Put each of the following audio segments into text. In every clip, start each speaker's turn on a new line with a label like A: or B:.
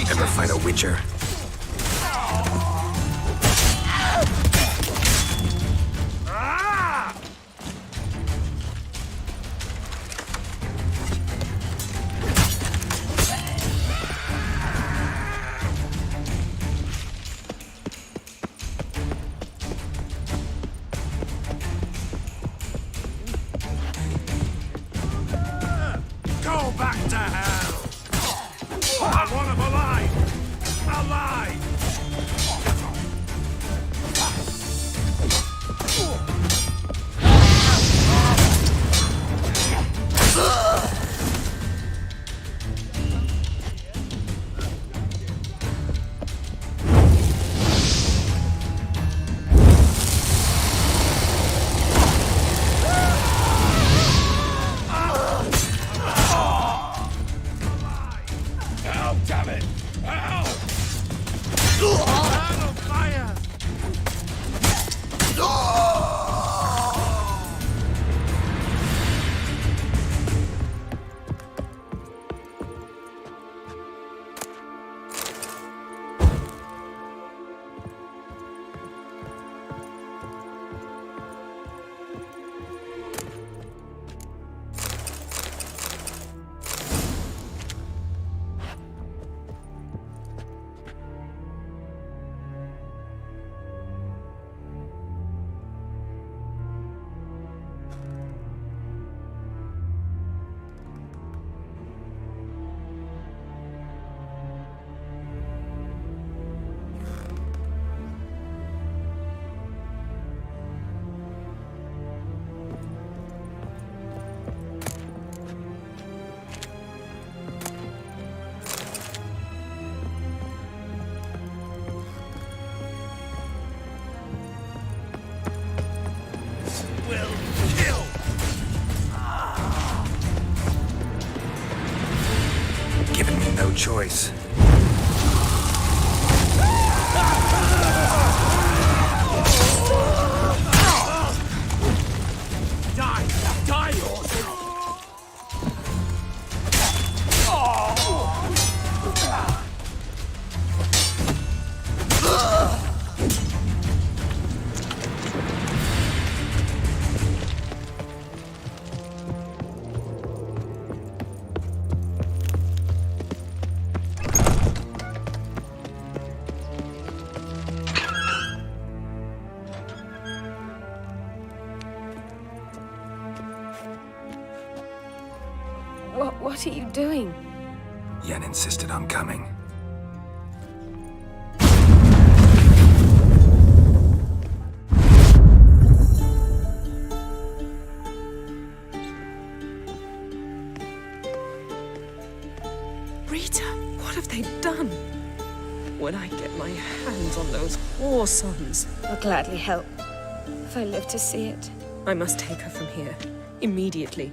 A: Ever find a witcher?
B: Go back to hell! I want him alive! Alive! Damn it! Ow! Out of fire!
A: Giving me no choice.
B: Die! Die, yours!
C: What are you doing?
A: Yen insisted on coming.
C: Rita, what have they done? When I get my hands on those war sons,
D: I'll gladly help, if I live to see it.
C: I must take her from here, immediately.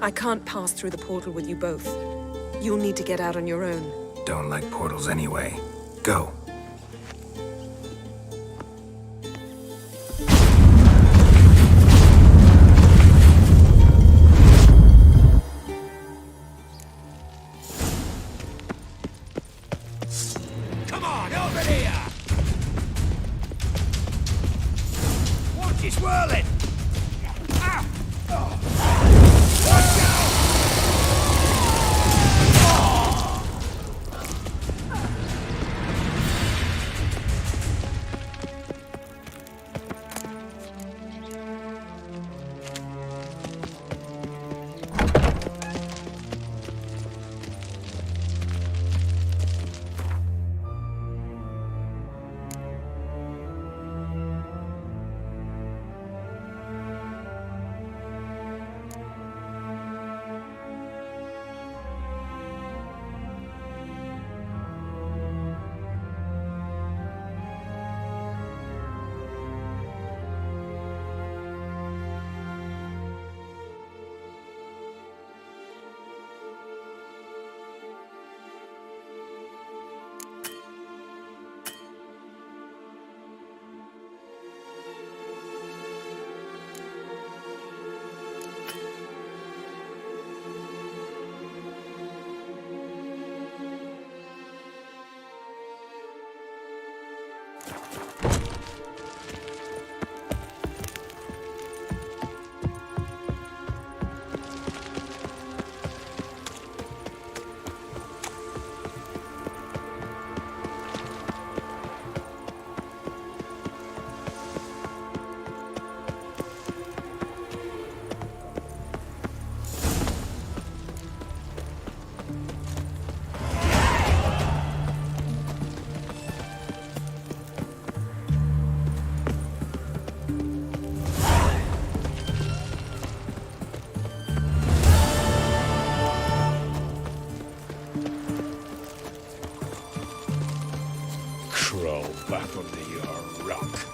C: I can't pass through the portal with you both. You'll need to get out on your own.
A: Don't like portals anyway. Go.
B: Come on, over here! Watch it whirling! Ah! Oh. Watch out! Crawl back under your rock.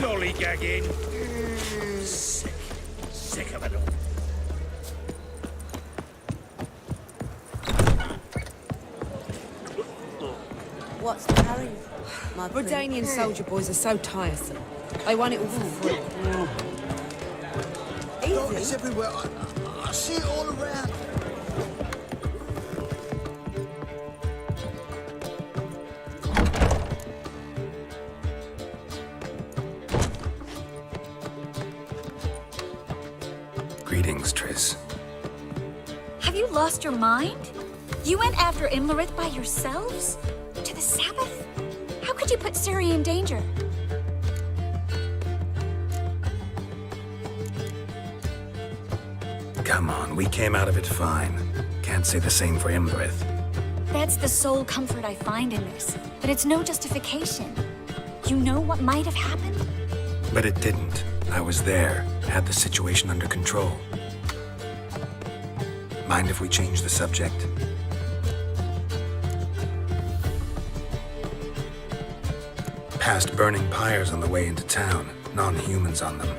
B: No lollygagging. Sick. Sick of it all.
E: What's the hurry? My Redanian soldier boys are so tiresome. They want it all for free.
F: It's everywhere. I see it all around.
A: Greetings, Triss.
G: Have you lost your mind? You went after Imlerith by yourselves? To the Sabbath? How could you put Ciri in danger?
A: Come on, we came out of it fine. Can't say the same for Imlerith.
G: That's the sole comfort I find in this. But it's no justification. You know what might have happened?
A: But it didn't. I was there, had the situation under control. Mind if we change the subject? Past burning pyres on the way into town, non-humans on them.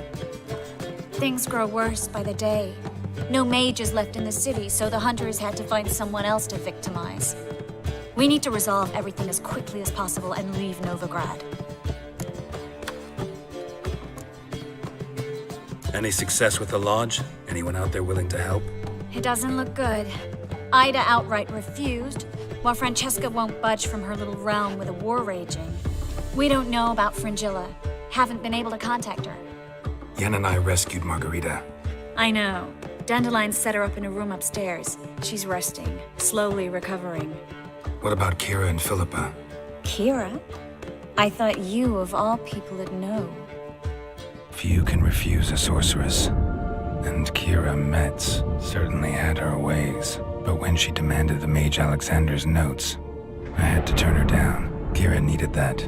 G: Things grow worse by the day. No mages left in the city, so the hunters had to find someone else to victimize. We need to resolve everything as quickly as possible and leave Novigrad.
A: Any success with the lodge? Anyone out there willing to help?
G: It doesn't look good. Ida outright refused, while Francesca won't budge from her little realm with a war raging. We don't know about Fringilla. Haven't been able to contact her.
A: Yen and I rescued Margarita.
G: I know. Dandelion set her up in a room upstairs. She's resting, slowly recovering.
A: What about Kira and Philippa?
G: Kira? I thought you, of all people, would know.
A: Few can refuse a sorceress. And Kira Metz certainly had her ways. But when she demanded the Mage Alexander's notes, I had to turn her down. Kira needed that,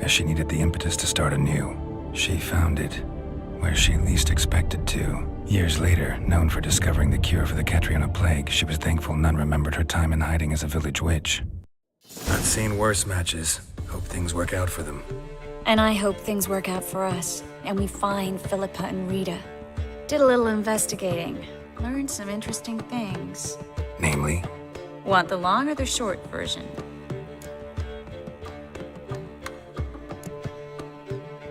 A: as she needed the impetus to start anew. She found it where she least expected to. Years later, known for discovering the cure for the Catriona plague, she was thankful none remembered her time in hiding as a village witch. I've seen worse matches. Hope things work out for them.
G: And I hope things work out for us, and we find Philippa and Rita. Did a little investigating. Learned some interesting things.
A: Namely?
G: Want the long or the short version?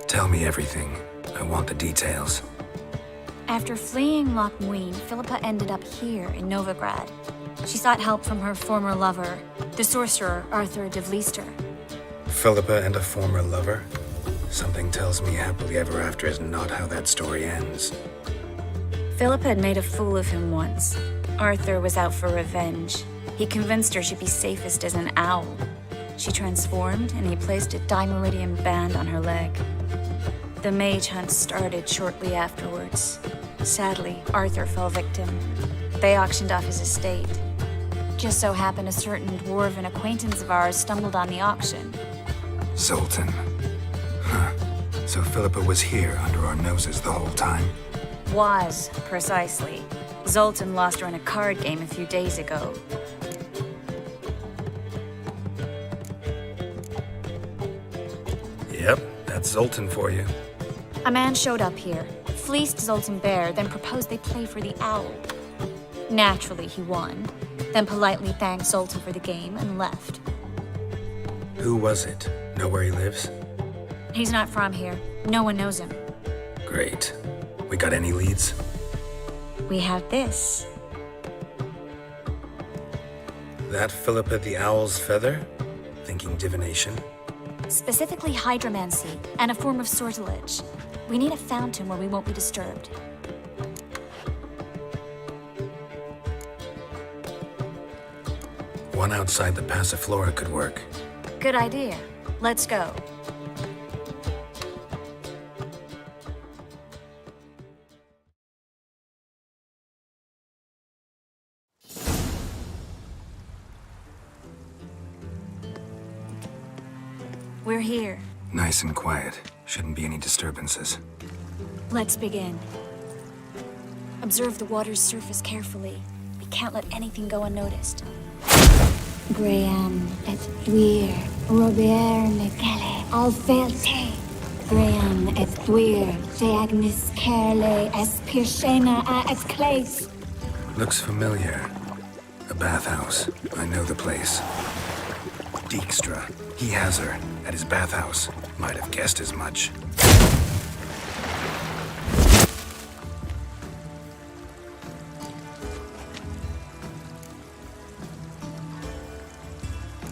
A: Tell me everything. I want the details.
G: After fleeing Loch Muin, Philippa ended up here in Novigrad. She sought help from her former lover, the sorcerer Arthur de Vlister.
A: Philippa and a former lover? Something tells me happily ever after is not how that story ends.
G: Philippa had made a fool of him once. Arthur was out for revenge. He convinced her she'd be safest as an owl. She transformed, and he placed a dimeridium band on her leg. The mage hunt started shortly afterwards. Sadly, Arthur fell victim. They auctioned off his estate. Just so happened a certain dwarven acquaintance of ours stumbled on the auction.
A: Zoltan. Huh. So Philippa was here under our noses the whole time?
G: Was, precisely. Zoltan lost her in a card game a few days ago.
A: Yep, that's Zoltan for you.
G: A man showed up here, fleeced Zoltan Bear, then proposed they play for the owl. Naturally, he won, then politely thanked Zoltan for the game and left.
A: Who was it? Know where he lives?
G: He's not from here. No one knows him.
A: Great. We got any leads?
G: We have this.
A: That Philippa the Owl's feather? Thinking divination?
G: Specifically hydromancy, and a form of sortilege. We need a fountain where we won't be disturbed.
A: One outside the Passiflora could work.
G: Good idea. Let's go. We're here.
A: Nice and quiet. Shouldn't be any disturbances.
G: Let's begin. Observe the water's surface carefully. We can't let anything go unnoticed.
H: Graham et thuir, Robert Mekele, Alfelte. Graham et thuir, Deagnis Kerle, es Pirshena a es Clace.
A: Looks familiar. A bathhouse. I know the place. Dijkstra. He has her. At his bathhouse. Might have guessed as much.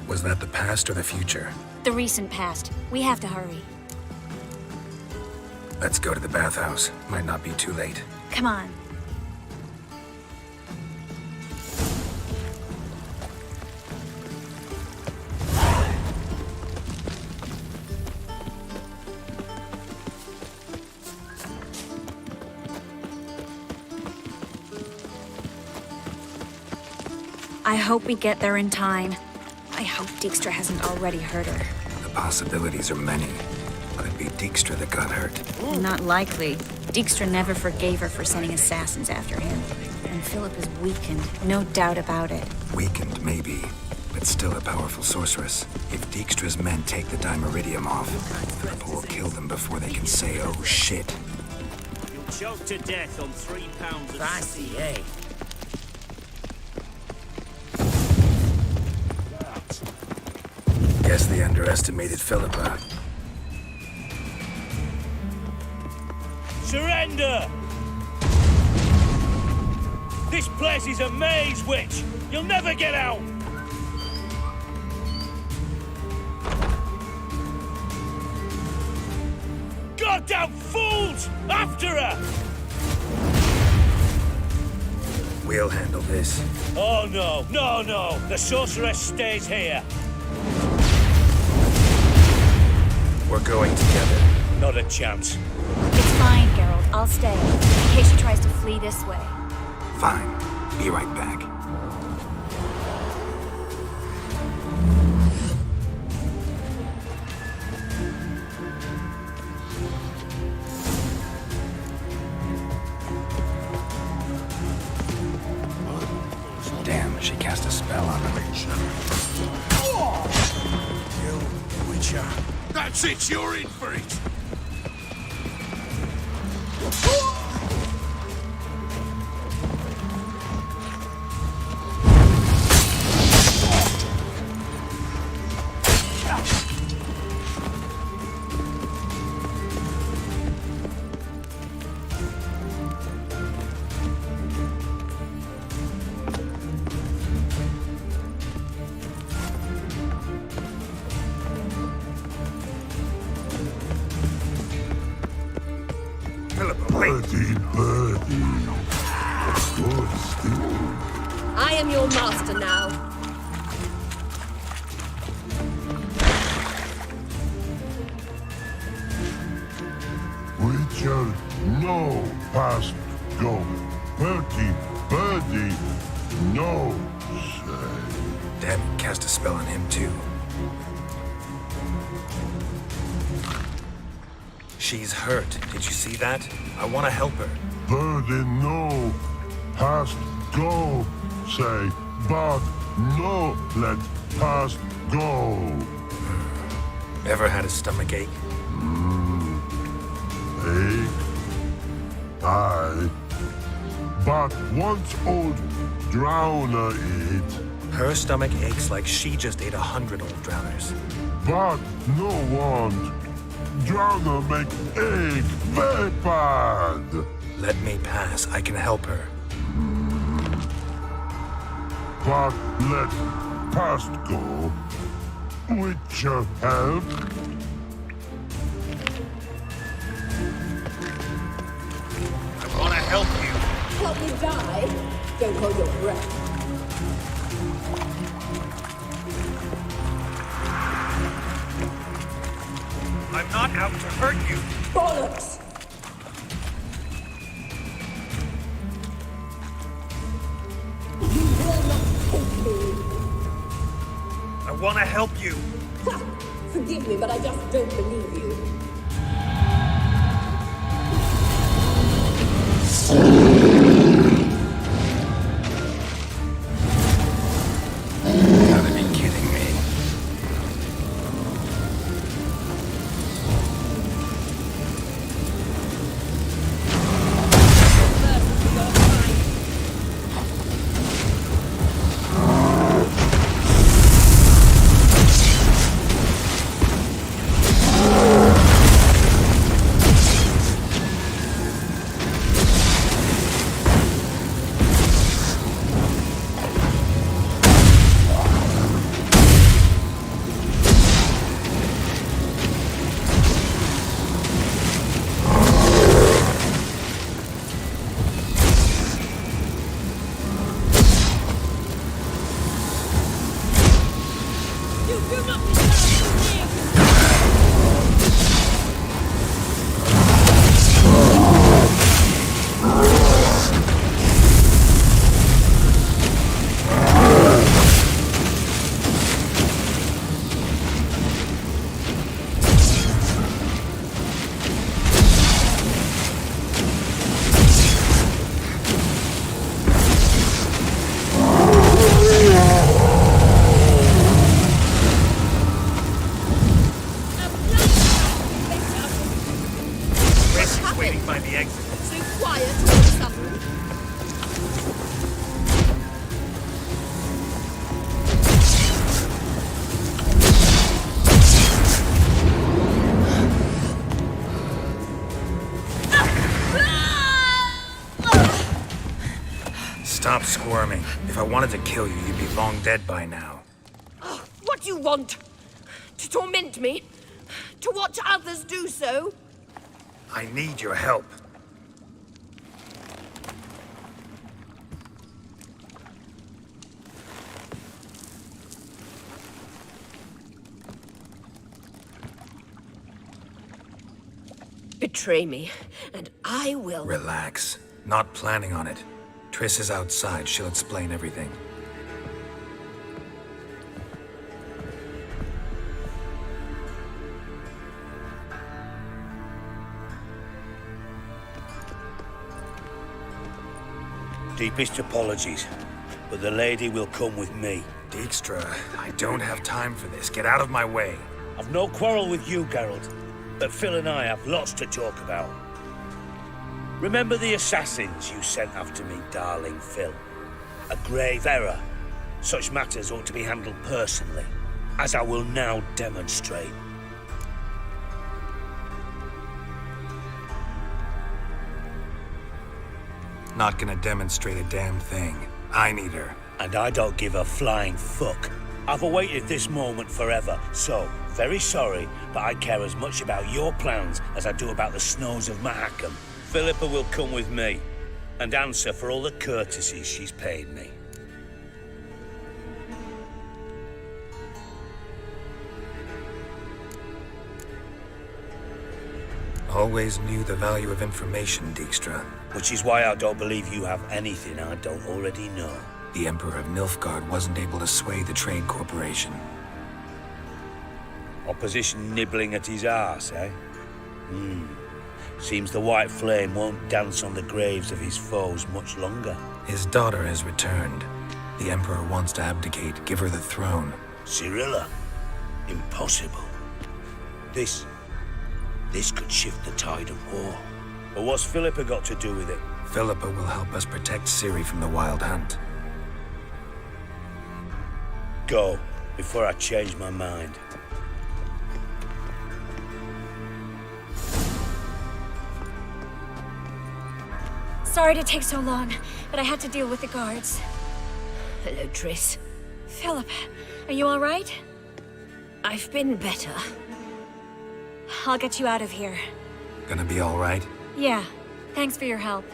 A: Was that the past or the future?
G: The recent past. We have to hurry.
A: Let's go to the bathhouse. Might not be too late.
G: Come on. I hope we get there in time. I hope Dijkstra hasn't already hurt her.
A: The possibilities are many. But it'd be Dijkstra that got hurt.
G: Not likely. Dijkstra never forgave her for sending assassins after him. And Philip is weakened, no doubt about it.
A: Weakened, maybe. But still a powerful sorceress. If Dijkstra's men take the Dimeridium off, Philippa will kill them before they can say, oh shit.
I: You'll choke to death on 3 pounds of... Fancy, eh?
A: Guess they underestimated Philippa.
I: Surrender! This place is a maze, witch! You'll never get out! Goddamn fools! After her!
A: We'll handle this.
I: Oh no, no, no! The sorceress stays here!
A: We're going together.
I: Not a chance.
G: It's fine, Geralt. I'll stay, in case she tries to flee this way.
A: Fine. Be right back. Damn, she cast a spell on him.
F: You witcher. That's it, you're in for it.
E: I am your master now.
J: Witcher, no past go. Birdie, no say.
A: Damn it, cast a spell on him too. She's hurt. Did you see that? I want to help her.
J: Birdie, no past go say. But no let past go.
A: Ever had a stomachache?
J: but once old Drowner eat,
A: Her stomach aches like she just ate 100 old drowners.
J: but no want. Drowner make egg very bad.
A: Let me pass. I can help her.
J: But let past go. Which help?
I: I want to help you.
E: Help me die? Don't hold your breath.
I: I'm not out to hurt you.
E: Bollocks! You will not take me.
I: I want to help you.
E: Forgive me, but I just don't believe you.
A: You gotta be kidding me. Stop squirming. If I wanted to kill you, you'd be long dead by now.
C: Oh, what do you want? To torment me? To watch others do so?
A: I need your help.
C: Betray me, and I will...
A: Relax. Not planning on it. Triss is outside. She'll explain everything.
I: Deepest apologies, but the lady will come with me.
A: Dijkstra, I don't have time for this. Get out of my way.
I: I've no quarrel with you, Geralt, but Phil and I have lots to talk about. Remember the assassins you sent after me, darling Phil? A grave error. Such matters ought to be handled personally, as I will now demonstrate.
A: Not gonna demonstrate a damn thing. I need her.
I: And I don't give a flying fuck. I've awaited this moment forever, so, very sorry, but I care as much about your plans as I do about the snows of Mahakam. Philippa will come with me, and answer for all the courtesies she's paid me.
A: Always knew the value of information, Dijkstra.
I: Which is why I don't believe you have anything I don't already know.
A: The Emperor of Nilfgaard wasn't able to sway the Trade Corporation.
I: Opposition nibbling at his arse, eh? Seems the White Flame won't dance on the graves of his foes much longer.
A: His daughter has returned. The Emperor wants to abdicate, give her the throne.
I: Cirilla? Impossible. This could shift the tide of war. But what's Philippa got to do with it?
A: Philippa will help us protect Ciri from the Wild Hunt.
I: Go, before I change my mind.
G: Sorry to take so long, but I had to deal with the guards.
K: Hello, Triss.
G: Philip, are you all right?
K: I've been better.
G: I'll get you out of here.
A: Gonna be all right?
G: Yeah, thanks for your help.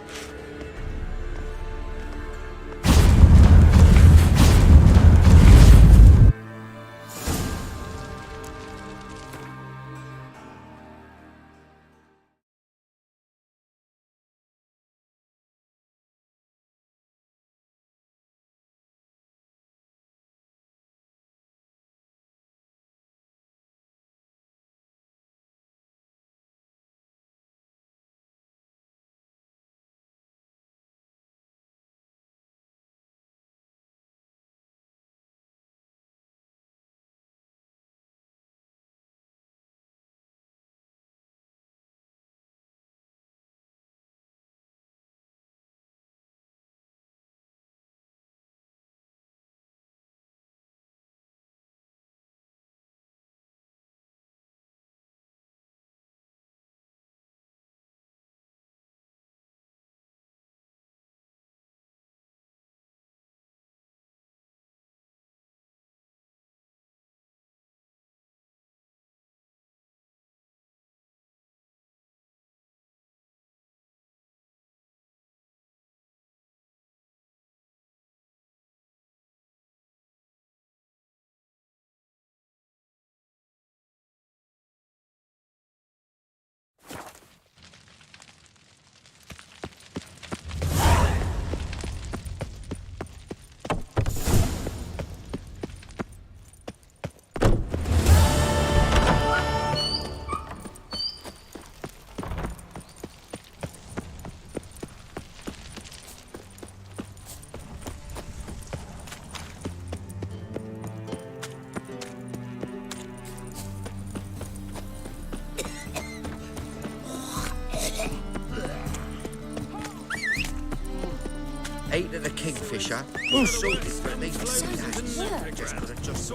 F: Ate of the kingfisher. All sorted for at least 2 days. Just gotta just...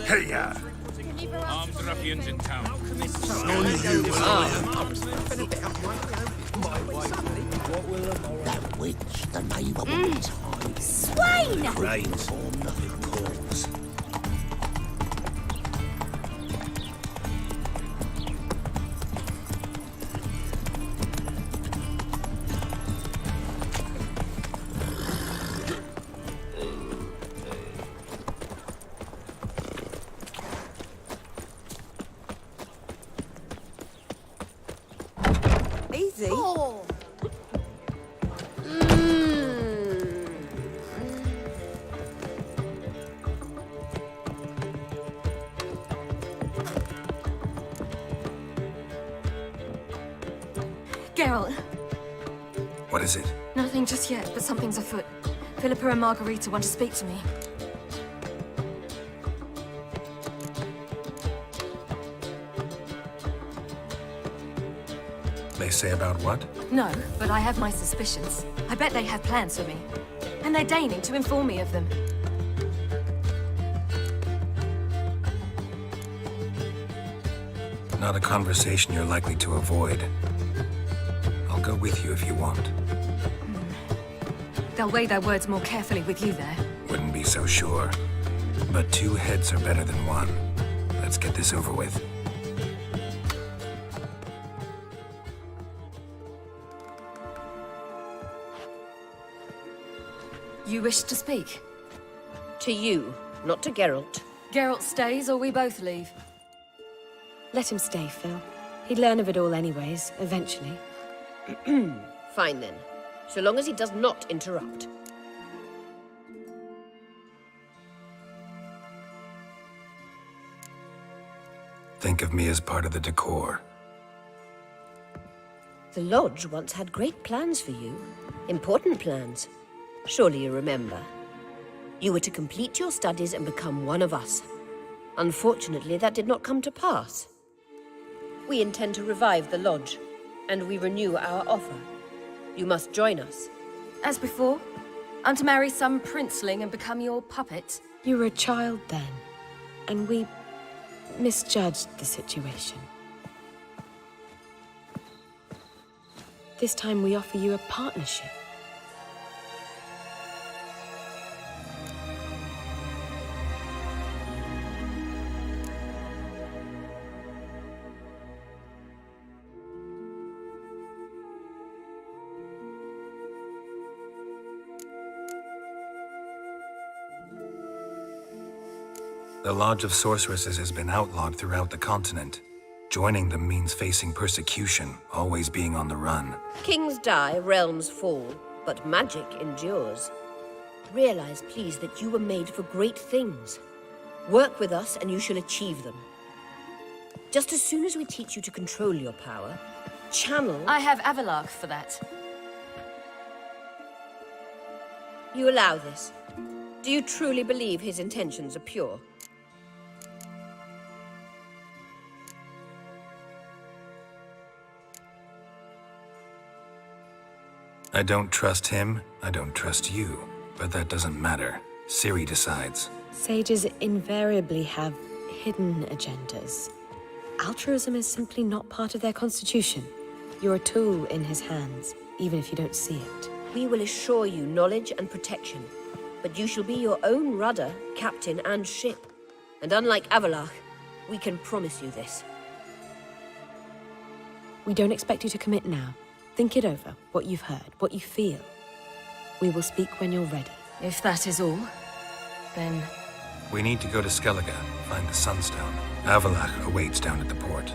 J: Hey, ya!
B: Armed ruffians in town.
J: On you,
F: That witch, the name of woman's hide.
K: Swain!
F: Brains form nothing cause.
E: Easy.
K: Oh.
C: Geralt,
A: What is it?
C: nothing just yet, but something's afoot. Philippa and Margarita want to speak to me.
A: They say about what?
C: No, but I have my suspicions. I bet they have plans for me. And they're deigning to inform me of them.
A: Not a conversation you're likely to avoid. I'll go with you if you want.
C: They'll weigh their words more carefully with you there.
A: Wouldn't be so sure. But 2 heads are better than 1. Let's get this over with.
C: You wish to speak?
K: To you, not to Geralt.
C: Geralt stays or we both leave?
D: Let him stay, Phil. He'd learn of it all anyways, eventually.
K: Fine then. So long as he does not interrupt.
A: Think of me as part of the decor.
K: The Lodge once had great plans for you. Important plans. Surely you remember. You were to complete your studies and become one of us. Unfortunately, that did not come to pass. We intend to revive the Lodge, and we renew our offer. You must join us.
L: As before? I'm to marry some princeling and become your puppet?
D: You were a child then, and we misjudged the situation. This time we offer you a partnership.
A: The Lodge of Sorceresses has been outlawed throughout the continent. Joining them means facing persecution, always being on the run.
K: Kings die, realms fall, but magic endures. Realize, please, that you were made for great things. Work with us and you shall achieve them. Just as soon as we teach you to control your power, channel...
L: I have Avalark for that.
K: You allow this? Do you truly believe his intentions are pure?
A: I don't trust him, I don't trust you. But that doesn't matter. Ciri decides.
D: Sages invariably have hidden agendas. Altruism is simply not part of their constitution. You're a tool in his hands, even if you don't see it.
K: We will assure you knowledge and protection, but you shall be your own rudder, captain, and ship. And unlike Avalark, we can promise you this.
D: We don't expect you to commit now. Think it over, what you've heard, what you feel. We will speak when you're ready.
L: If that is all, then...
A: We need to go to Skellige, find the Sunstone. Avalach awaits down at the port.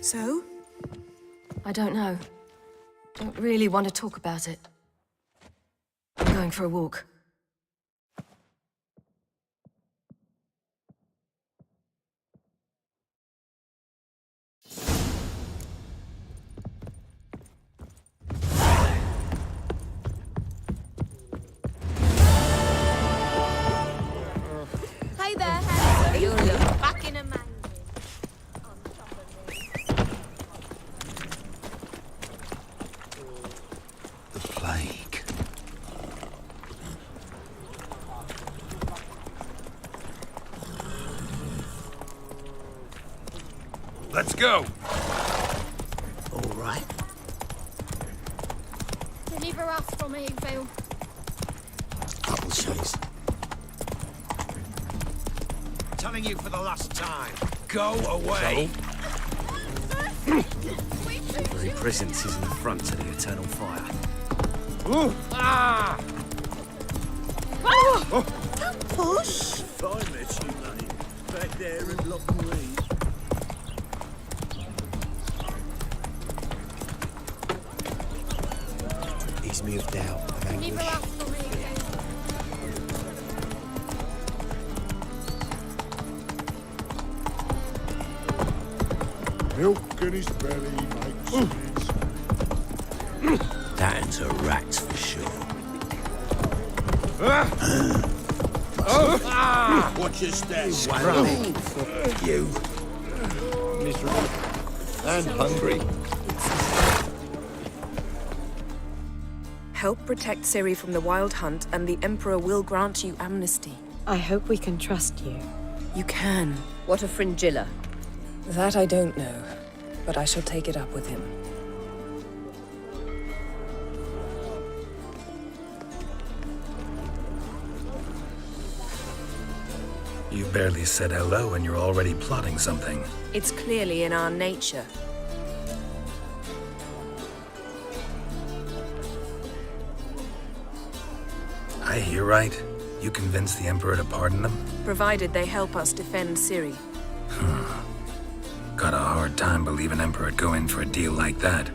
C: So?
L: I don't know. Don't really want to talk about it. I'm going for a walk.
E: Hey there, handsome.
K: You look fucking amazing.
A: The plague. Let's go!
F: All right.
H: Deliver us from evil.
F: Couple says.
B: Telling you for the last time. Go away!
M: The very presence is an affront to the eternal fire.
B: Ooh. Ah!
F: Don't push!
I: Fine, met you, mate. Back there in Loch Marine.
F: Ease me of doubt and
H: Deliver
F: anguish.
H: us from evil.
J: Milk in his belly makes his...
M: That's a rat for sure.
I: Watch your step.
F: You. Miserable. And hungry.
C: Help protect Ciri from the Wild Hunt, and the Emperor will grant you amnesty.
D: I hope we can trust you.
C: You can.
K: What of Fringilla?
C: That I don't know, but I shall take it up with him.
A: You barely said hello and you're already plotting something.
C: It's clearly in our nature.
A: I hear right. You convinced the Emperor to pardon them?
C: Provided they help us defend Ciri.
A: Got a hard time believing Emperor'd go in for a deal like that.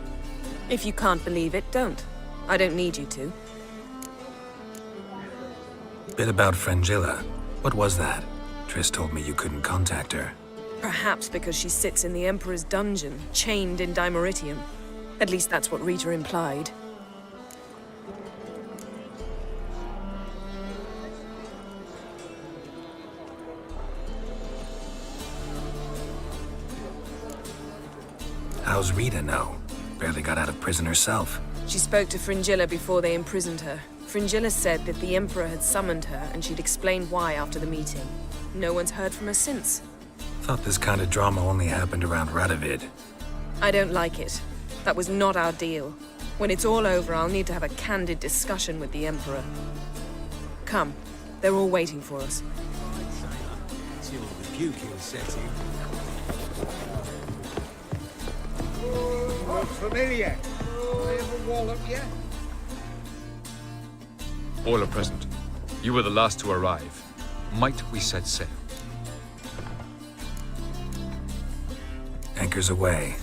C: If you can't believe it, don't. I don't need you to.
A: Bit about Fringilla. What was that? Triss told me you couldn't contact her.
C: Perhaps because she sits in the Emperor's dungeon, chained in Dimeritium. At least that's what Rita implied.
A: How's Rita know? Barely got out of prison herself.
C: She spoke to Fringilla before they imprisoned her. Fringilla said that the Emperor had summoned her and she'd explained why after the meeting. No one's heard from her since.
A: Thought this kind of drama only happened around Radovid.
C: I don't like it. That was not our deal. When it's all over, I'll need to have a candid discussion with the Emperor. Come. They're all waiting for us.
B: Looks familiar. I have a wallop yet?
N: All are present. You were the last to arrive. Might we set sail?
A: Anchors away.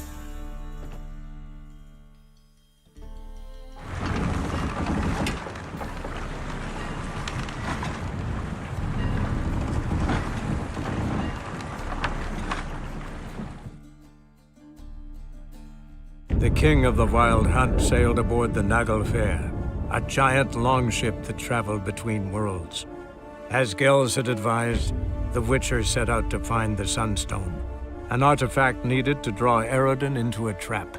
O: The king of the Wild Hunt sailed aboard the Naglfar, a giant longship that traveled between worlds. As Gels had advised, the Witcher set out to find the Sunstone, an artifact needed to draw Eredin into a trap.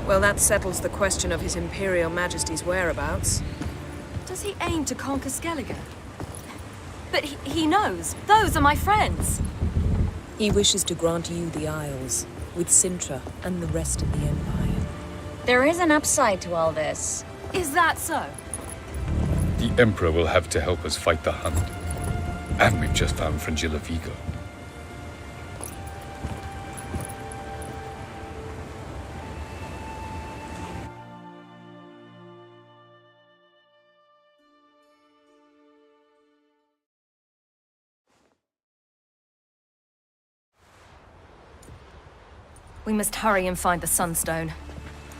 C: Well, that settles the question of His Imperial Majesty's whereabouts.
L: Does he aim to conquer Skellige? But he knows. Those are my friends.
C: He wishes to grant you the Isles, with Sintra and the rest of the Empire.
G: There is an upside to all this.
L: Is that so?
N: The Emperor will have to help us fight the Hunt. And we've just found Fringilla Vigo.
L: We must hurry and find the Sunstone.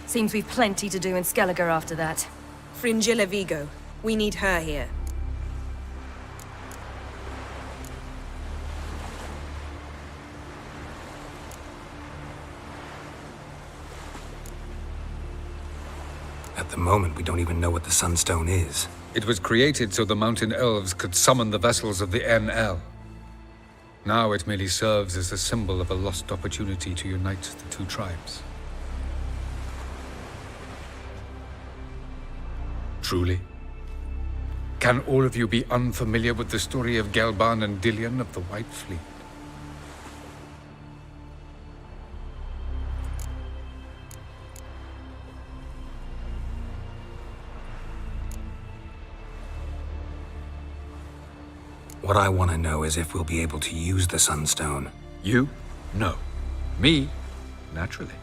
L: Seems we've plenty to do in Skellige after that.
C: Fringilla Vigo. We need her here.
A: At the moment, we don't even know what the Sunstone is.
N: It was created so the Mountain Elves could summon the vessels of the NL. Now it merely serves as a symbol of a lost opportunity to unite the two tribes. Truly? Can all of you be unfamiliar with the story of Gelban and Dillion of the White Fleet?
A: What I want to know is if we'll be able to use the Sunstone.
N: You? No. Me? Naturally.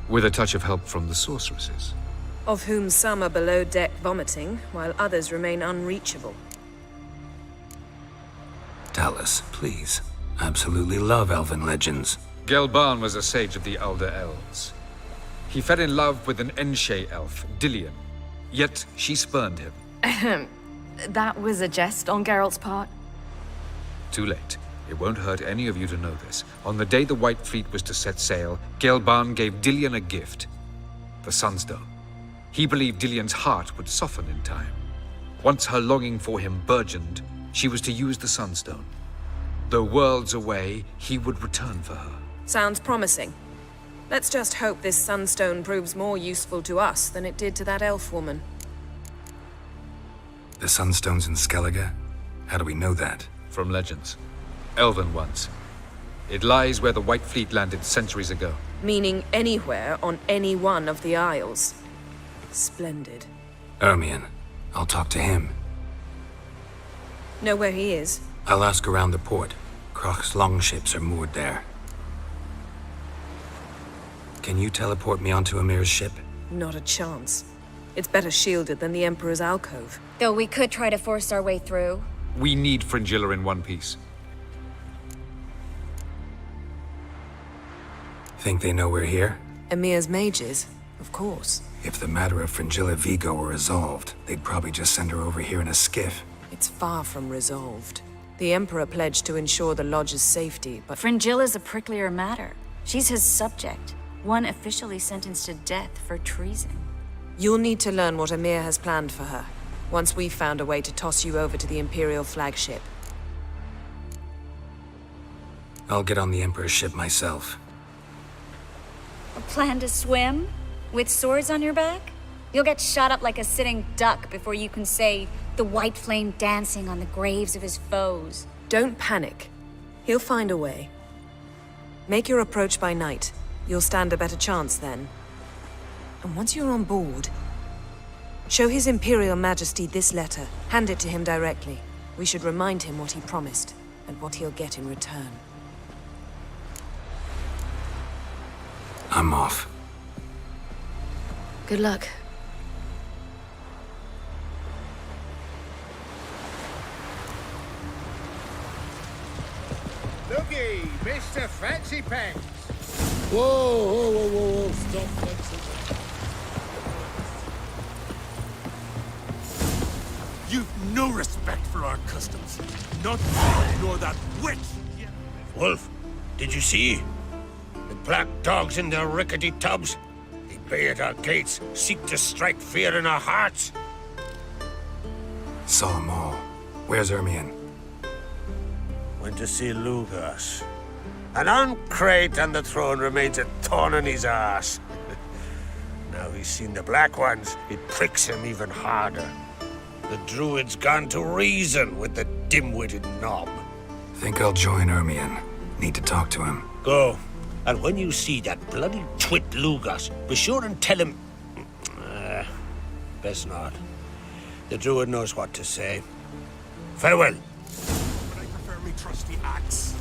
N: With a touch of help from the sorceresses.
C: Of whom some are below deck vomiting, while others remain unreachable.
A: Tell us, please. Absolutely love elven legends.
N: Gelban was a sage of the Elder Elves. He fell in love with an Enshe elf, Dillion. Yet she spurned him.
L: That was a jest on Geralt's part?
N: Too late. It won't hurt any of you to know this. On the day the White Fleet was to set sail, Gelban gave Dillion a gift. The Sunstone. He believed Dillion's heart would soften in time. Once her longing for him burgeoned, she was to use the Sunstone. Though worlds away, he would return for her.
C: Sounds promising. Let's just hope this Sunstone proves more useful to us than it did to that elf woman.
A: The Sunstone's in Skellige? How do we know that?
N: From legends. Elven ones. It lies where the White Fleet landed centuries ago.
C: Meaning anywhere on any one of the Isles. Splendid.
A: Ermion. I'll talk to him.
C: Know where he is?
A: I'll ask around the port. Krach's longships are moored there. Can you teleport me onto Amir's ship?
C: Not a chance. It's better shielded than the Emperor's alcove.
G: Though we could try to force our way through.
N: We need Fringilla in one piece.
A: Think they know we're here?
C: Emir's mages? Of course.
A: If the matter of Fringilla Vigo were resolved, they'd probably just send her over here in a skiff.
C: It's far from resolved. The Emperor pledged to ensure the Lodge's safety, but...
G: Fringilla's a pricklier matter. She's his subject, one officially sentenced to death for treason.
C: You'll need to learn what Emir has planned for her, once we've found a way to toss you over to the Imperial flagship.
A: I'll get on the Emperor's ship myself.
G: A plan to swim? With swords on your back? You'll get shot up like a sitting duck before you can say, the white flame dancing on the graves of his foes.
C: Don't panic. He'll find a way. Make your approach by night. You'll stand a better chance then. And once you're on board, show His Imperial Majesty this letter. Hand it to him directly. We should remind him what he promised, and what he'll get in return.
A: I'm off.
L: Good luck.
P: Looky, Mr. Fancy Pants.
B: Whoa, whoa, whoa, whoa, whoa. Stop, Fancy.
Q: You've no respect for our customs. Not you, nor that witch.
I: Wolf, did you see? The black dogs in their rickety tubs. They bay at our gates, seek to strike fear in our hearts.
A: Saw 'em all. Where's Ermion?
I: Went to see Lugas. An uncrate on the throne remains a thorn in his ass. Now he's seen the Black Ones, it pricks him even harder. The Druid's gone to reason with the dim-witted knob.
A: Think I'll join Ermion. Need to talk to him.
I: Go. And when you see that bloody twit Lugas, be sure and tell him... best not. The Druid knows what to say. Farewell.
Q: But I prefer me trusty axe.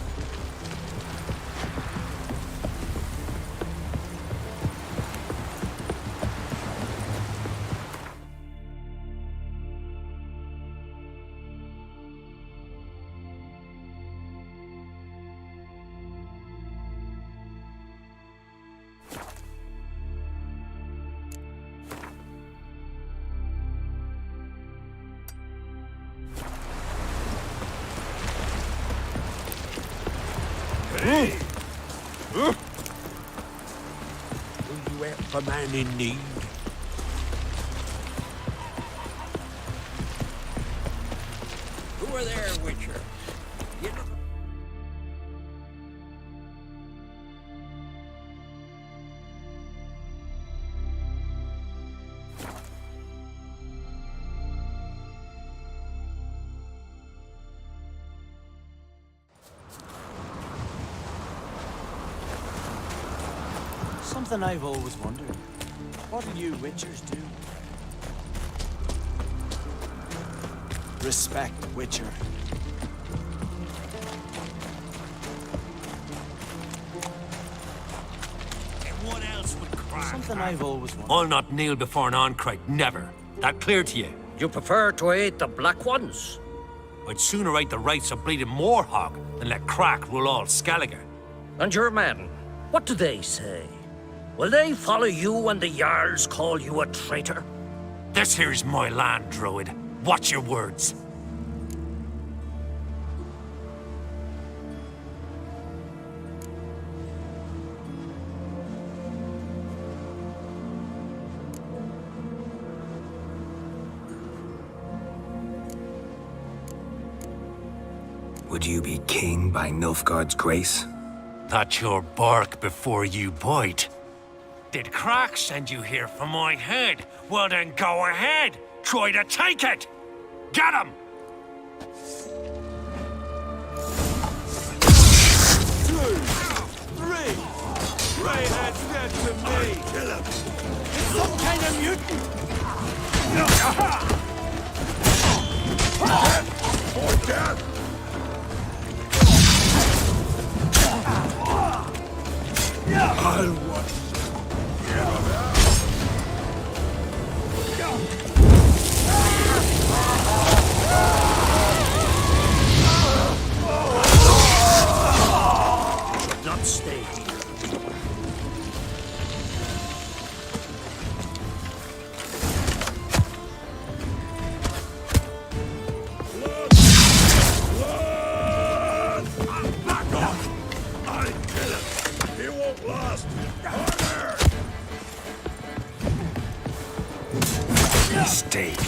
I: Hey! Will you help a man in need?
P: Who are there, Witcher? You know...
M: Something I've always wondered. What do you Witchers do? Respect, Witcher.
P: And what else would cry?
M: Something I've always wondered.
R: I'll not kneel before an Oncrite, never. That clear to you?
S: You prefer to aid the Black Ones?
R: I'd sooner aid the rights of bleeding Moorhog than let Crack rule all Skellige.
S: And your men, what do they say? Will they follow you when the Jarls call you a traitor?
R: This here's my land, Druid. Watch your words.
A: Would you be king by Nilfgaard's grace?
R: That's your bark before you bite. Did Crack send you here for my head? Well then go ahead! Try to take it! Get him!
Q: Three! Greyhead's dead to me! Kill him! It's some kind of mutant! For death! I'll watch.
S: Should not stay here.
Q: Back off! I'll kill him! He won't last! Harder!
A: Mistake.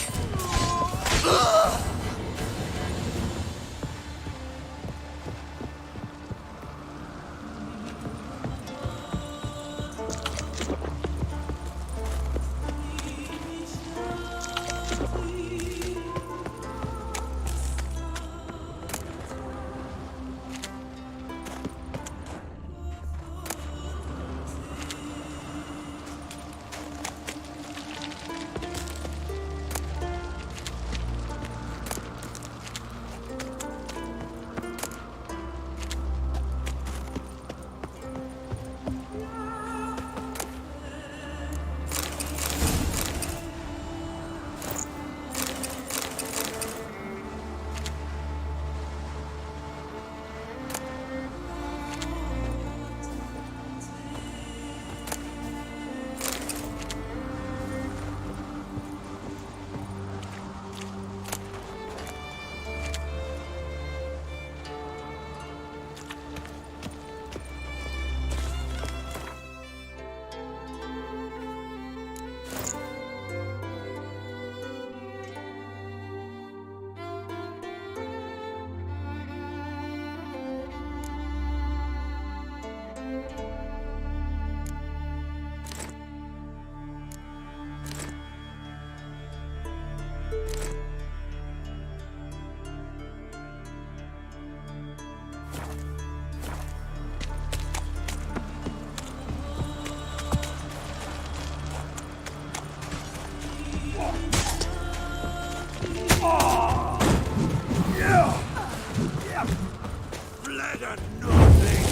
Q: Blood and nothing!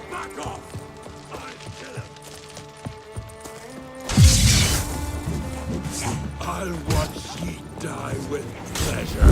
Q: Back off! I'll kill him! I'll watch ye die with pleasure.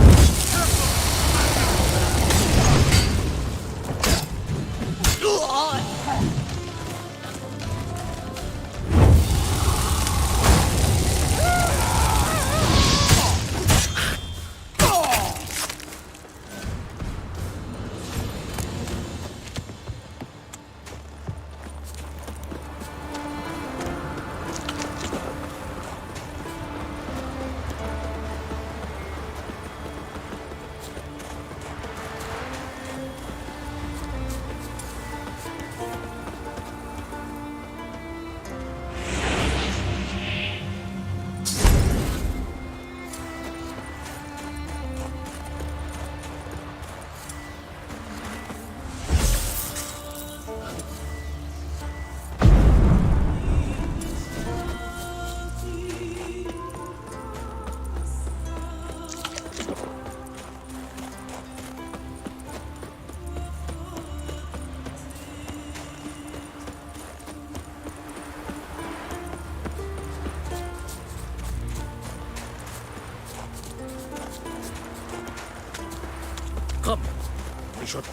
S: Come. We should...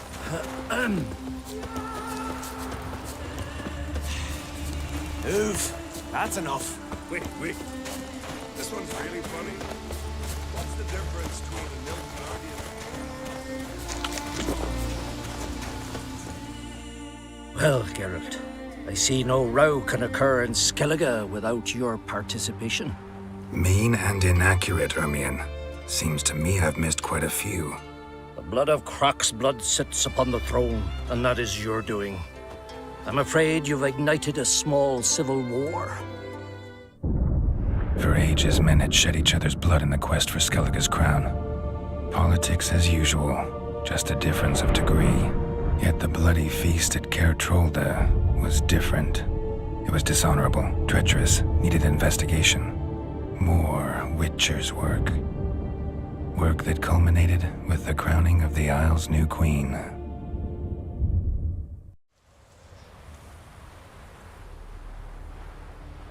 F: Move. That's enough.
Q: Wait. This one's really funny. What's the difference between a Nilfgaardian
S: Well, Geralt, I see no row can occur in Skellige without your participation.
A: Mean and inaccurate, Ermion. Seems to me I've missed quite a few.
S: The blood of Croc's blood sits upon the throne, and that is your doing. I'm afraid you've ignited a small civil war.
A: For ages, men had shed each other's blood in the quest for Skellige's crown. Politics as usual, just a difference of degree. Yet the bloody feast at Caer Trolda was different. It was dishonorable, treacherous, needed investigation. More Witcher's work. Work that culminated with the crowning of the Isle's new queen.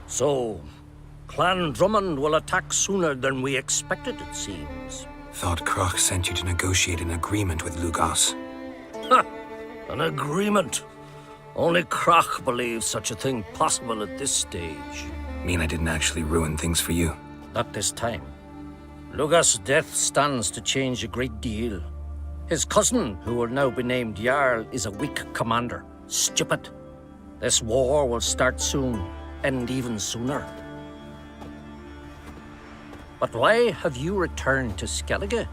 S: So, Clan Drummond will attack sooner than we expected, it seems.
A: Thought Croc sent you to negotiate an agreement with Lugos.
S: Ha! An agreement? Only Croc believes such a thing possible at this stage.
A: Mean I didn't actually ruin things for you?
S: Not this time. Lugos' death stands to change a great deal. His cousin, who will now be named Jarl, is a weak commander. Stupid. This war will start soon, end even sooner. But why have you returned to Skellige?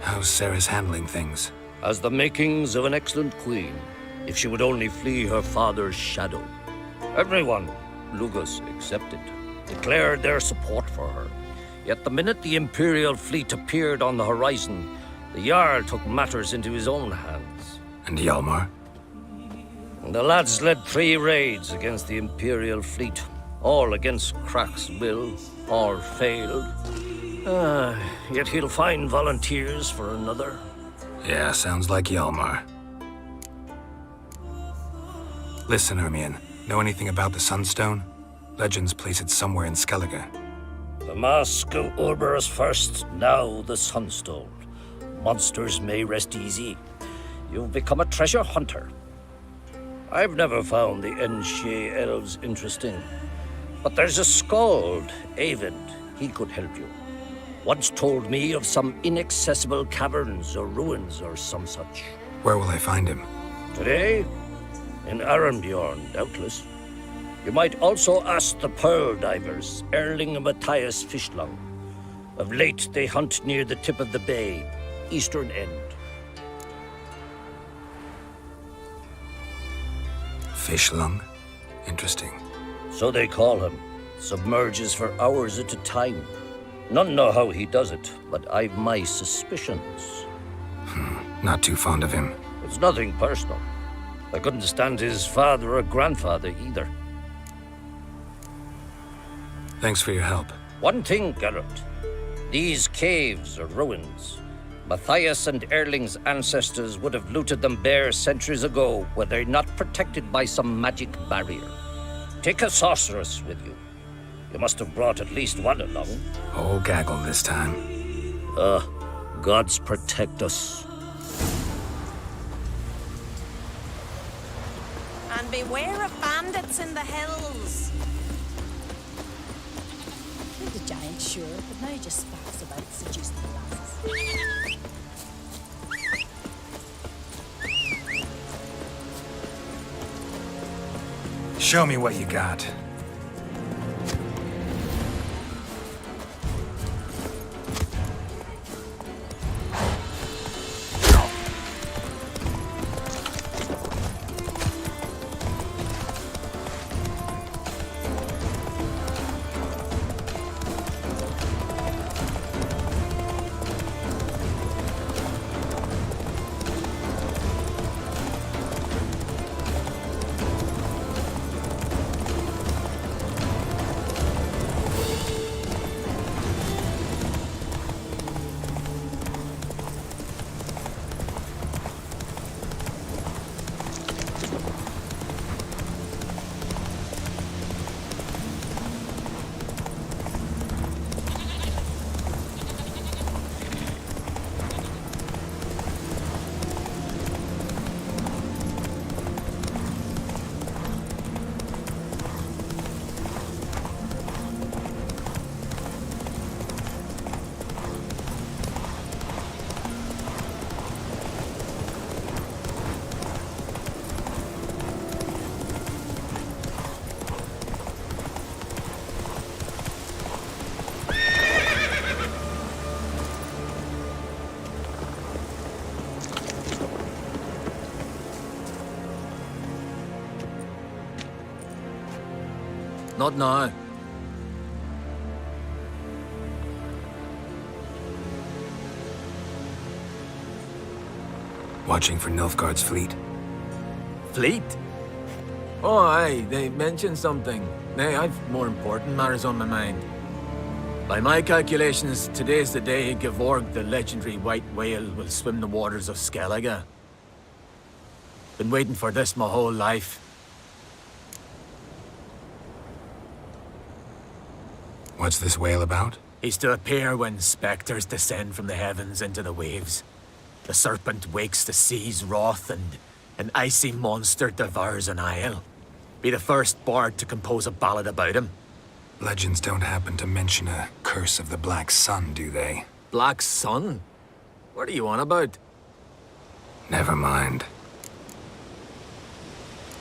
A: How's Sarah's handling things?
S: Has the makings of an excellent queen, if she would only flee her father's shadow. Everyone, Lugos excepted, declared their support for her. Yet the minute the Imperial fleet appeared on the horizon, the Jarl took matters into his own hands.
A: And Hjalmar?
S: The lads led 3 raids against the Imperial fleet, all against Croc's will, all failed. Yet he'll find volunteers for another.
A: Yeah, sounds like Hjalmar. Listen, Ermion, know anything about the Sunstone? Legends place it somewhere in Skellige.
S: The Mask of Urberus first, now the Sunstone. Monsters may rest easy. You've become a treasure hunter. I've never found the Enshe elves interesting. But there's a skald, Avid. He could help you. Once told me of some inaccessible caverns or ruins or some such.
A: Where will I find him?
S: Today? In Arenbjorn, doubtless. You might also ask the Pearl Divers, Erling and Matthias Fishlung. Of late, they hunt near the tip of the bay, eastern end.
A: Fishlung? Interesting.
S: So they call him. Submerges for hours at a time. None know how he does it, but I've my suspicions.
A: Not too fond of him.
S: It's nothing personal. I couldn't stand his father or grandfather either.
A: Thanks for your help.
S: One thing, Geralt. These caves are ruins. Matthias and Erling's ancestors would have looted them bare centuries ago were they not protected by some magic barrier. Take a sorceress with you. You must have brought at least one along.
A: Oh, gaggle this time.
S: Gods protect us.
E: And beware of bandits in the hills.
H: You're the giant, sure, but now just facts about seducing the lasses.
A: Show me what you got.
T: Not now.
A: Watching for Nilfgaard's fleet.
T: Fleet? Oh, aye, they mentioned something. Nay, I've more important matters on my mind. By my calculations, today's the day Gevorg, the legendary white whale, will swim the waters of Skellige. Been waiting for this my whole life.
A: What's this whale about?
T: He's to appear when specters descend from the heavens into the waves. The serpent wakes the sea's wrath, and an icy monster devours an isle. Be the first bard to compose a ballad about him.
A: Legends don't happen to mention a curse of the Black Sun, do they?
T: Black Sun? What are you on about?
A: Never mind.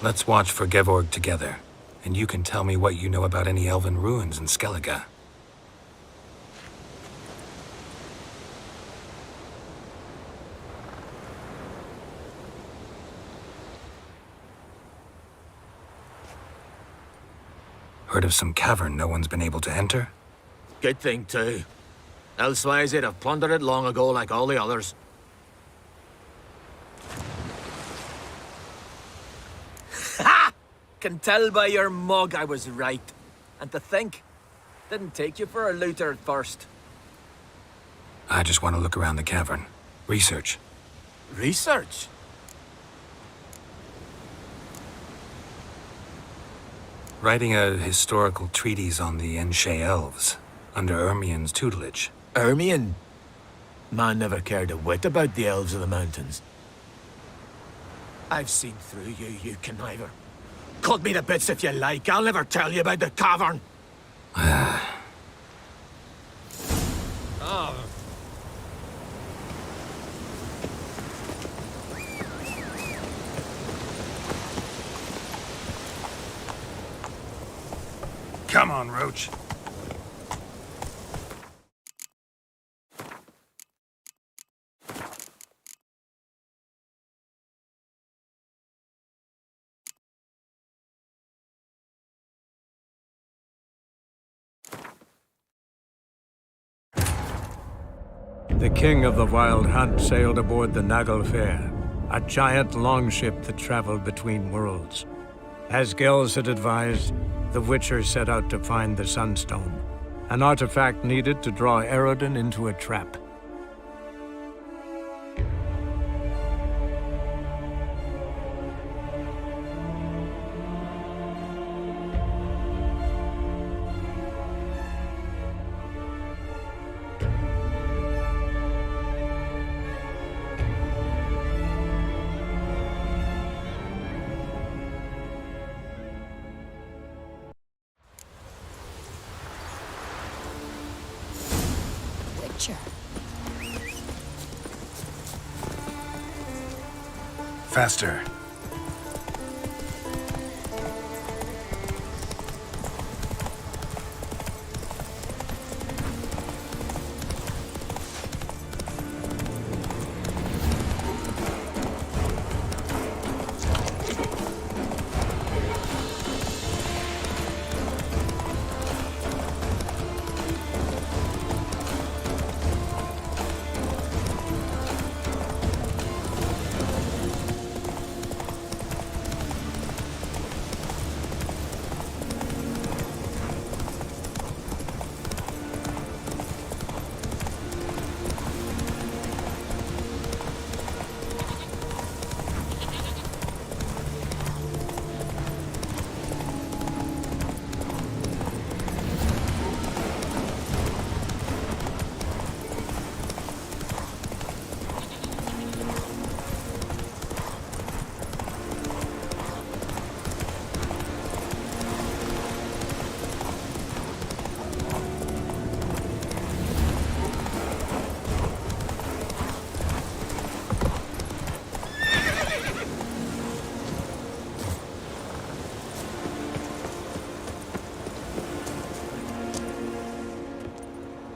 A: Let's watch for Gevorg together, and you can tell me what you know about any elven ruins in Skellige. Heard of some cavern no one's been able to enter?
T: Good thing, too. Elsewise, they'd have plundered it long ago like all the others. Ha! Can tell by your mug I was right. And to think, didn't take you for a looter at first.
A: I just want to look around the cavern. Research.
T: Research?
A: Writing a historical treatise on the Enshe elves, under Ermien's tutelage.
T: Ermien? Man never cared a whit about the elves of the mountains. I've seen through you, you conniver. Cut me to bits if you like, I'll never tell you about the cavern!
P: Oh.
A: Come on, Roach.
O: The king of the Wild Hunt sailed aboard the Naglfar, a giant longship that traveled between worlds. As Gels had advised, the Witcher set out to find the Sunstone, an artifact needed to draw Eredin into a trap.
A: Faster.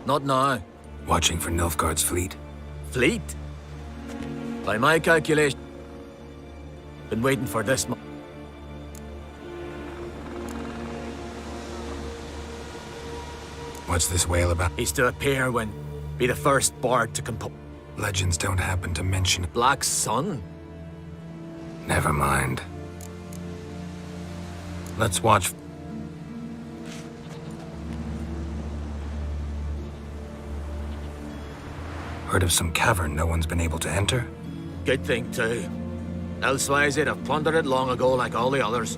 T: Not now.
A: Watching for Nilfgaard's fleet.
T: Fleet? By my calculation, been waiting for this
A: What's this wail about?
T: He's to appear when... be the first bard to compose...
A: Legends don't happen to mention...
T: Black Sun?
A: Never mind. Let's watch... Heard of some cavern no one's been able to enter?
T: Good thing, too. Elsewise, they'd have plundered it long ago like all the others.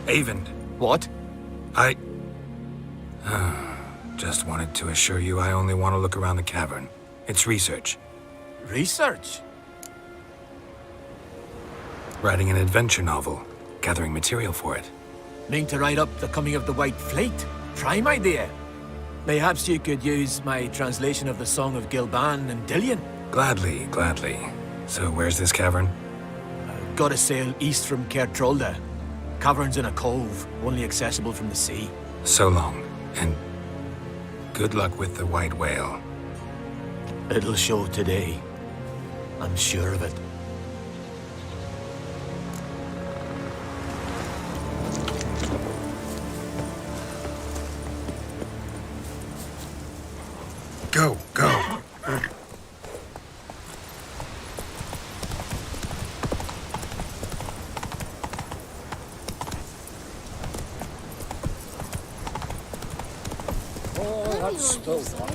A: Avon.
T: What?
A: I... just wanted to assure you I only want to look around the cavern. It's research.
T: Research?
A: Writing an adventure novel. Gathering material for it.
T: Mean to write up the coming of the White Fleet? Prime idea. Perhaps you could use my translation of the Song of Gilban and Dillion.
A: Gladly, gladly. So where's this cavern?
T: Gotta sail east from Cair Trolda. Cavern's in a cove, only accessible from the sea.
A: So long, and good luck with the white whale.
T: It'll show today. I'm sure of it.
A: Go, go.
P: Oh, that's still one.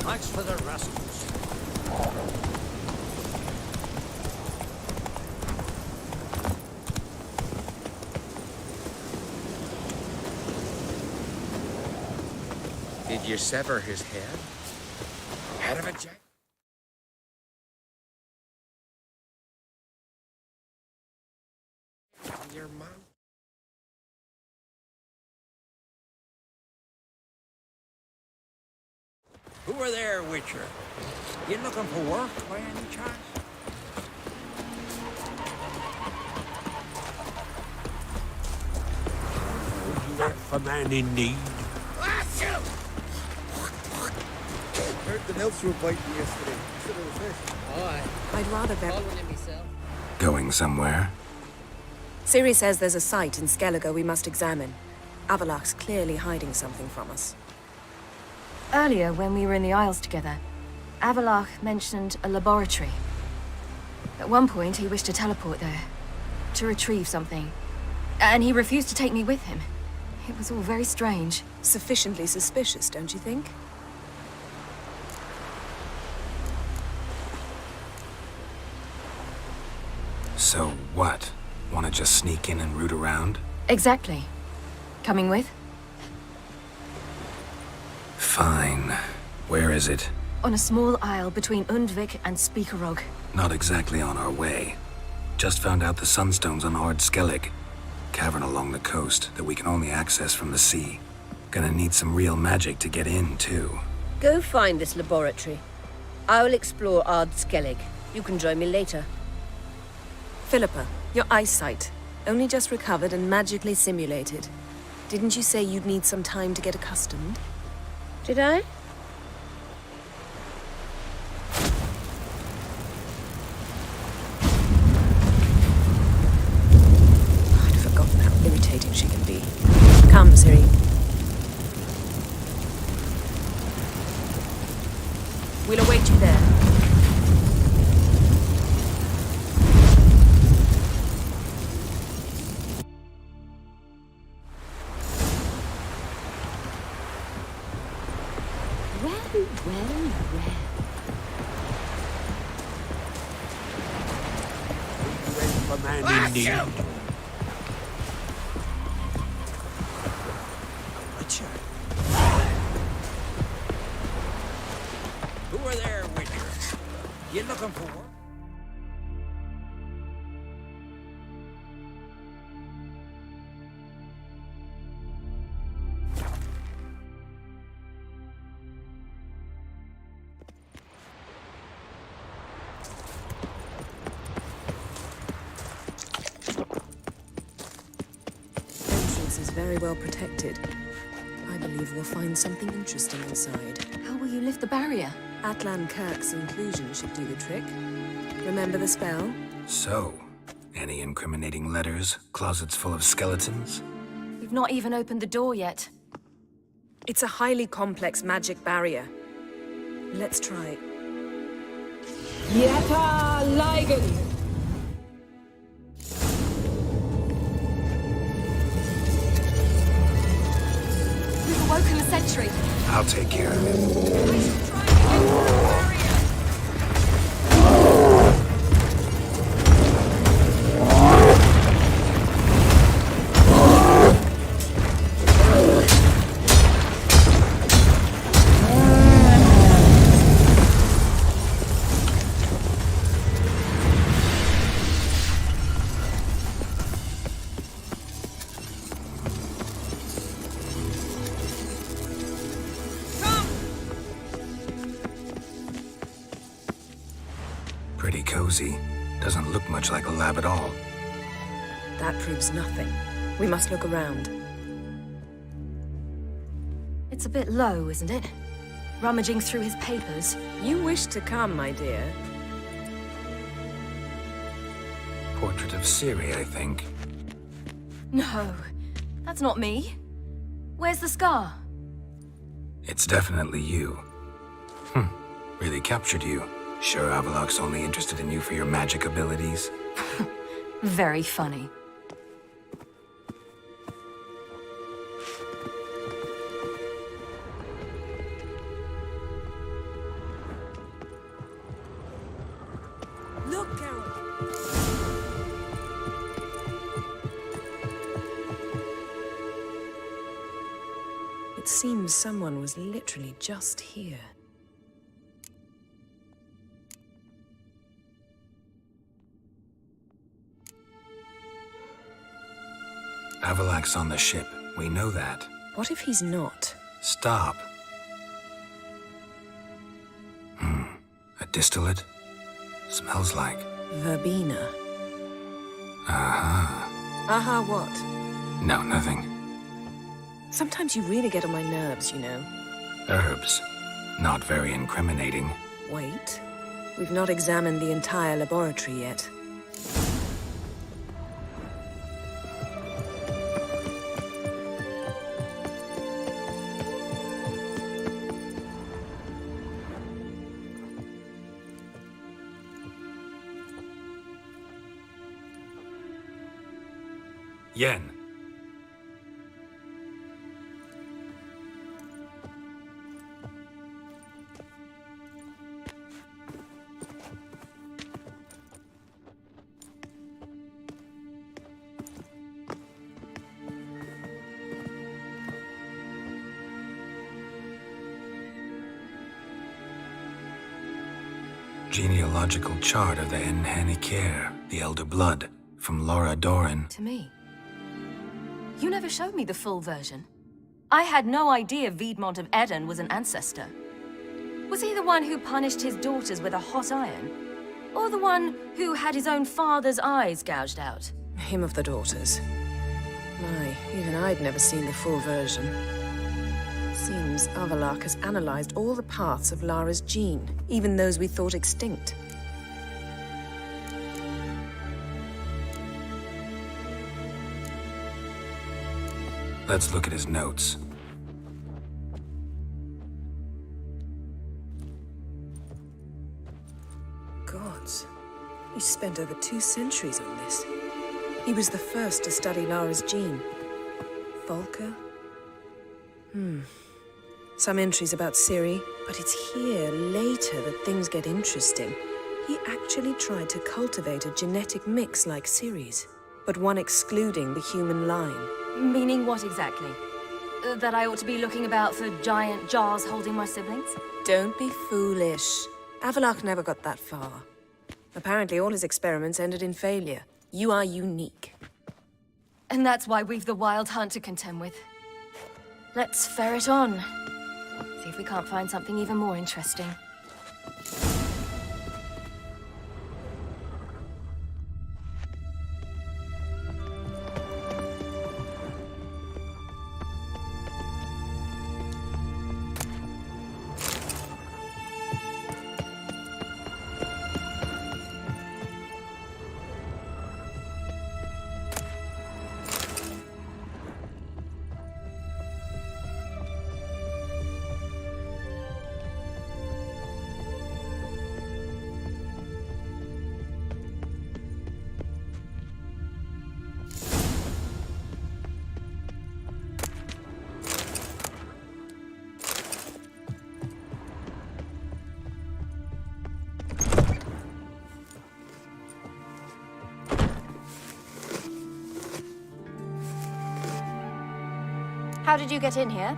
P: Thanks for the rascals.
F: Did you sever his head? Head of a jack? Your mouth?
P: Who are there, Witcher? You looking for work by any chance?
B: If a man in need.
F: Heard the nymphs were biting yesterday. Instead of the fish.
E: Aye.
C: I'd rather bet...
E: Following him myself.
A: Going somewhere?
C: Ciri says there's a site in Skellige we must examine. Avalach's clearly hiding something from us.
L: Earlier, when we were in the Isles together, Avalach mentioned a laboratory. At one point, he wished to teleport there, to retrieve something. And he refused to take me with him. It was all very strange.
C: Sufficiently suspicious, don't you think?
A: So what? Want to just sneak in and root around?
L: Exactly. Coming with?
A: Fine. Where is it?
L: On a small isle between Undvik and Speakerog.
A: Not exactly on our way. Just found out the sunstones on Ard Skellig. Cavern along the coast that we can only access from the sea. Gonna need some real magic to get in, too.
K: Go find this laboratory. I will explore Ard Skellig. You can join me later.
C: Philippa, your eyesight. Only just recovered and magically simulated. Didn't you say you'd need some time to get accustomed?
K: Did I?
C: I'd forgotten how irritating she can be. Come, Ciri. We'll await you there.
B: A man in need.
P: Witcher. Who are there, Witcher? You looking for work?
C: Very well protected. I believe we'll find something interesting inside.
L: How will you lift the barrier?
C: Atlan Kirk's inclusion should do the trick. Remember the spell?
A: So, any incriminating letters? Closets full of skeletons?
L: not even opened the door yet.
C: It's a highly complex magic barrier. Let's try.
E: Yeta Ligen!
L: We've awoken the sentry.
A: I'll take care of it.
L: I shall try to get through the barrier.
A: Pretty cozy. Doesn't look much like a lab at all.
C: That proves nothing. We must look around.
L: It's a bit low, isn't it? Rummaging through his papers.
C: You wish to come, my dear.
A: Portrait of Ciri, I think.
L: No, that's not me. Where's the scar?
A: It's definitely you. Really captured you. Sure Avalok's only interested in you for your magic abilities?
L: Very funny.
C: Look, Carol! It seems someone was literally just here.
A: Avalok's on the ship. We know that.
C: What if he's not?
A: Stop. A distillate? Smells like...
C: Verbena.
A: Aha.
C: Aha what?
A: No, nothing.
C: Sometimes you really get on my nerves, you know.
A: Herbs. Not very incriminating.
C: Wait. We've not examined the entire laboratory yet.
A: Yen. Genealogical chart of the Enhanikir, the Elder Blood, from Laura Doran.
L: To me. You never showed me the full version. I had no idea Viedmont of Eden was an ancestor. Was he the one who punished his daughters with a hot iron? Or the one who had his own father's eyes gouged out?
C: Him of the daughters. My, even I'd never seen the full version. Seems Avalok has analyzed all the paths of Lara's gene, even those we thought extinct.
A: Let's look at his notes.
C: Gods. He spent over 2 centuries on this. He was the first to study Lara's gene. Volker? Some entries about Ciri, but it's here, later, that things get interesting. He actually tried to cultivate a genetic mix like Ciri's, but one excluding the human line.
L: Meaning what exactly? That I ought to be looking about for giant jars holding my siblings?
C: Don't be foolish. Avalok never got that far. Apparently all his experiments ended in failure. You are unique.
L: And that's why we've the Wild Hunt to contend with. Let's ferret on. See if we can't find something even more interesting. How did you get in here?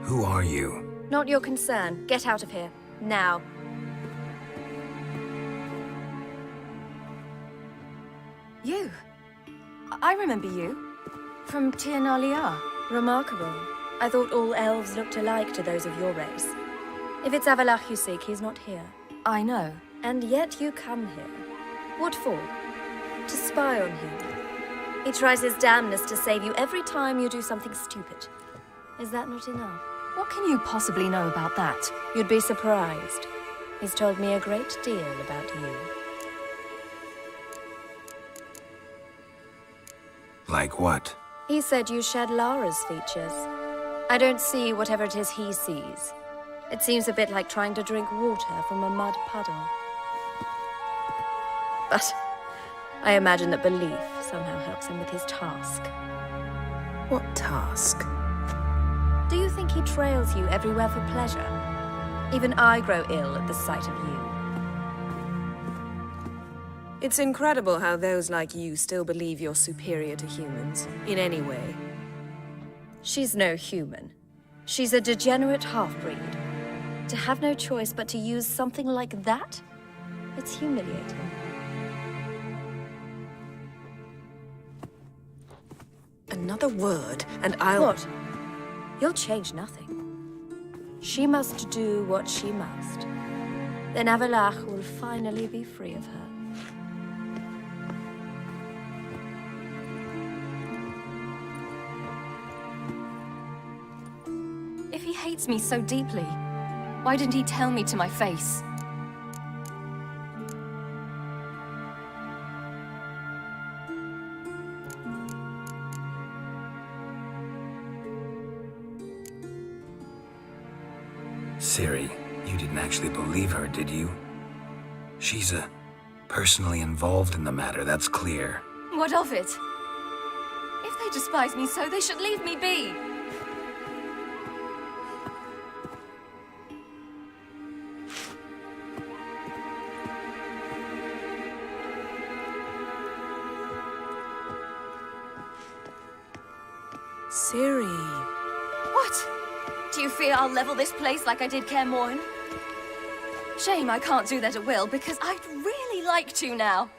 A: Who are you?
L: Not your concern. Get out of here. Now. You. I remember you. From Tir Nalia.
G: Remarkable. I thought all elves looked alike to those of your race. If it's Avalach you seek, he's not here.
L: I know.
G: And yet you come here. What for? To spy on him. He tries his damnedest to save you every time you do something stupid. Is that not enough?
L: What can you possibly know about that?
G: You'd be surprised. He's told me a great deal about you.
A: Like what?
G: He said you shared Lara's features. I don't see whatever it is he sees. It seems a bit like trying to drink water from a mud puddle. But I imagine that belief somehow helps him with his task.
C: What task?
G: Do you think he trails you everywhere for pleasure? Even I grow ill at the sight of you.
C: It's incredible how those like you still believe you're superior to humans, in any way.
G: She's no human. She's a degenerate half-breed. To have no choice but to use something like that? It's humiliating.
C: Another word, and I'll...
G: What? You'll change nothing. She must do what she must. Then Avalach will finally be free of her.
L: If he hates me so deeply, why didn't he tell me to my face?
A: Ciri, you didn't actually believe her, did you? She's personally involved in the matter, that's clear.
L: What of it? If they despise me so, they should leave me be.
C: Ciri.
L: What? Do you fear I'll level this place like I did Kaer Morhen? Shame I can't do that at will, because I'd really like to now.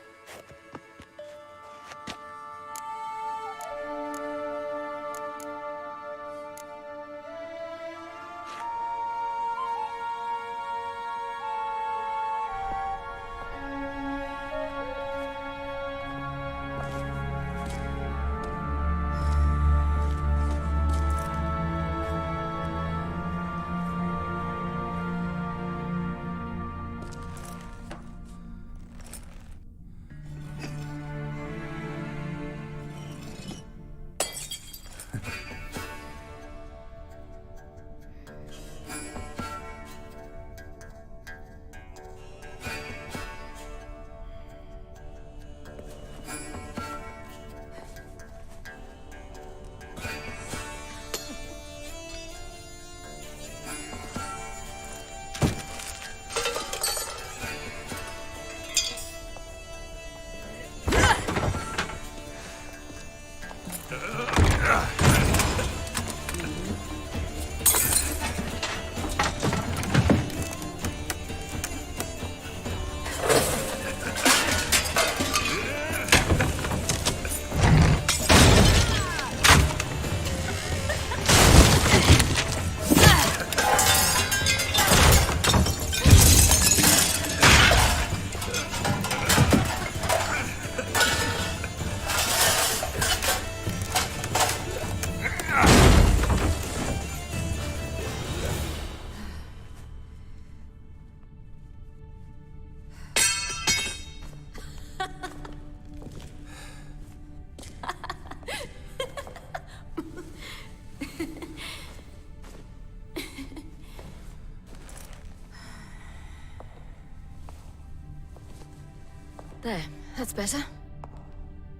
L: There, that's better.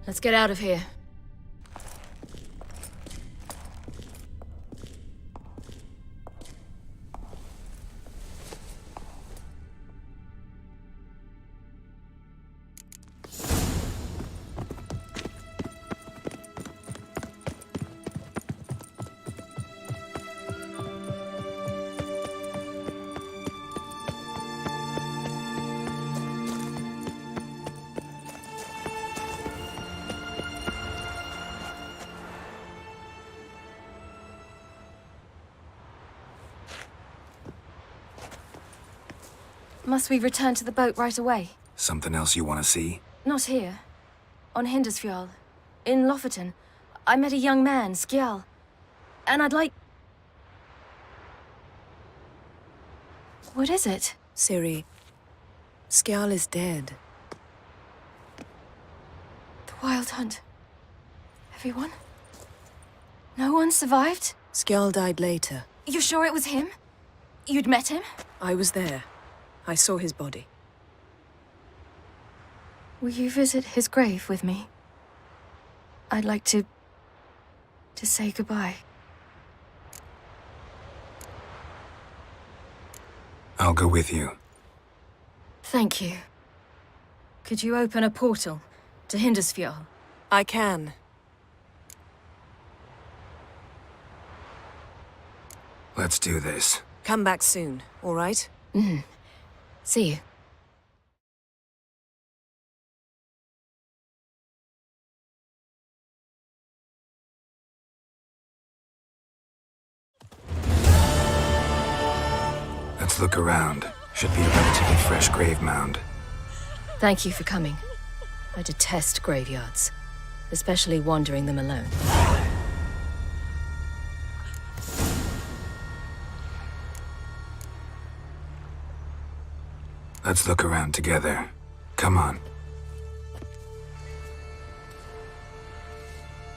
L: Let's get out of here. Must we return to the boat right away?
A: Something else you want to see?
L: Not here. On Hindersfjall. In Lofoten. I met a young man, Skjal. And I'd like... What is it?
C: Ciri, Skjal is dead.
L: The Wild Hunt. Everyone? No one survived?
C: Skjal died later.
L: You're sure it was him? You'd met him?
C: I was there. I saw his body.
L: Will you visit his grave with me? I'd like to say goodbye.
A: I'll go with you.
L: Thank you. Could you open a portal to Hindersfjall?
C: I can.
A: Let's do this.
C: Come back soon, all right?
L: Mm-hmm. See you.
A: Let's look around. Should be a relatively fresh grave mound.
L: Thank you for coming. I detest graveyards, especially wandering them alone.
A: Let's look around together. Come on.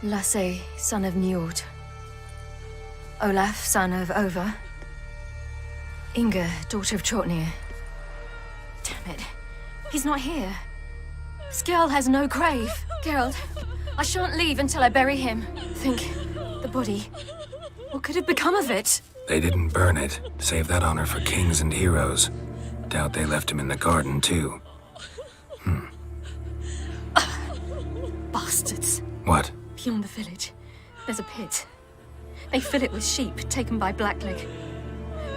L: Lasse, son of Njord. Olaf, son of Over. Inga, daughter of Trotnir. Damn it. He's not here. Skjal has no grave. Geralt, I shan't leave until I bury him. Think, the body. What could have become of it?
A: They didn't burn it. Save that honor for kings and heroes. Doubt they left him in the garden, too.
L: Bastards.
A: What?
L: Beyond the village, there's a pit. They fill it with sheep taken by Blackleg.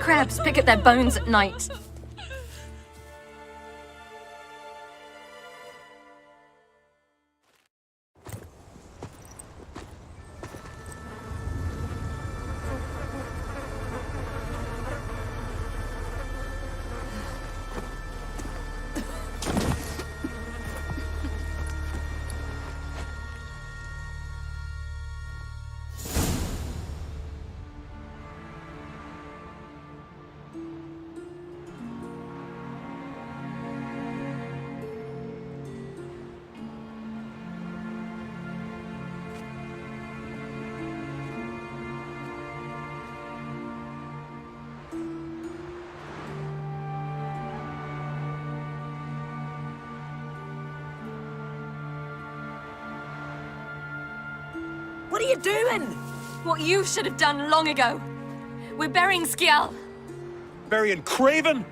L: Crabs pick at their bones at night.
E: What are you doing?
L: What you should have done long ago. We're burying Skjal.
B: Burying Craven?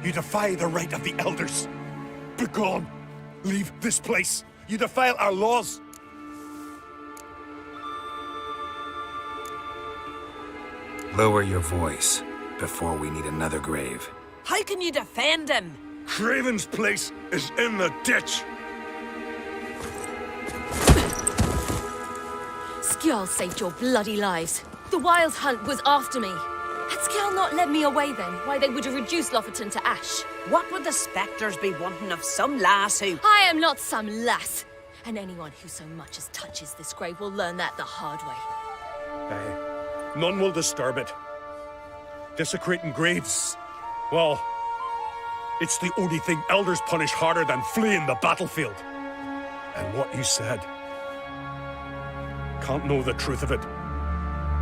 B: You defy the right of the elders. Begone. Leave this place. You defile our laws.
A: Lower your voice before we need another grave.
E: How can you defend him?
B: Craven's place is in the ditch.
L: Skjal saved your bloody lives. The Wild Hunt was after me. Had Skjal not led me away then, why they would have reduced Lofoten to ash.
E: What would the spectres be wanting of some lass who...
L: I am not some lass. And anyone who so much as touches this grave will learn that the hard way.
B: None will disturb it. Desecrating graves, well, it's the only thing elders punish harder than fleeing the battlefield. And what you said, can't know the truth of it.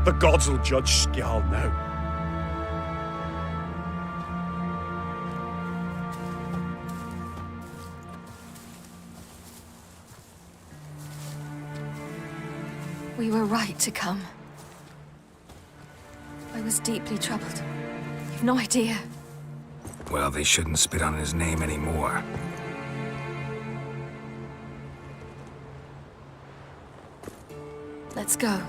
B: The gods will judge Skjal now.
L: We were right to come. I was deeply troubled. You've no idea.
A: Well, they shouldn't spit on his name anymore.
L: Let's go.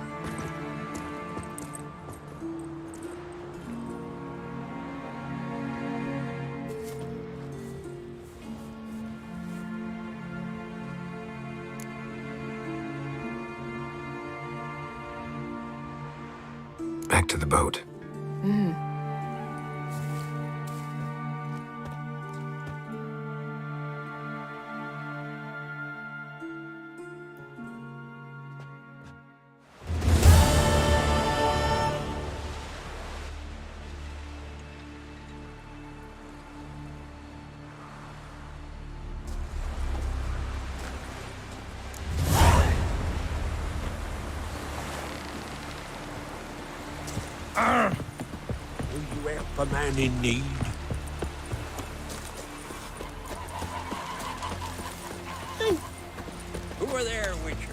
A: Back to the boat.
P: a man in need. Who are there, Witcher?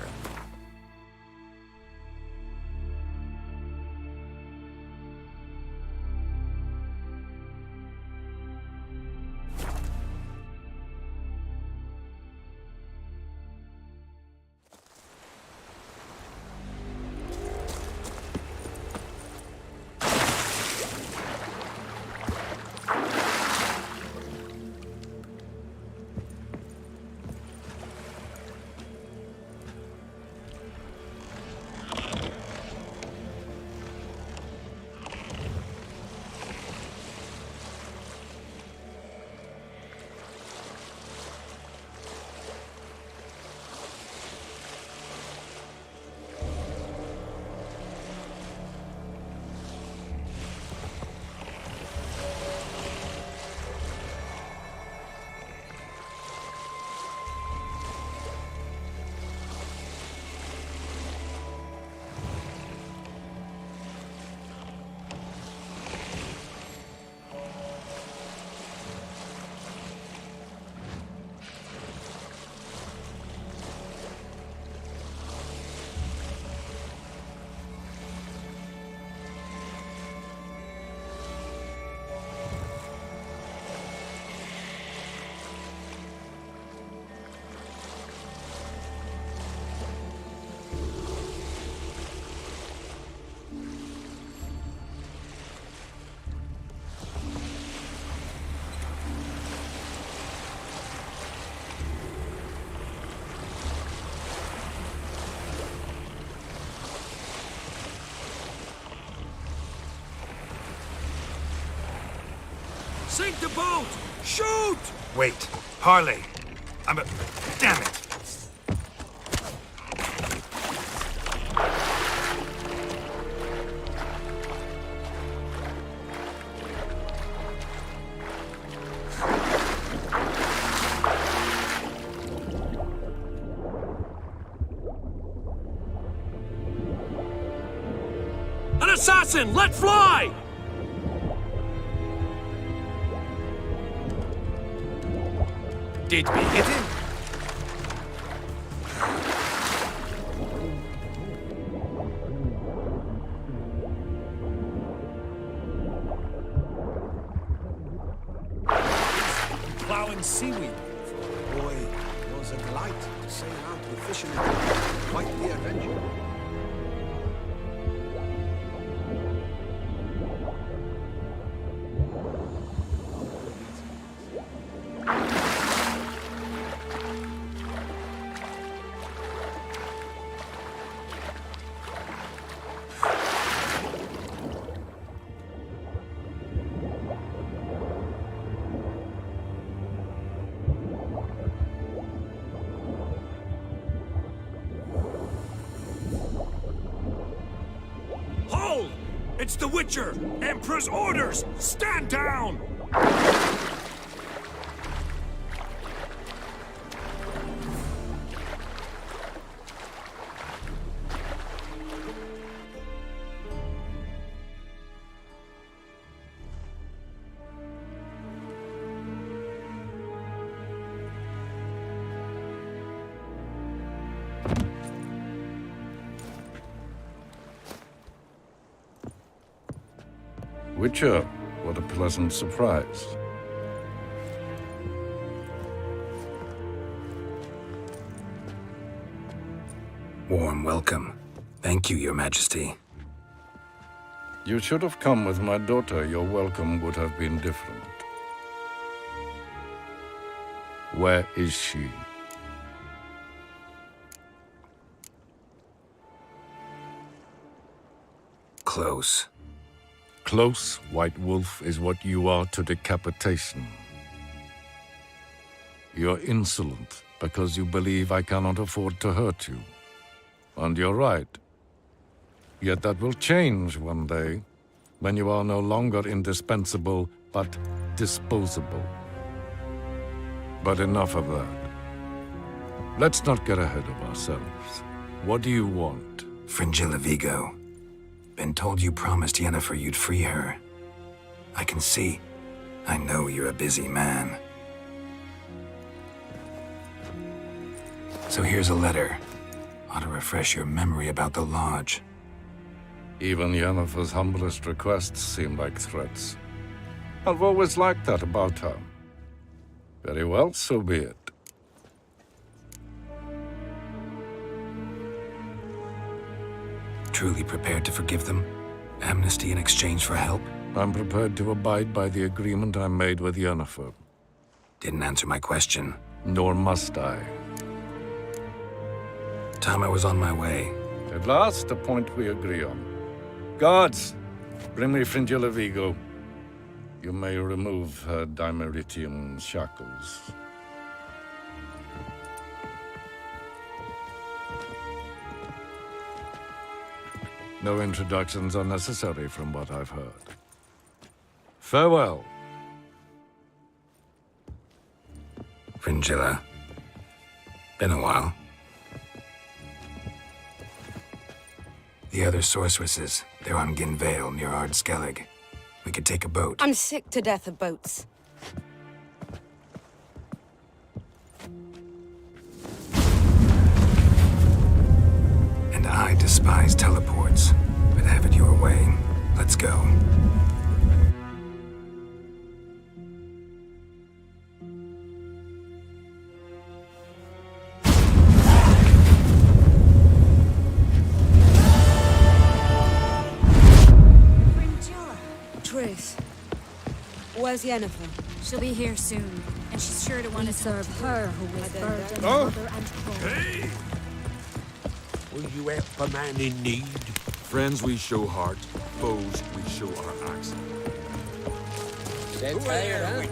Q: Sink the boat! Shoot!
R: Wait, Harley. I'm a... Damn it!
Q: An assassin! Let fly!
R: Did we hit him?
P: Plowing seaweed. Boy, it was a delight to sail out with fishermen. Quite the adventure.
Q: Hold! It's the Witcher! Emperor's orders! Stand down!
U: Witcher, what a pleasant surprise.
A: Warm welcome. Thank you, Your Majesty.
U: You should have come with my daughter. Your welcome would have been different. Where is she?
A: Close.
U: Close, White Wolf, is what you are to decapitation. You're insolent because you believe I cannot afford to hurt you. And you're right. Yet that will change one day, when you are no longer indispensable, but disposable. But enough of that. Let's not get ahead of ourselves. What do you want?
A: Fringilla Vigo. Been told you promised Yennefer you'd free her. I can see. I know you're a busy man. So here's a letter. Ought to refresh your memory about the Lodge.
U: Even Yennefer's humblest requests seem like threats. I've always liked that about her. Very well, so be it.
A: Truly prepared to forgive them? Amnesty in exchange for help?
U: I'm prepared to abide by the agreement I made with Yennefer.
A: Didn't answer my question.
U: Nor must I.
A: Time I was on my way.
U: At last, a point we agree on. Guards, bring me Fringilla Vigo. You may remove her dimeritium shackles. No introductions are necessary from what I've heard. Farewell.
A: Fringilla. Been a while. The other sorceresses, they're on Ginvale near Ardskellig. We could take a boat.
E: I'm sick to death of boats.
A: And I despise teleports, but have it your way. Let's go.
E: Triss, where's Yennefer?
G: She'll be here soon, and she's sure to want to serve her who is burdened
P: Oh.
G: mother and father.
P: Hey! Will you help a man in need? Friends we show heart, foes we show our axe.
F: Dead fire, huh?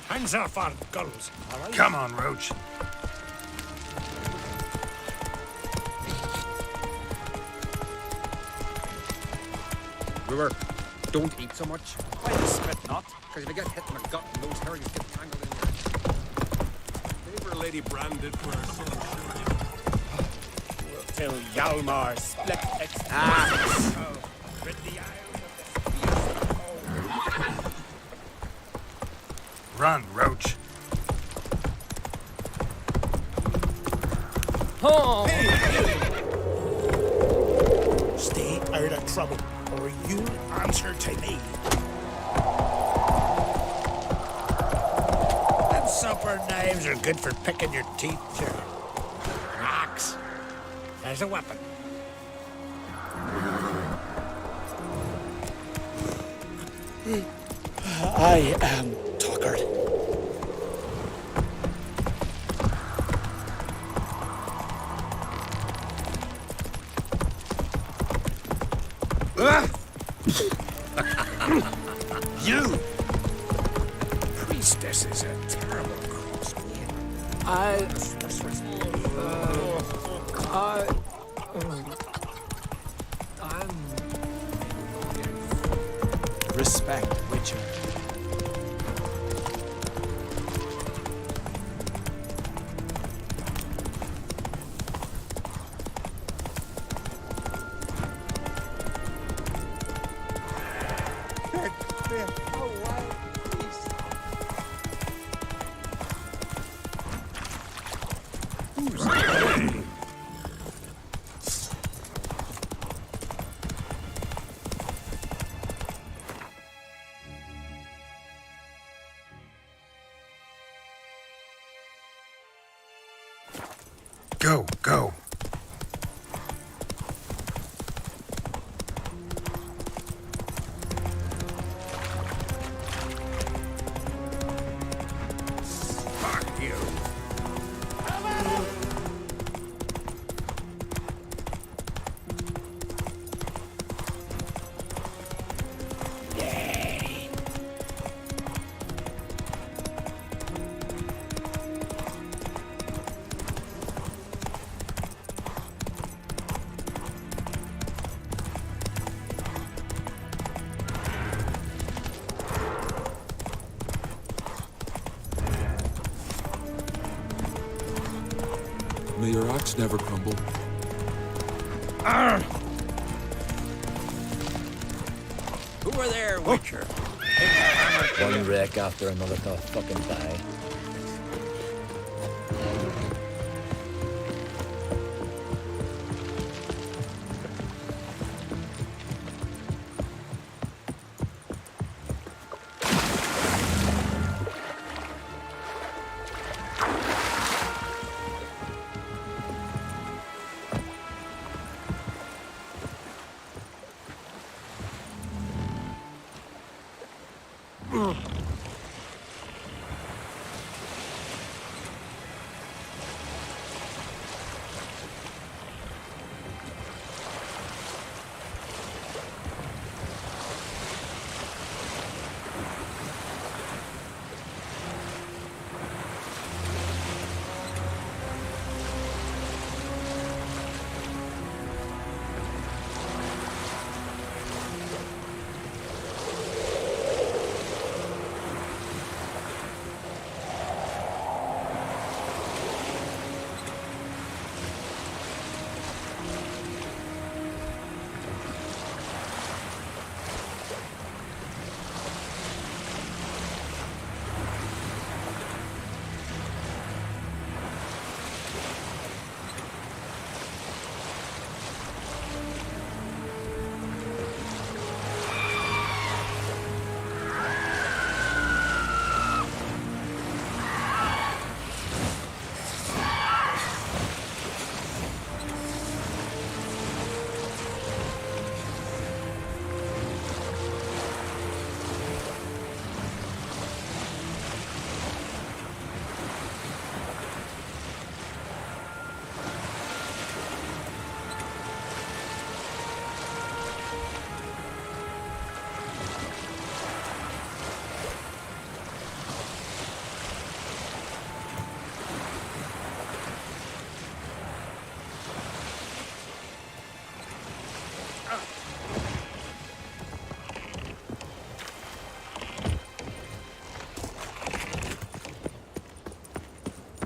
B: Hands off our guns. Come on, Roach.
F: Brewer, don't eat so much.
P: Why the spit not?
F: Because if you get hit in the gut and those herrings get tangled in there.
P: Favor Lady branded for her son.
Q: Till Hjalmar split its rid the
B: Run, Roach.
Q: Oh! Stay out of trouble, or you answer to me. Them supper knives are good for picking your teeth, sir. An axe as a weapon. I am tuckered.
B: You! Priestess is a terrible cross.
Q: Respect, Witcher.
A: Go, go.
B: Fuck you.
J: May your axe never crumble.
Q: Who are there, Witcher?
T: One wreck after another to fucking die.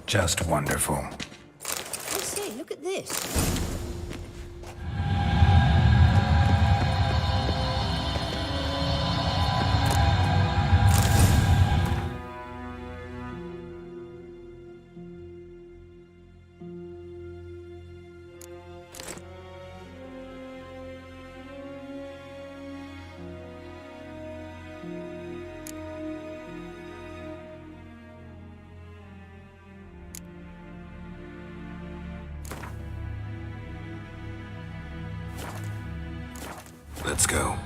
A: Just wonderful.
K: I say, look at this.
A: Let's go.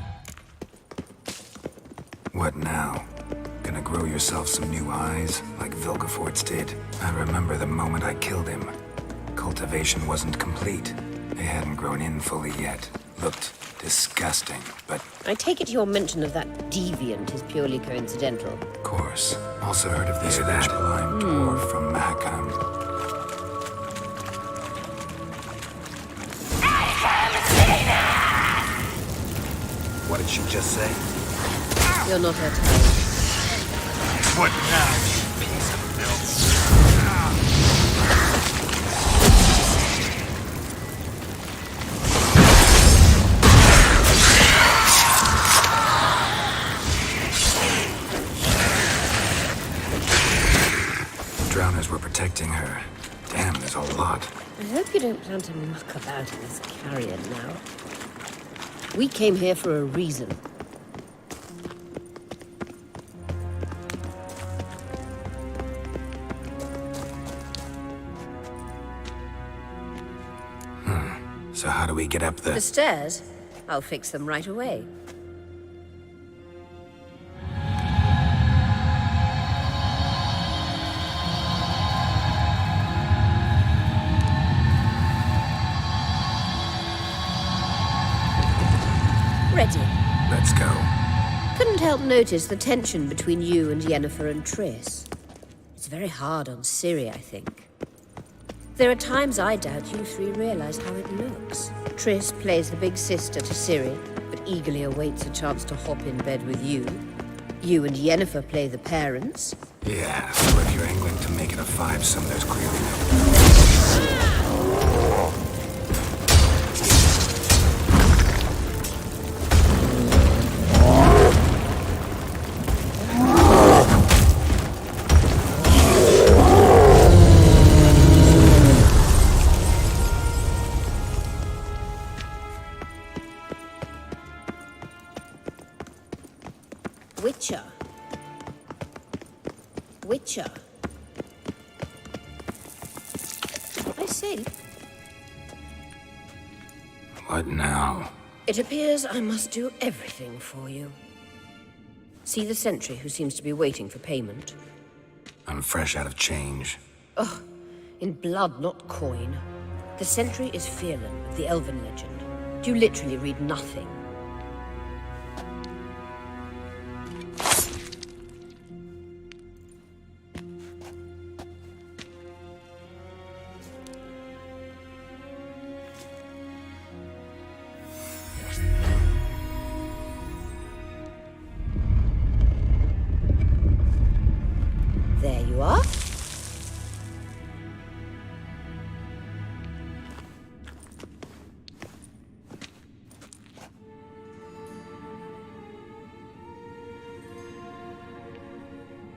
A: What now? Gonna grow yourself some new eyes, like Vilgefortz did? I remember the moment I killed him. Cultivation wasn't complete. They hadn't grown in fully yet. Looked disgusting, but...
K: I take it your mention of that deviant is purely coincidental.
A: Of course. Also heard of this rich blind dwarf from Mahakam. What did she just say?
K: You're not her type.
B: What now, you piece of filth?
A: Drowners were protecting her. Damn, there's a lot.
K: I hope you don't plan to muck about in this carrion now. We came here for a reason.
A: So how do we get up
K: The stairs? I'll fix them right away. Ready.
A: Let's go.
K: Couldn't help notice the tension between you and Yennefer and Triss. It's very hard on Ciri, I think. There are times I doubt you three realize how it looks. Triss plays the big sister to Ciri, but eagerly awaits a chance to hop in bed with you. You and Yennefer play the parents.
A: Yeah, so if you're angling to make it a 5-some, there's clearly no...
K: safe.
A: What now?
K: It appears I must do everything for you. See the sentry who seems to be waiting for payment?
A: I'm fresh out of change.
K: Ugh, in blood, not coin. The sentry is Phelan of the Elven legend. You literally read nothing. There you are.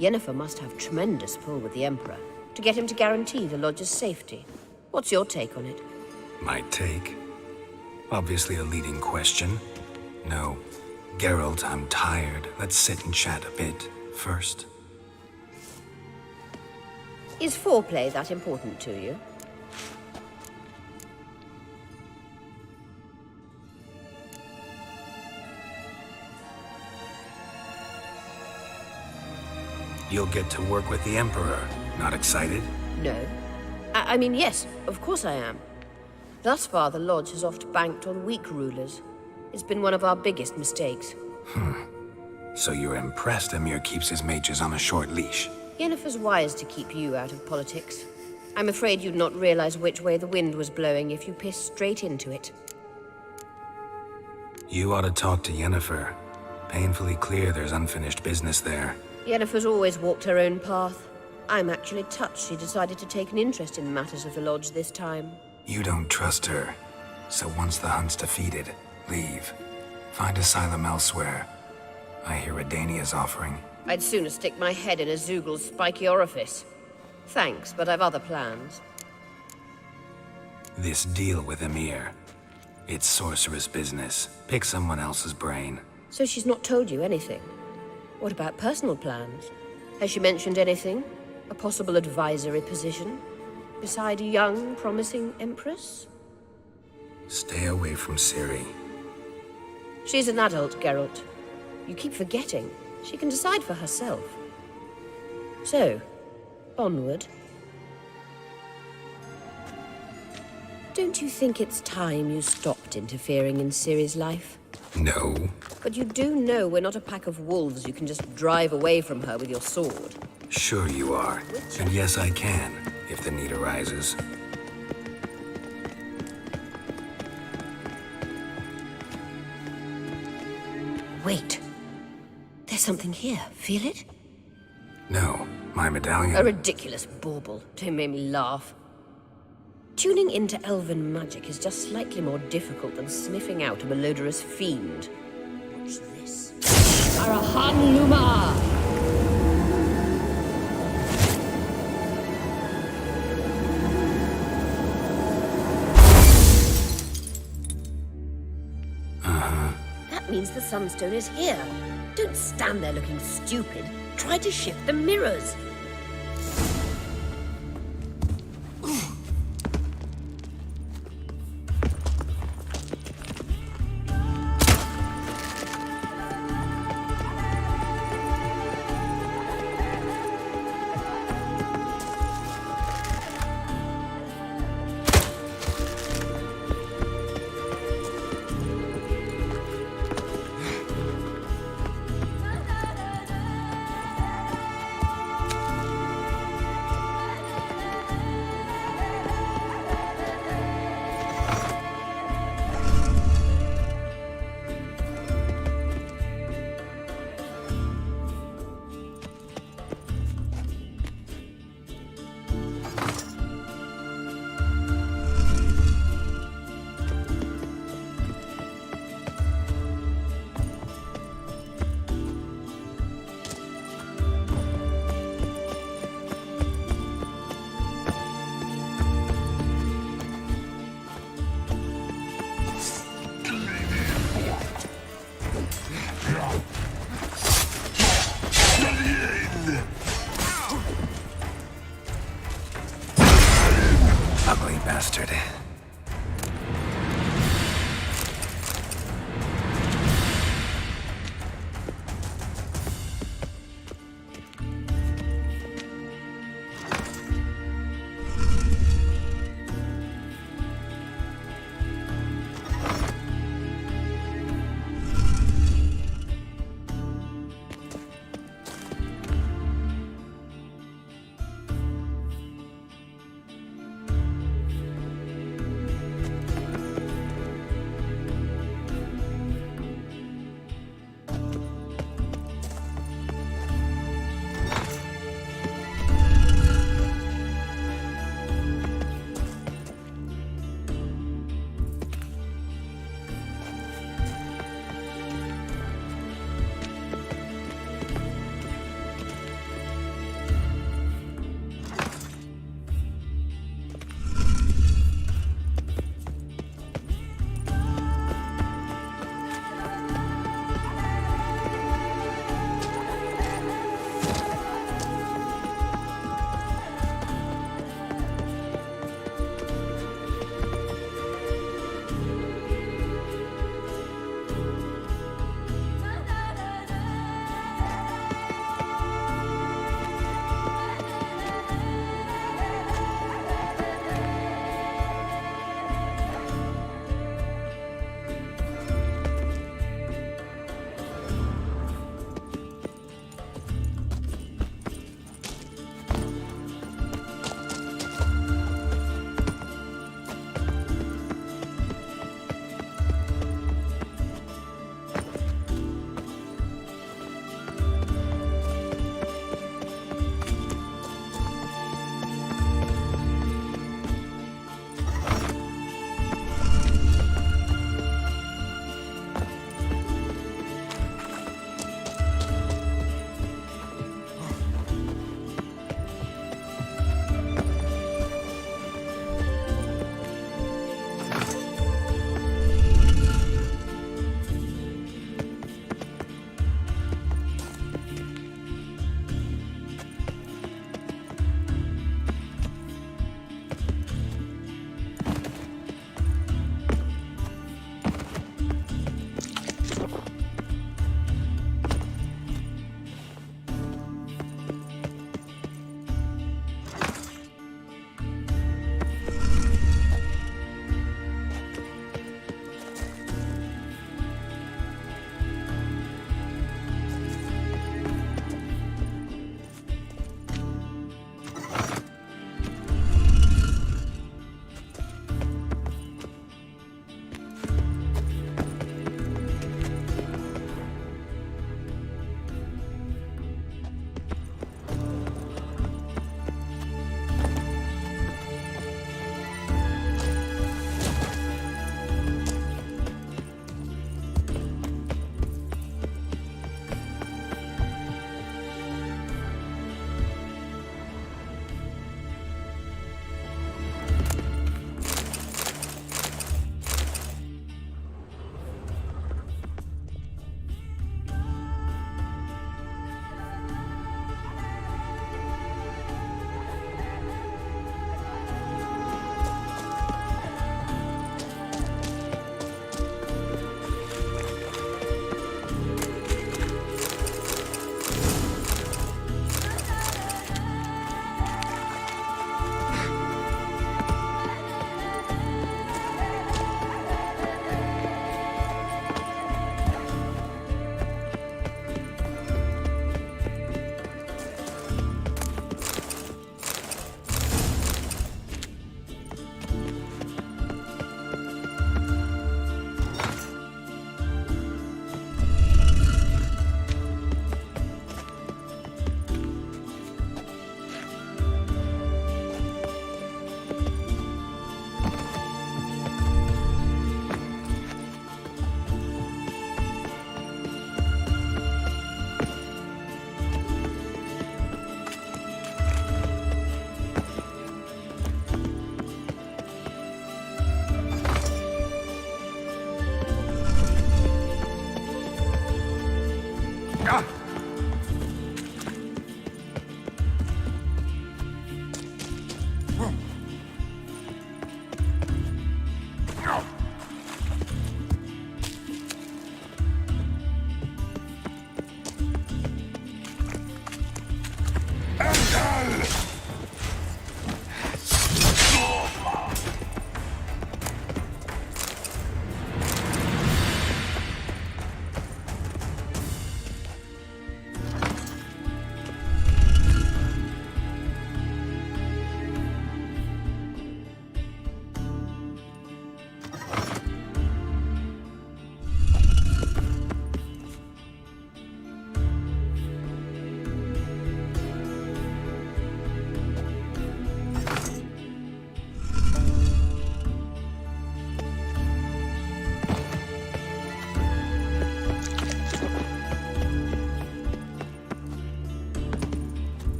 K: Yennefer must have tremendous pull with the Emperor to get him to guarantee the Lodge's safety. What's your take on it?
A: My take? Obviously a leading question. No. Geralt, I'm tired. Let's sit and chat a bit first.
K: Is foreplay that important to you?
A: You'll get to work with the Emperor. Not excited?
K: No. I mean, yes, of course I am. Thus far, the Lodge has oft banked on weak rulers. It's been one of our biggest mistakes.
A: So you're impressed Emir keeps his mages on a short leash?
K: Yennefer's wise to keep you out of politics. I'm afraid you'd not realize which way the wind was blowing if you pissed straight into it.
A: You ought to talk to Yennefer. Painfully clear there's unfinished business there.
K: Yennefer's always walked her own path. I'm actually touched she decided to take an interest in matters of the Lodge this time.
A: You don't trust her. So once the hunt's defeated, leave. Find asylum elsewhere. I hear Redania's offering.
K: I'd sooner stick my head in a Zoogl's spiky orifice. Thanks, but I've other plans.
A: This deal with Emir. It's sorceress business. Pick someone else's brain.
K: So she's not told you anything? What about personal plans? Has she mentioned anything? A possible advisory position? Beside a young, promising empress?
A: Stay away from Ciri.
K: She's an adult, Geralt. You keep forgetting. She can decide for herself. So, onward. Don't you think it's time you stopped interfering in Ciri's life?
A: No.
K: But you do know we're not a pack of wolves you can just drive away from her with your sword.
A: Sure you are. And yes, I can, if the need arises.
K: Wait. There's something here. Feel it?
A: No, my medallion.
K: A ridiculous bauble. Don't make me laugh. Tuning into elven magic is just slightly more difficult than sniffing out a malodorous fiend. What's this? Arahan Luma! That means the Sunstone is here. Don't stand there looking stupid. Try to shift the mirrors.
A: ugly bastard.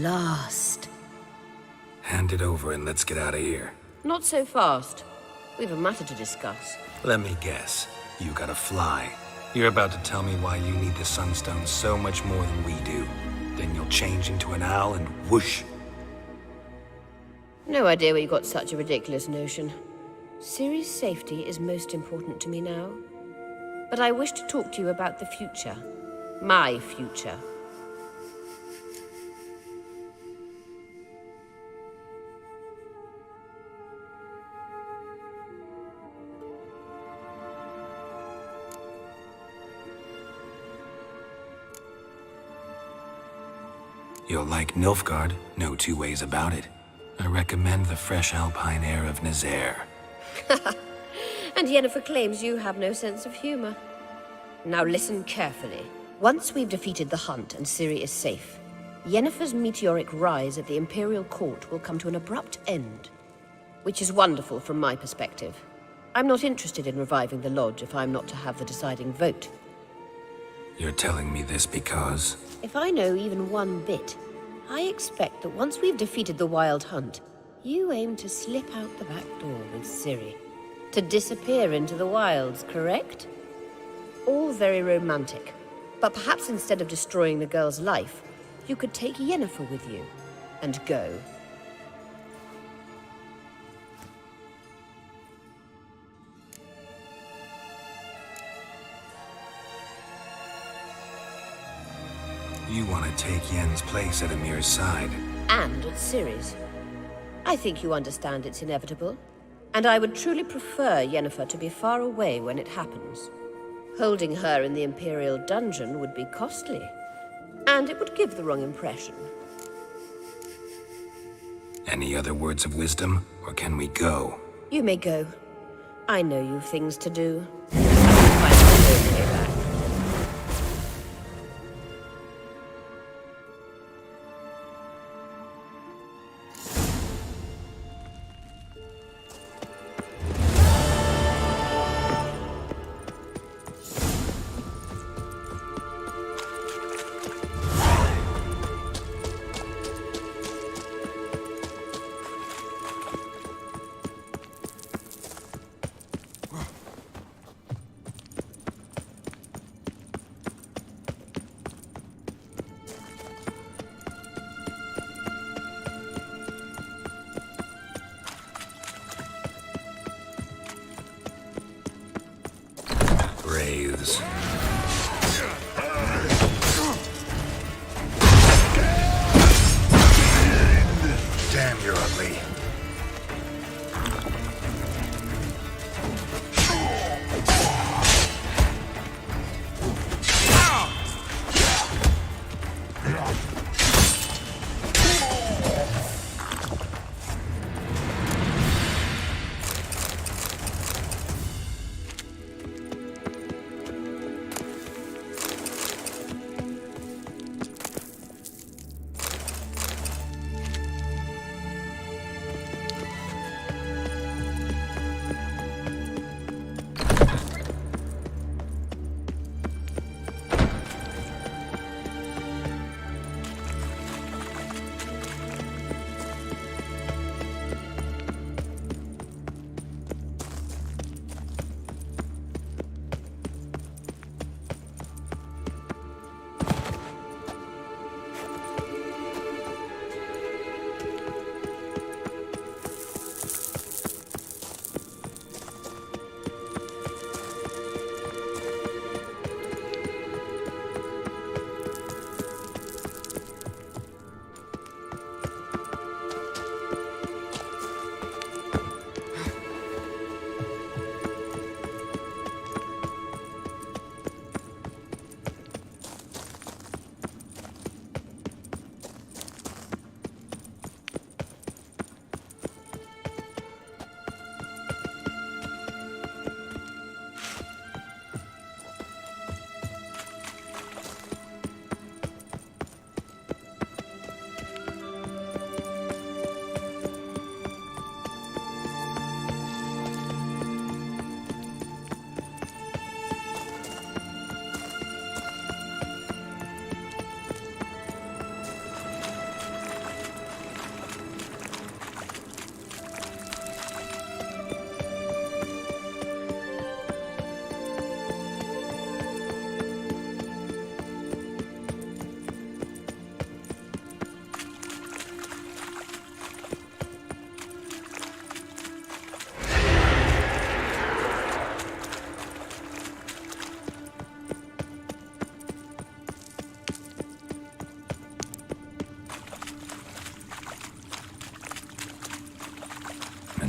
K: last.
A: Hand it over and let's get out of here.
K: Not so fast. We've a matter to discuss.
A: Let me guess. You gotta fly. You're about to tell me why you need the Sunstone so much more than we do. Then you'll change into an owl and whoosh.
K: No idea where you got such a ridiculous notion. Ciri's safety is most important to me now. But I wish to talk to you about the future. My future.
A: You'll like Nilfgaard, no two ways about it. I recommend the fresh alpine air of Nazaire.
K: And Yennefer claims you have no sense of humor. Now listen carefully. Once we've defeated the hunt and Ciri is safe, Yennefer's meteoric rise at the Imperial Court will come to an abrupt end. Which is wonderful from my perspective. I'm not interested in reviving the Lodge if I'm not to have the deciding vote.
A: You're telling me this because...
K: If I know even one bit, I expect that once we've defeated the Wild Hunt, you aim to slip out the back door with Ciri. To disappear into the wilds, correct? All very romantic. But perhaps instead of destroying the girl's life, you could take Yennefer with you and go.
A: You want to take Yen's place at Amir's side.
K: And at Ciri's. I think you understand it's inevitable. And I would truly prefer Yennefer to be far away when it happens. Holding her in the Imperial dungeon would be costly. And it would give the wrong impression.
A: Any other words of wisdom, or can we go?
K: You may go. I know you've things to do. I will find my way back.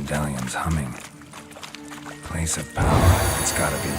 A: medallion's humming. Place of power, it's gotta be.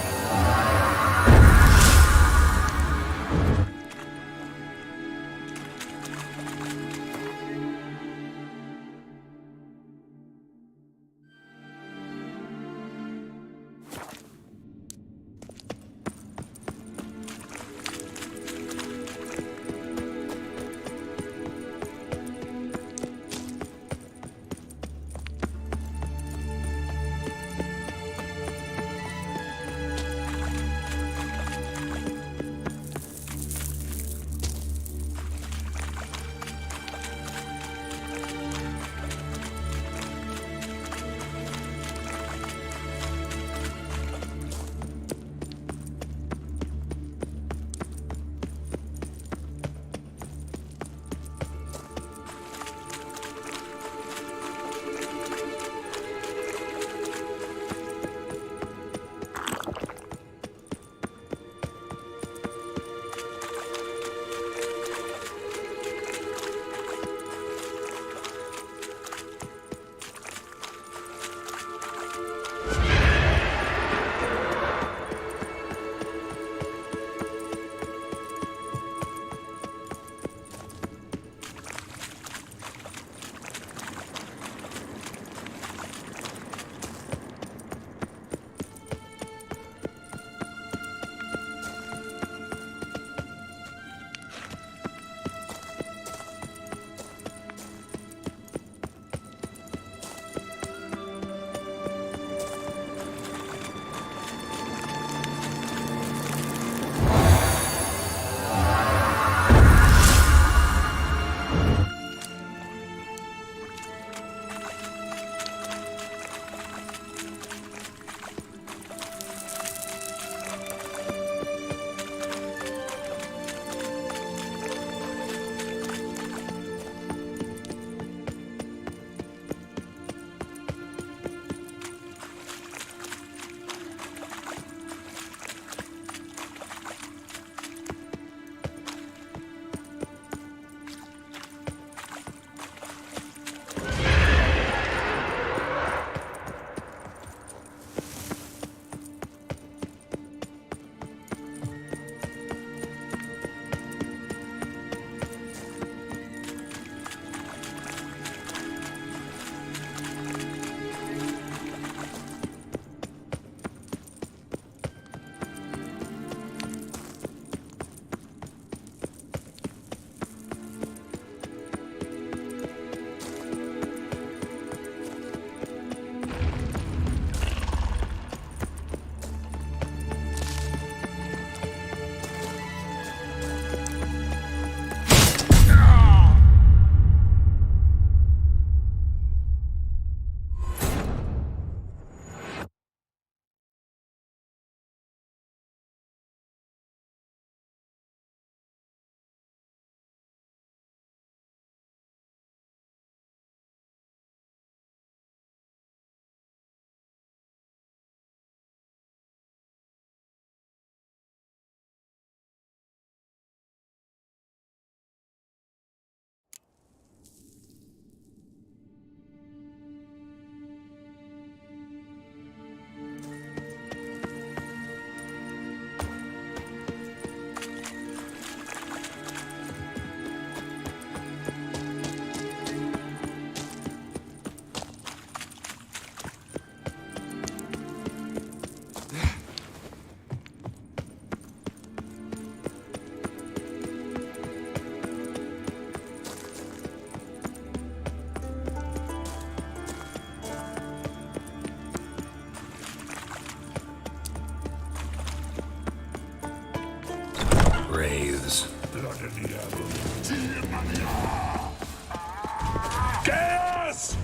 A: Wraiths.
B: Gas!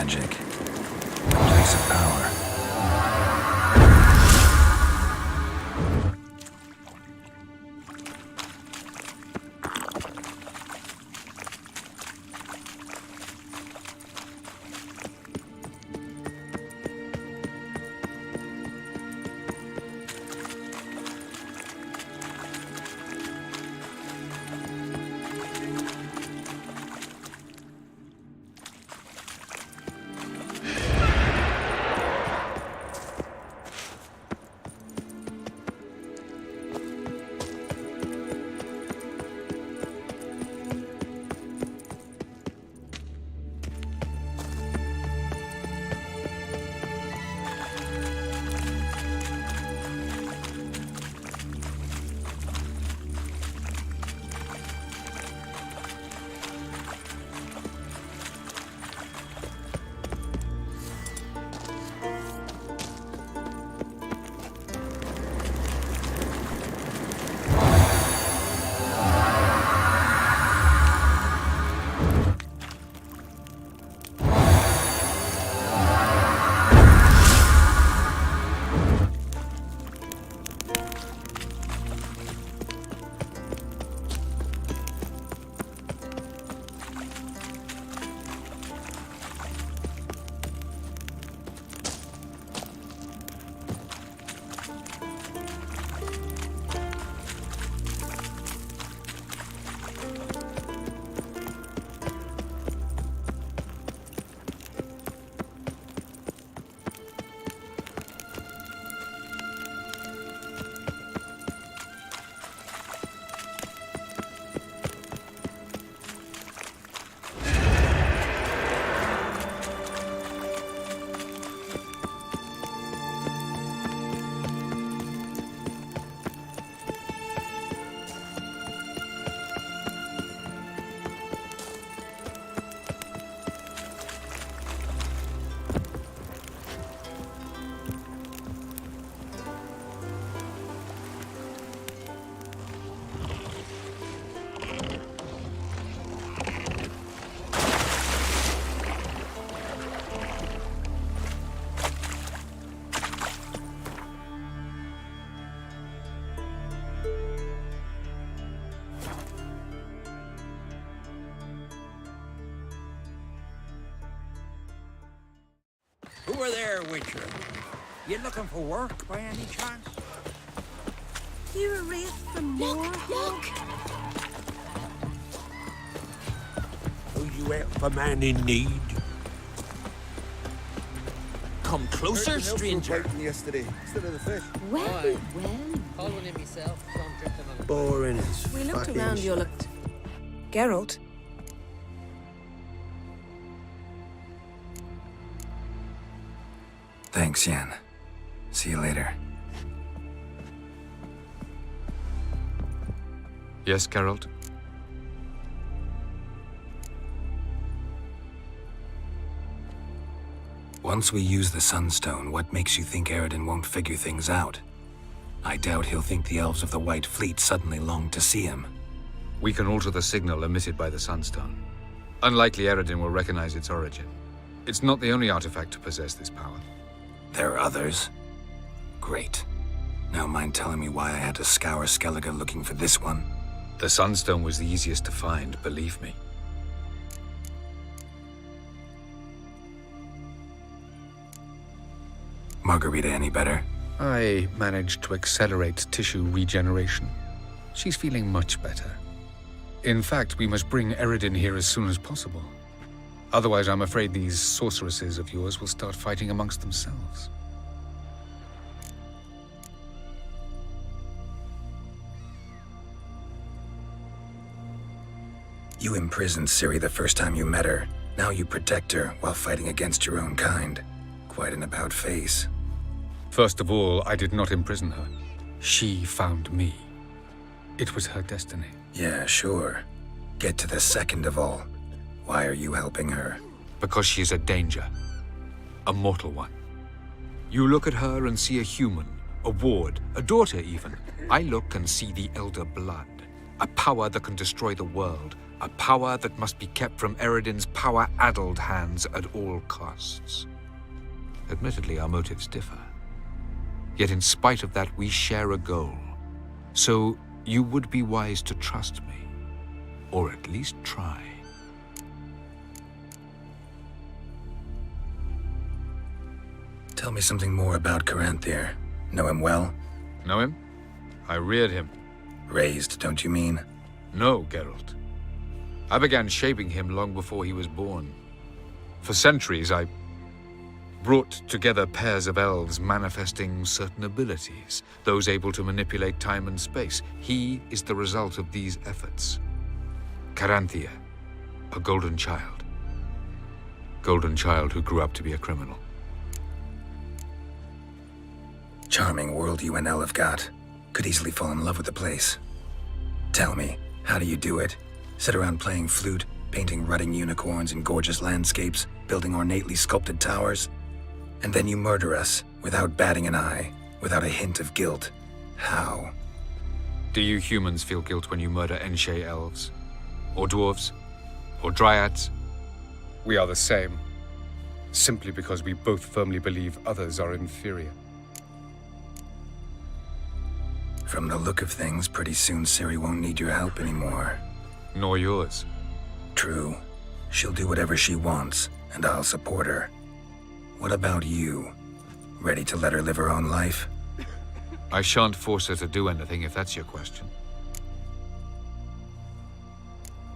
A: magic, a place of power.
Q: Who are there, Witcher? You looking for work by any chance?
E: You a wraith from more? Look!
Q: Who you out for man in need? Come closer, stranger.
F: Yesterday, instead of the fish.
E: Well.
J: Calling it myself, so I'm drifting on.
F: Boring as
C: We looked
F: fucking
C: around your... Geralt?
A: Thanks, Yen. See you later.
N: Yes, Geralt?
A: Once we use the Sunstone, what makes you think Eredin won't figure things out? I doubt he'll think the elves of the White Fleet suddenly long to see him.
N: We can alter the signal emitted by the Sunstone. Unlikely Eredin will recognize its origin. It's not the only artifact to possess this power.
A: There are others? Great. Now mind telling me why I had to scour Skellige looking for this one?
N: The Sunstone was the easiest to find, believe me.
A: Margarita any better?
N: I managed to accelerate tissue regeneration. She's feeling much better. In fact, we must bring Eredin here as soon as possible. Otherwise, I'm afraid these sorceresses of yours will start fighting amongst themselves.
A: You imprisoned Ciri the first time you met her. Now you protect her while fighting against your own kind. Quite an about-face.
N: First of all, I did not imprison her. She found me. It was her destiny.
A: Yeah, sure. Get to the second of all. Why are you helping her?
N: Because she is a danger. A mortal one. You look at her and see a human, a ward, a daughter even. I look and see the elder blood. A power that can destroy the world. A power that must be kept from Eredin's power-addled hands at all costs. Admittedly, our motives differ. Yet in spite of that, we share a goal. So you would be wise to trust me. Or at least try.
A: Tell me something more about Caranthir. Know him well?
N: Know him? I reared him.
A: Raised, don't you mean?
N: No, Geralt. I began shaping him long before he was born. For centuries, I brought together pairs of elves manifesting certain abilities, those able to manipulate time and space. He is the result of these efforts. Caranthir, a golden child. Golden child who grew up to be a criminal.
A: Charming world you and El have got. Could easily fall in love with the place. Tell me, how do you do it? Sit around playing flute, painting rutting unicorns in gorgeous landscapes, building ornately sculpted towers? And then you murder us, without batting an eye, without a hint of guilt. How?
N: Do you humans feel guilt when you murder Enshe elves? Or dwarves? Or dryads? We are the same. Simply because we both firmly believe others are inferior.
A: From the look of things, pretty soon Ciri won't need your help anymore.
N: Nor yours.
A: True. She'll do whatever she wants, and I'll support her. What about you? Ready to let her live her own life?
N: I shan't force her to do anything, if that's your question.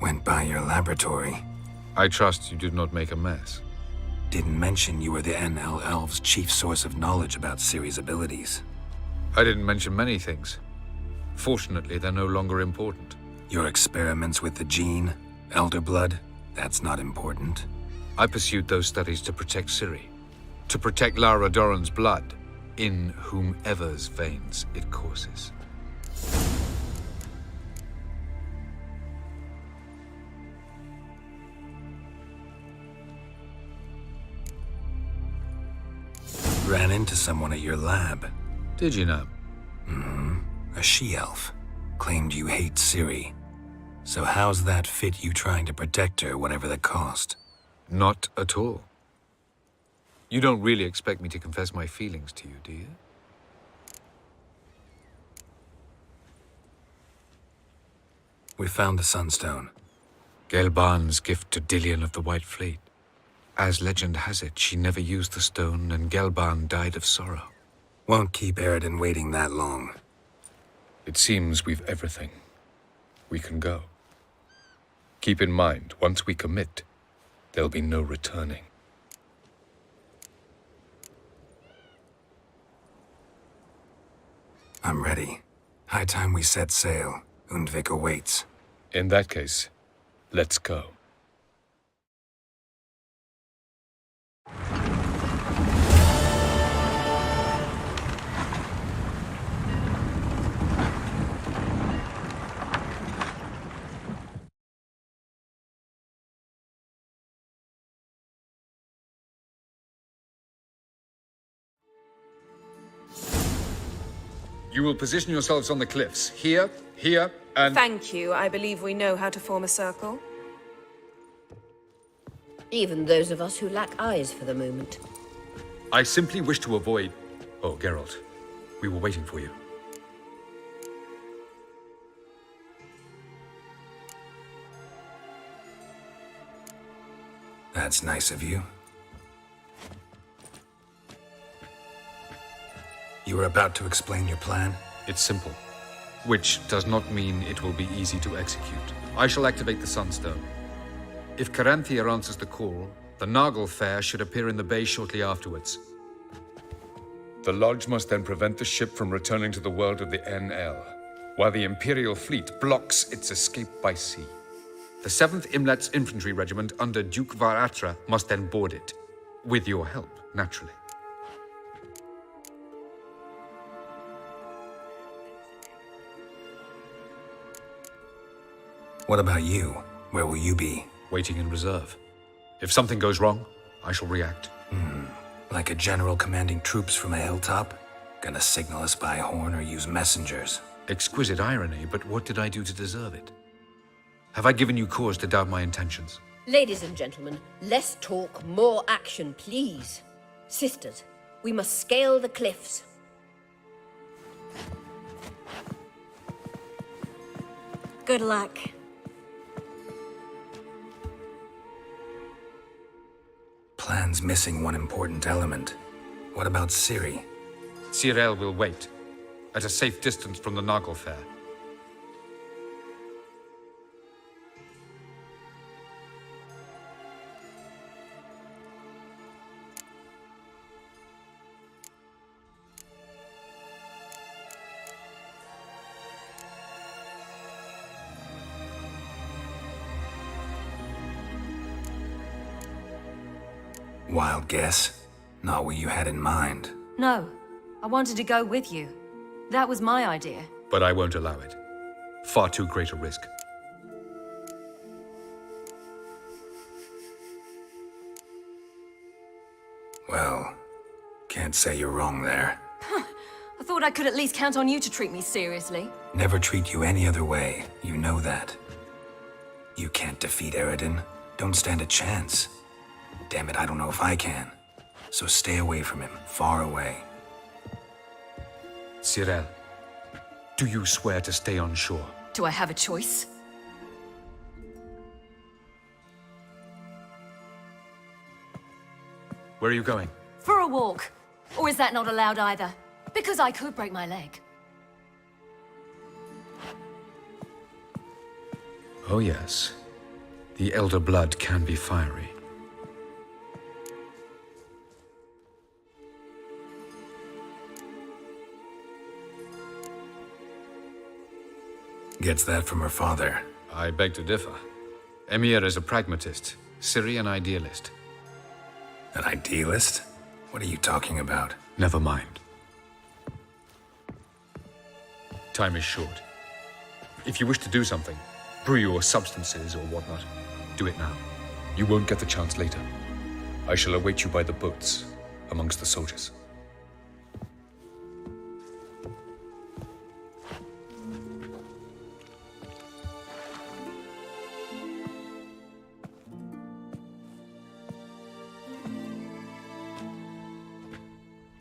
A: Went by your laboratory.
N: I trust you did not make a mess.
A: Didn't mention you were the NL Elves' chief source of knowledge about Ciri's abilities.
N: I didn't mention many things. Fortunately, they're no longer important.
A: Your experiments with the gene, Elder Blood, that's not important.
N: I pursued those studies to protect Ciri. To protect Lara Doran's blood, in whomever's veins it courses.
A: Ran into someone at your lab.
N: Did you know?
A: A she-elf. Claimed you hate Ciri. So how's that fit you trying to protect her, whatever the cost?
N: Not at all. You don't really expect me to confess my feelings to you, do you?
A: We found the Sunstone.
N: Gelban's gift to Dillion of the White Fleet. As legend has it, she never used the stone, and Gelban died of sorrow.
A: Won't keep Eredin waiting that long.
N: It seems we've everything. We can go. Keep in mind, once we commit, there'll be no returning.
A: I'm ready. High time we set sail. Undvik awaits.
N: In that case, let's go. You will position yourselves on the cliffs. Here, here, and...
C: Thank you. I believe we know how to form a circle.
K: Even those of us who lack eyes for the moment.
N: I simply wish to avoid... Oh, Geralt. We were waiting for you.
A: That's nice of you. You were about to explain your plan?
N: It's simple. Which does not mean it will be easy to execute. I shall activate the Sunstone. If Caranthir answers the call, the Nagel Fair should appear in the bay shortly afterwards. The Lodge must then prevent the ship from returning to the world of the NL, while the Imperial fleet blocks its escape by sea. The 7th Imlet's Infantry Regiment under Duke Varatra must then board it. With your help, naturally.
A: What about you? Where will you be?
N: Waiting in reserve. If something goes wrong, I shall react.
A: Like a general commanding troops from a hilltop? Gonna signal us by horn or use messengers?
N: Exquisite irony, but what did I do to deserve it? Have I given you cause to doubt my intentions?
K: Ladies and gentlemen, less talk, more action, please. Sisters, we must scale the cliffs.
L: Good luck.
A: Plan's missing one important element. What about Ciri?
N: Cyril will wait, at a safe distance from the Naglfar.
A: Wild guess? Not what you had in mind.
L: No, I wanted to go with you. That was my idea.
N: But I won't allow it. Far too great a risk.
A: Well, can't say you're wrong there.
L: I thought I could at least count on you to treat me seriously.
A: Never treat you any other way. You know that. You can't defeat Eredin. Don't stand a chance. Damn it, I don't know if I can. So stay away from him, far away.
N: Cyril, do you swear to stay on shore?
L: Do I have a choice?
N: Where are you going?
L: For a walk. Or is that not allowed either? Because I could break my leg.
N: Oh yes. The Elder Blood can be fiery.
A: Gets that from her father.
N: I beg to differ. Emir is a pragmatist, Ciri an idealist.
A: An idealist? What are you talking about?
N: Never mind. Time is short. If you wish to do something, brew your substances or whatnot, do it now. You won't get the chance later. I shall await you by the boats, amongst the soldiers.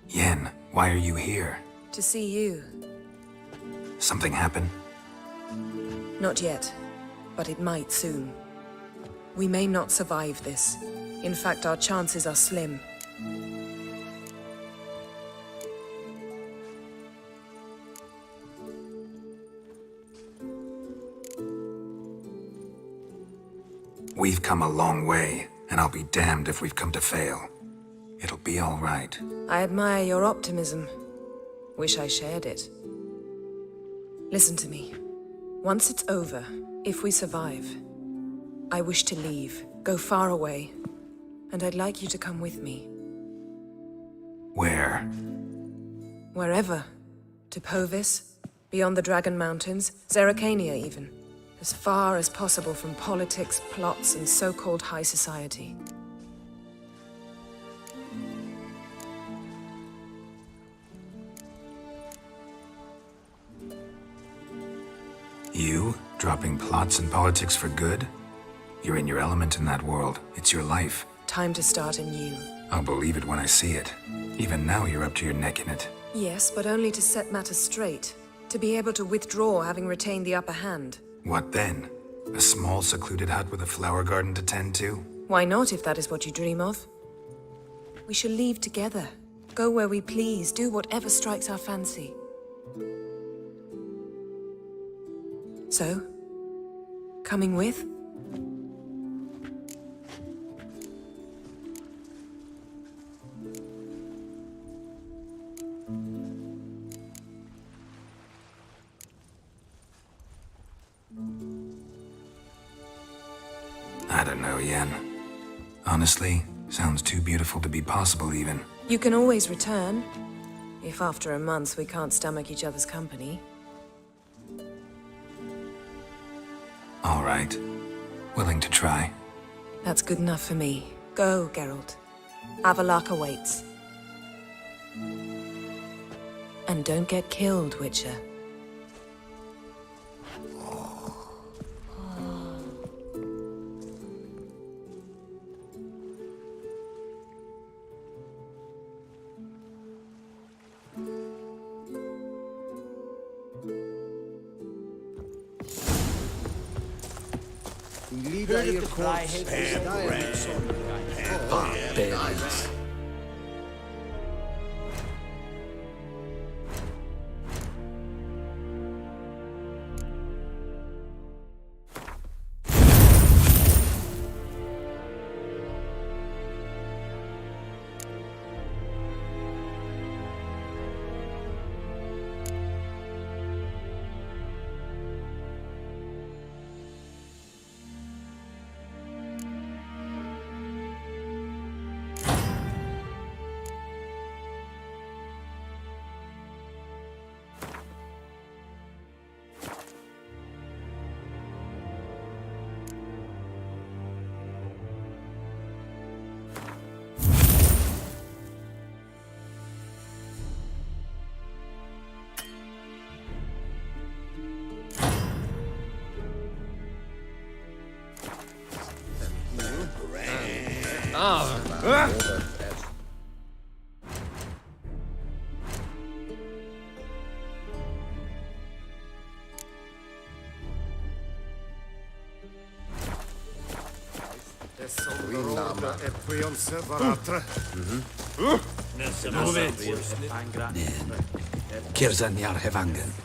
A: Yen, why are you here?
C: To see you.
A: Something happened?
C: Not yet, but it might soon. We may not survive this. In fact, our chances are slim.
A: We've come a long way, and I'll be damned if we've come to fail. It'll be all right.
C: I admire your optimism. Wish I shared it. Listen to me. Once it's over, if we survive, I wish to leave, go far away, and I'd like you to come with me.
A: Where?
C: Wherever. To Povis, beyond the Dragon Mountains, Zerrikania even. As far as possible from politics, plots, and so-called high society.
A: You? Dropping plots and politics for good? You're in your element in that world. It's your life.
C: Time to start anew.
A: I'll believe it when I see it. Even now you're up to your neck in it.
C: Yes, but only to set matters straight. To be able to withdraw having retained the upper hand.
A: What then? A small secluded hut with a flower garden to tend to?
C: Why not, if that is what you dream of? We shall leave together. Go where we please, do whatever strikes our fancy. So, coming with?
A: I don't know, Yen. Honestly, sounds too beautiful to be possible even.
C: You can always return. If after a month we can't stomach each other's company.
A: All right. Willing to try.
C: That's good enough for me. Go, Geralt. Avalok awaits. And don't get killed, Witcher.
T: Barbarians.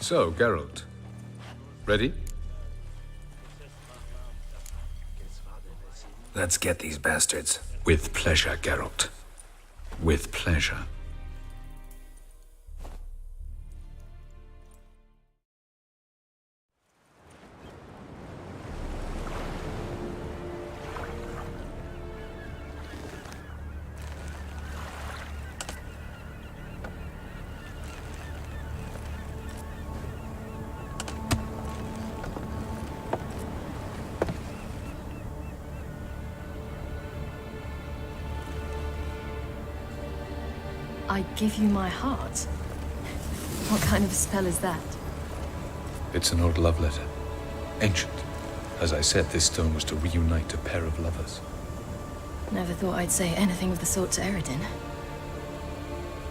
N: So, Geralt. Ready?
A: Let's get these bastards.
N: With pleasure, Geralt. With pleasure.
L: I give you my heart? What kind of spell is that?
N: It's an old love letter. Ancient. As I said, this stone was to reunite a pair of lovers.
L: Never thought I'd say anything of the sort to Eredin.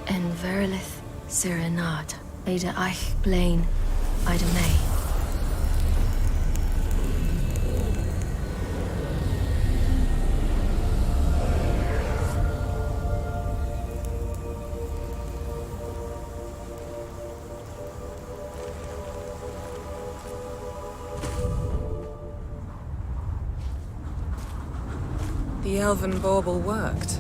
L: En verilith serenad, Ada eich blaen, Ida May.
C: The elven bauble worked.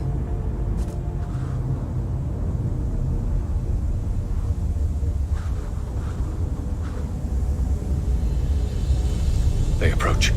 N: They approach.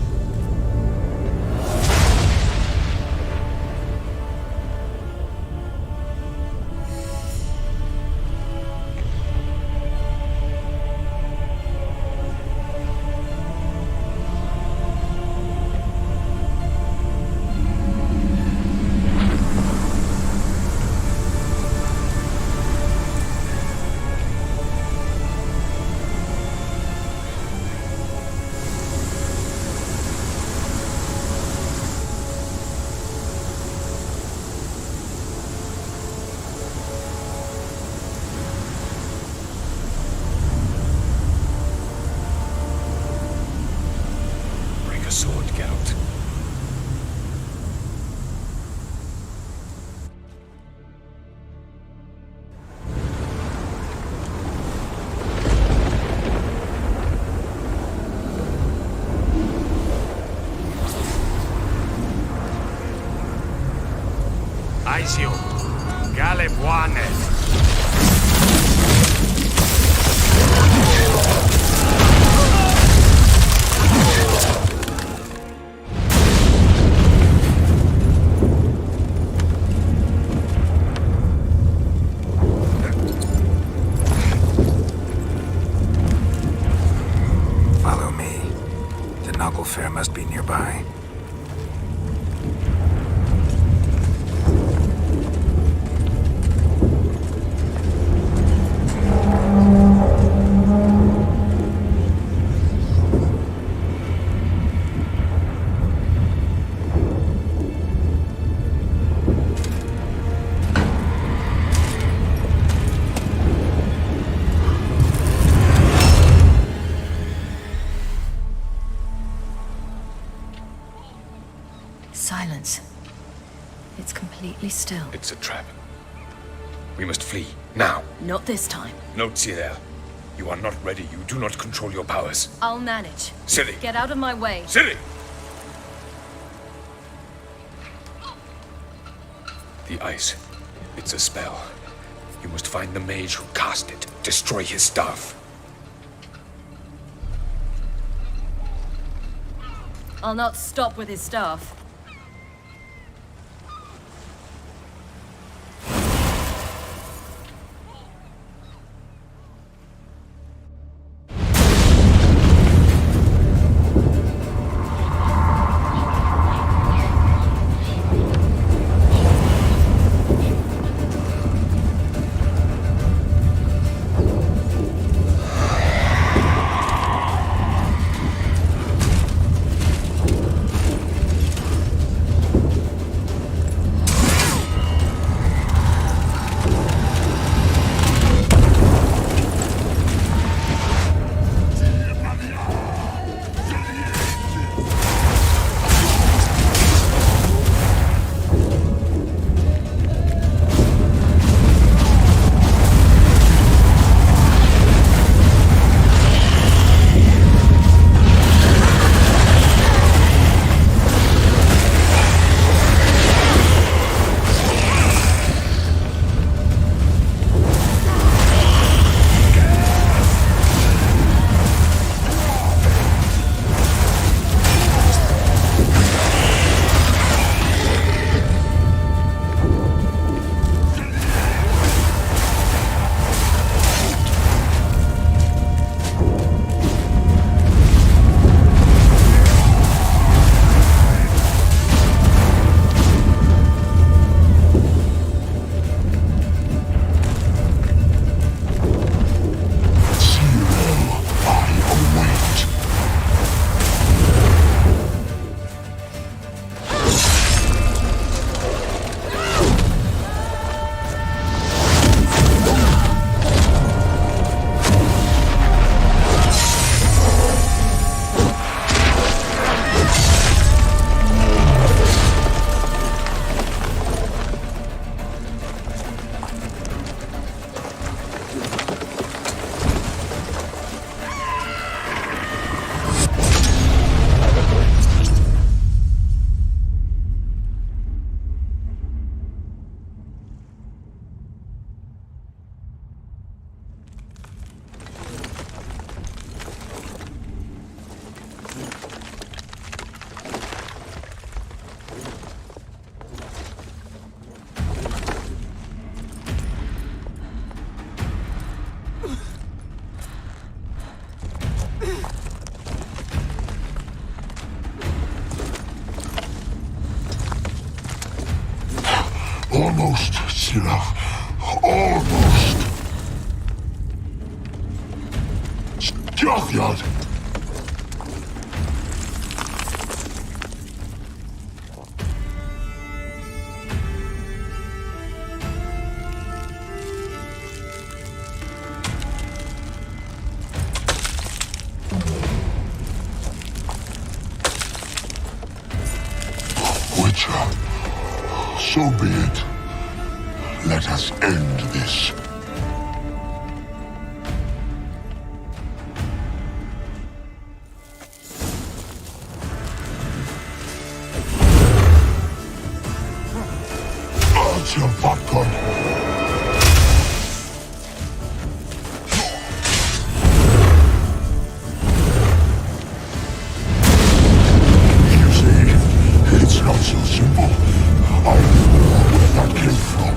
N: Sword, Geralt.
Q: Aisio, Galebuanes.
A: Follow me. The Noggle Fair must be nearby.
L: Silence. It's completely still.
N: It's a trap. We must flee, now.
L: Not this time.
N: No, Cyril. You are not ready. You do not control your powers.
L: I'll manage.
N: Ciri!
L: Get out of my way.
N: Ciri! The ice. It's a spell. You must find the mage who cast it. Destroy his staff.
L: I'll not stop with his staff.
D: Almost, Sirach. Almost. Stjåthjad! Witcher, so be it. Let us end this. Answer, popcorn. You see, it's not so simple. I know where that came from.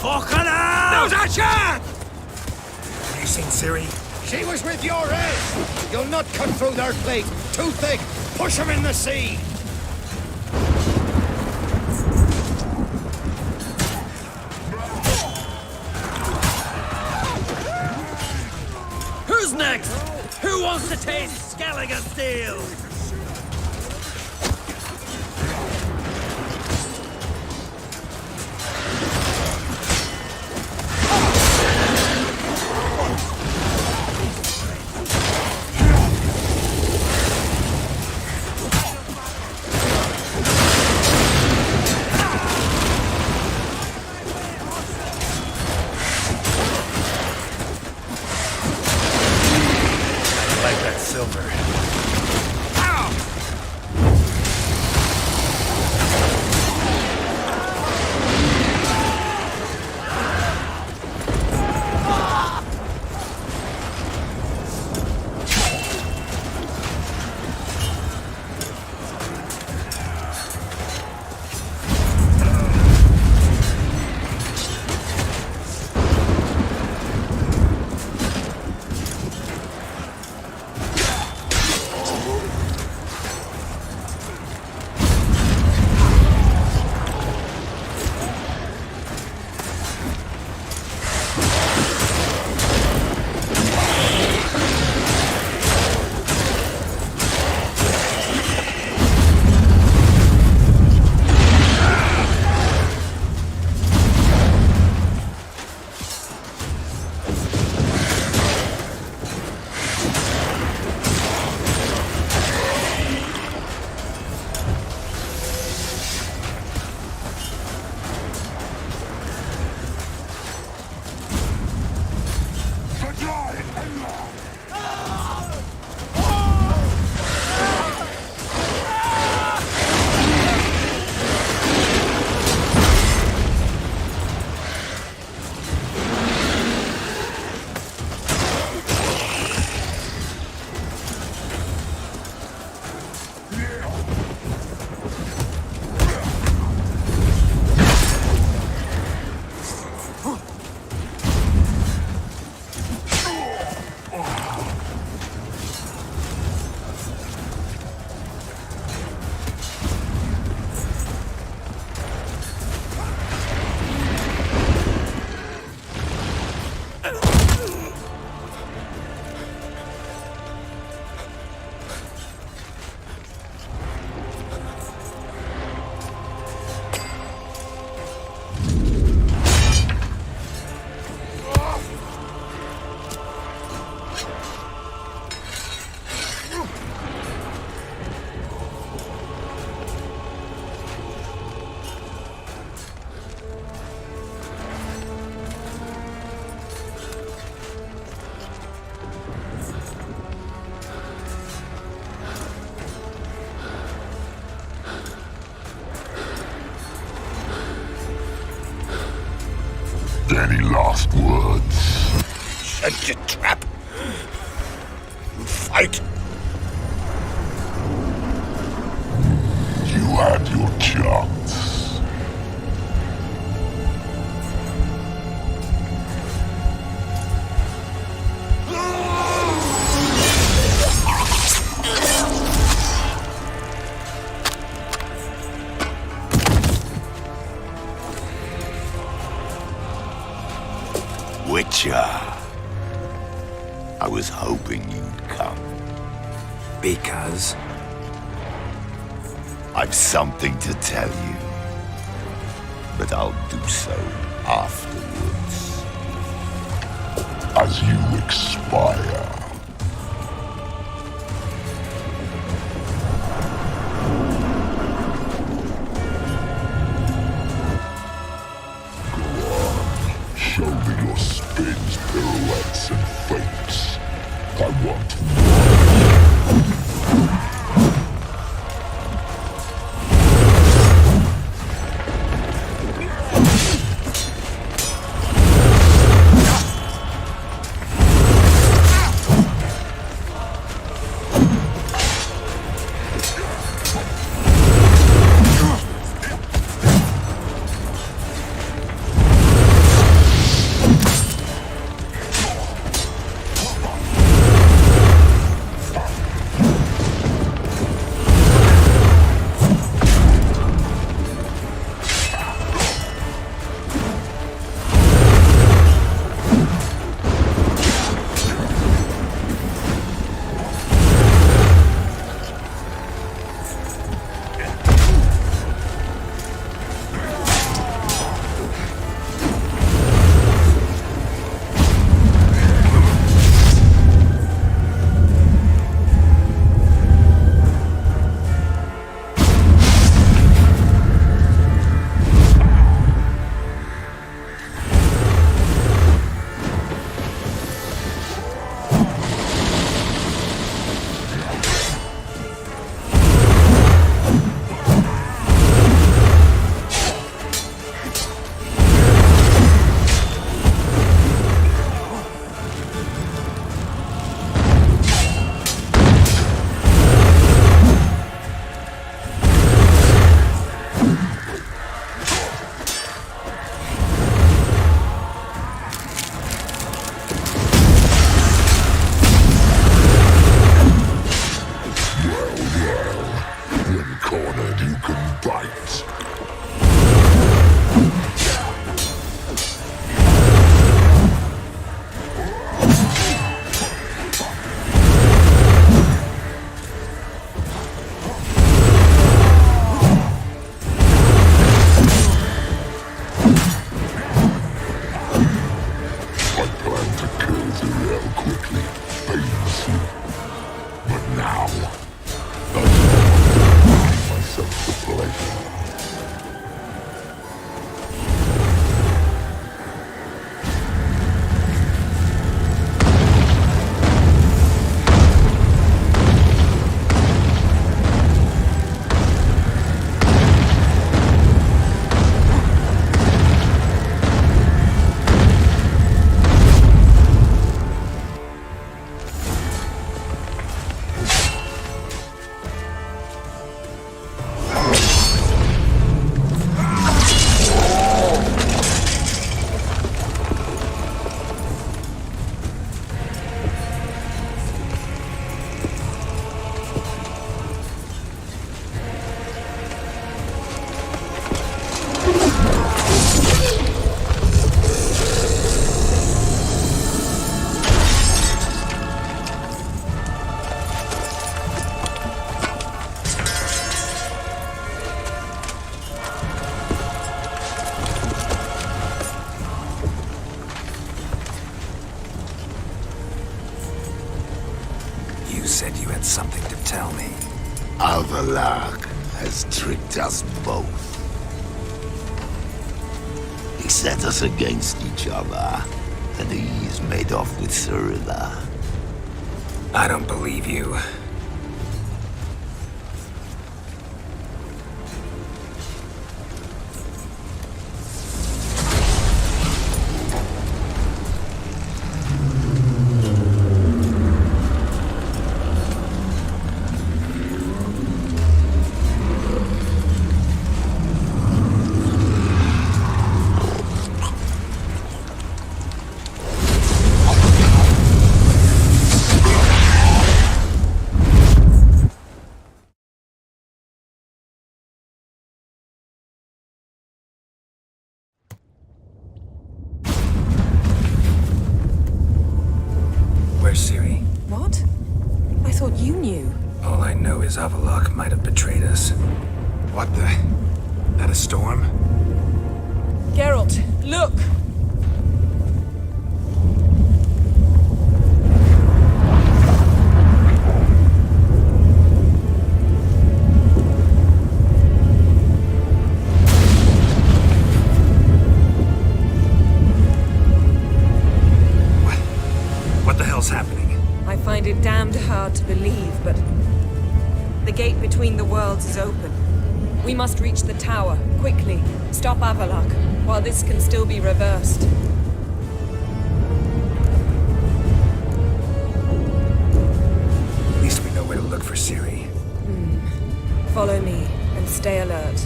Q: Fucking hell!
P: Now's our chance!
Q: Have you seen Ciri?
P: She was with your head! You'll not cut through their plate. Too thick. Push them in the sea.
J: Who's next? Who wants to taste Skelliger Steel?
D: Any last words?
Q: Set your trap. Fight.
D: You had your chance.
I: Witcher. I was hoping you'd come.
Q: Because?
I: I've something to tell you. But I'll do so afterwards.
D: As you expire. Show me your spins, pirouettes, and feints. I want more. quickly, painlessly. But now, I give myself the pleasure.
A: You said you had something to tell me.
I: Avallac'h has tricked us both. He set us against each other, and he's made off with Cyrilla.
A: I don't believe you. Where's Ciri?
C: What? I thought you knew.
A: All I know is Avallac'h might have betrayed us. What the? That a storm?
C: Geralt, look!
A: What the hell's happening?
C: I find it damned hard to believe, but the gate between the worlds is open. We must reach the tower, quickly. Stop Avallac'h, while this can still be reversed.
A: At least we know where to look for Ciri.
C: Follow me, and stay alert.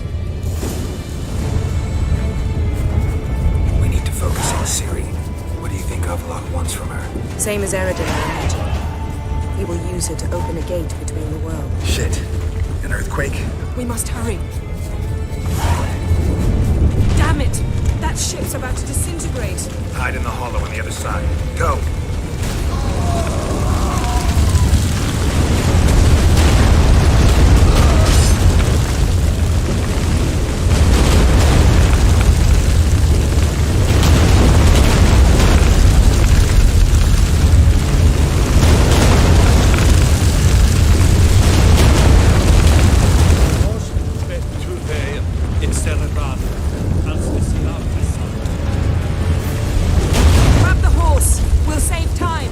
A: We need to focus on Ciri. What do you think Avallac'h wants from her?
C: Same as Eredin, I imagine. He will use her to open a gate between the worlds.
A: Shit. An earthquake?
C: We must hurry. Damn it! That ship's about to disintegrate.
A: Hide in the hollow on the other side. Go!
C: Grab the horse! We'll save time!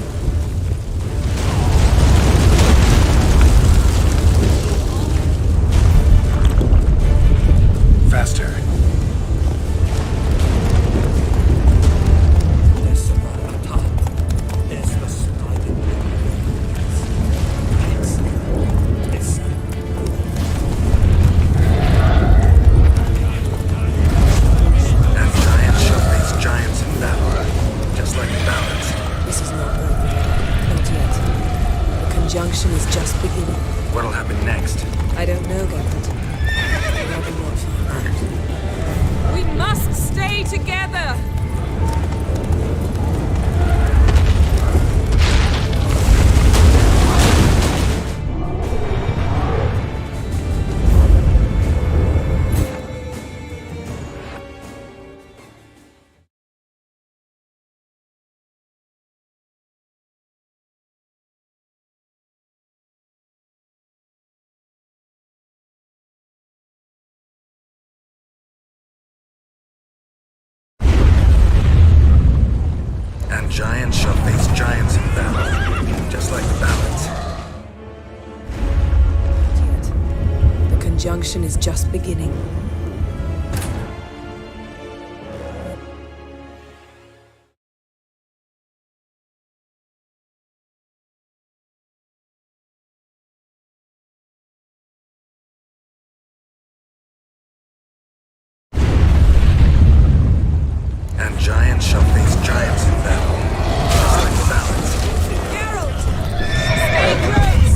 A: Faster.
C: This is not over. Not yet. The conjunction is just beginning.
A: What'll happen next?
C: I don't know, Geralt. I'd rather not find out. We must stay together!
A: And giants shall face giants in battle, just like the ballads.
C: The conjunction is just beginning.
A: And giants shall face giants in battle, just like the ballads.
C: Geralt! Stay close!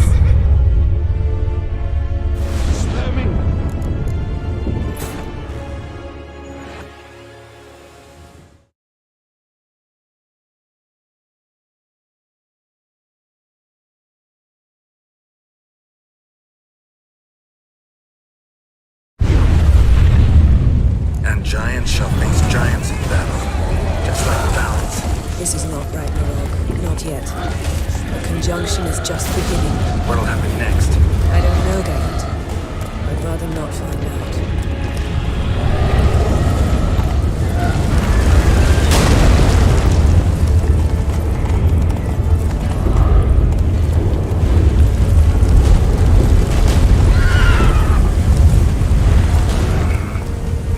A: And giants shall face giants in battle, just like the ballads.
C: This is not Ragnarok. Not yet. The conjunction is just beginning.
A: What'll happen next?
C: I don't know, Geralt. I'd rather not find out.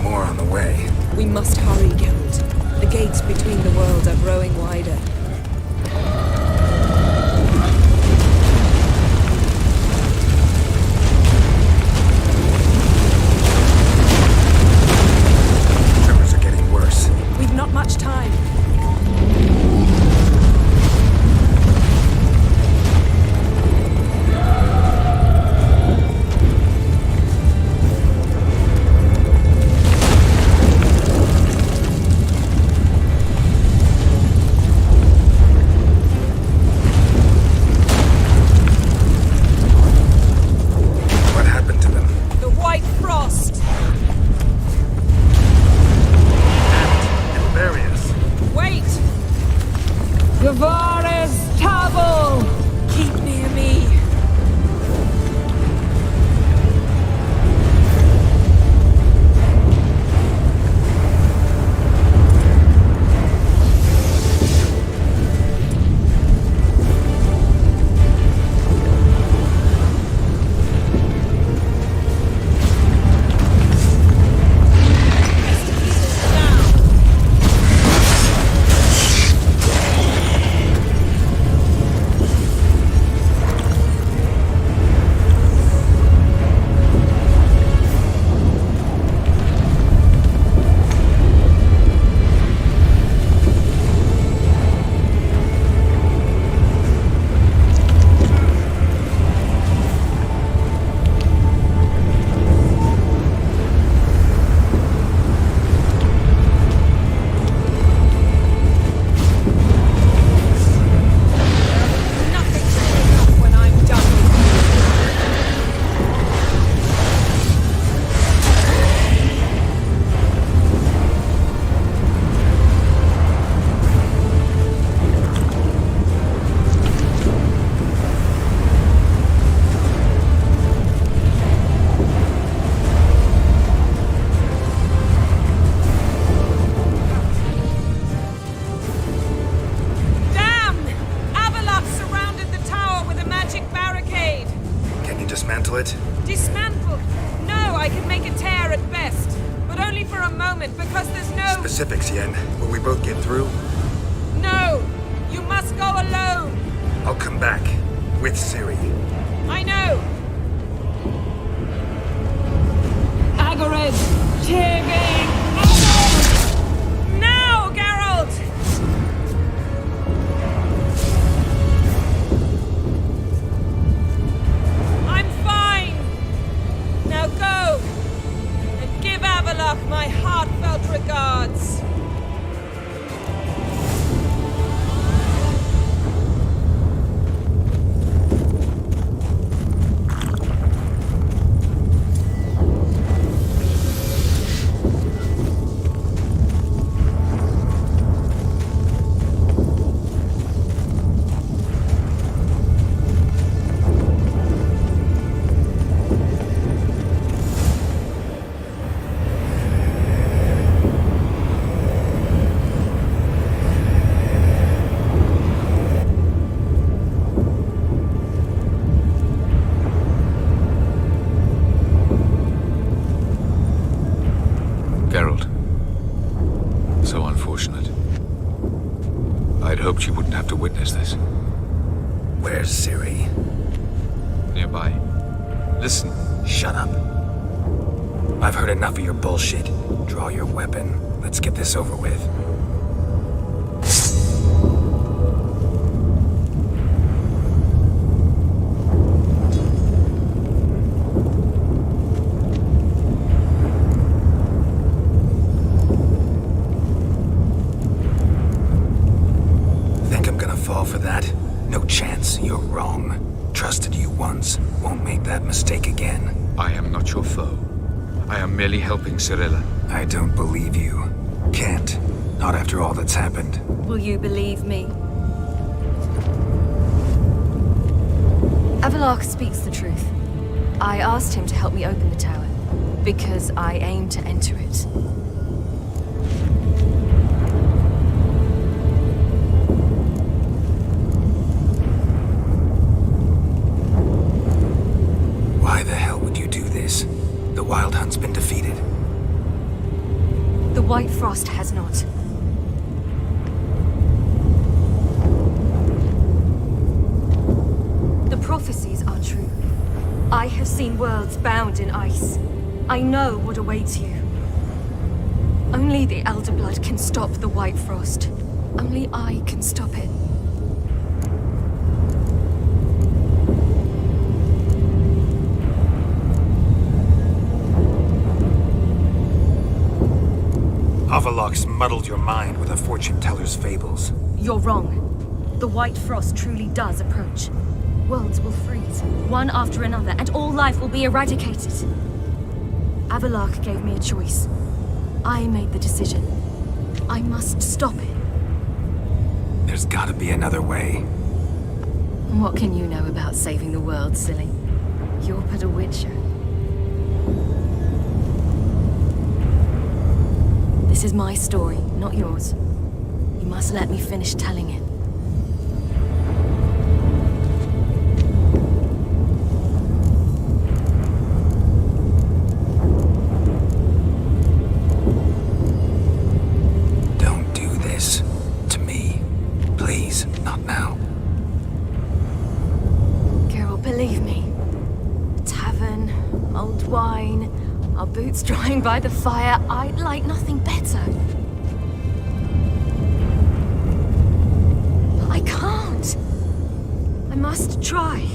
A: More on the way.
C: We must hurry, Geralt. The gates between the worlds are growing wider.
A: Tremors are getting worse.
C: We've not much time.
A: What happened to them?
C: The White Frost!
A: And bury us.
C: Wait!
E: Gavares Tabo!
C: Keep near me.
A: Dismantle it?
C: Dismantle? No, I can make a tear at best. But only for a moment, because there's no...
A: Specifics, Yen. Will we both get through?
C: No! You must go alone!
A: I'll come back. With Ciri.
C: I know!
E: Agared! Tiggy!
C: Now, Geralt! I'm fine! Now go! And give Avalok my heartfelt regards!
A: Where's Ciri?
N: Nearby. Listen.
A: Shut up. I've heard enough of your bullshit. Draw your weapon. Let's get this over with. Think I'm gonna fall for that? No chance. You're wrong. Trusted you once. Won't make that mistake again.
N: I am not your foe. I am merely helping Cirilla.
A: I don't believe you. Can't. Not after all that's happened.
L: Will you believe me? Avallac'h speaks the truth. I asked him to help me open the tower, because I aim to enter it.
A: Why the hell would you do this? The Wild Hunt's been defeated.
L: The White Frost has not. The prophecies are true. I have seen worlds bound in ice. I know what awaits you. Only the Elder Blood can stop the White Frost. Only I can stop it.
A: Avallac'h's muddled your mind with a fortune-teller's fables.
L: You're wrong. The White Frost truly does approach. Worlds will freeze, one after another, and all life will be eradicated. Avallac'h gave me a choice. I made the decision. I must stop it.
A: There's gotta be another way.
L: What can you know about saving the world, silly? You're but a witcher. This is my story, not yours. You must let me finish telling it.
A: Don't do this to me. Please, not now.
L: Geralt, believe me. A tavern, old wine, our boots drying by the fire. I'd like nothing better. I can't. I must try.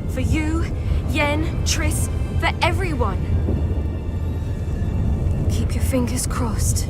L: For you, Yen, Triss, for everyone. Keep your fingers crossed.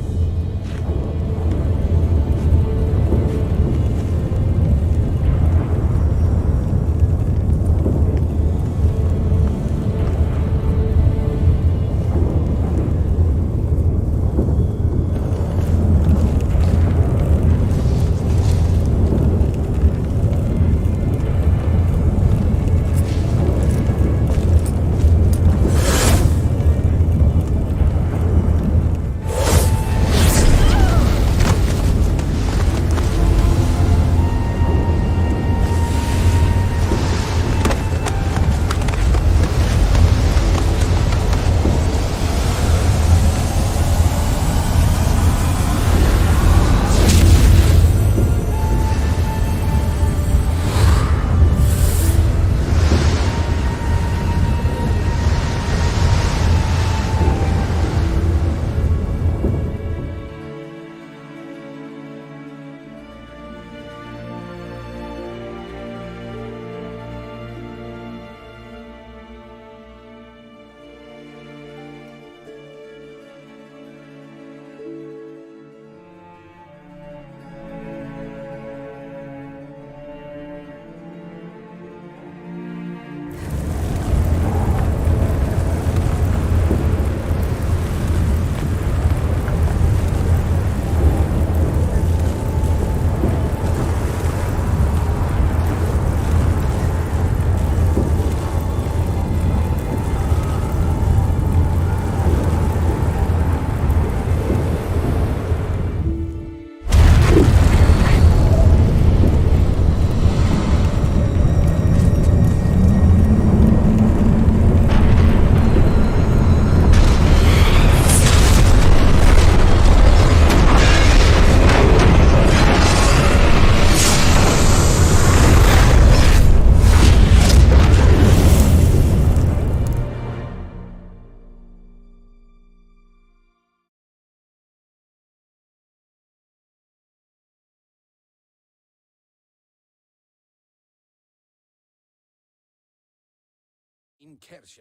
P: in Kershire.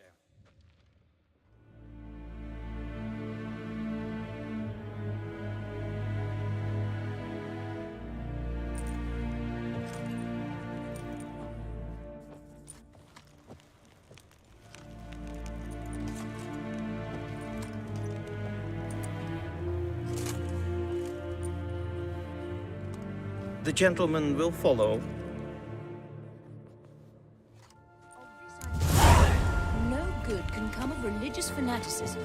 F: The gentleman will follow.
H: No good can come of religious fanaticism.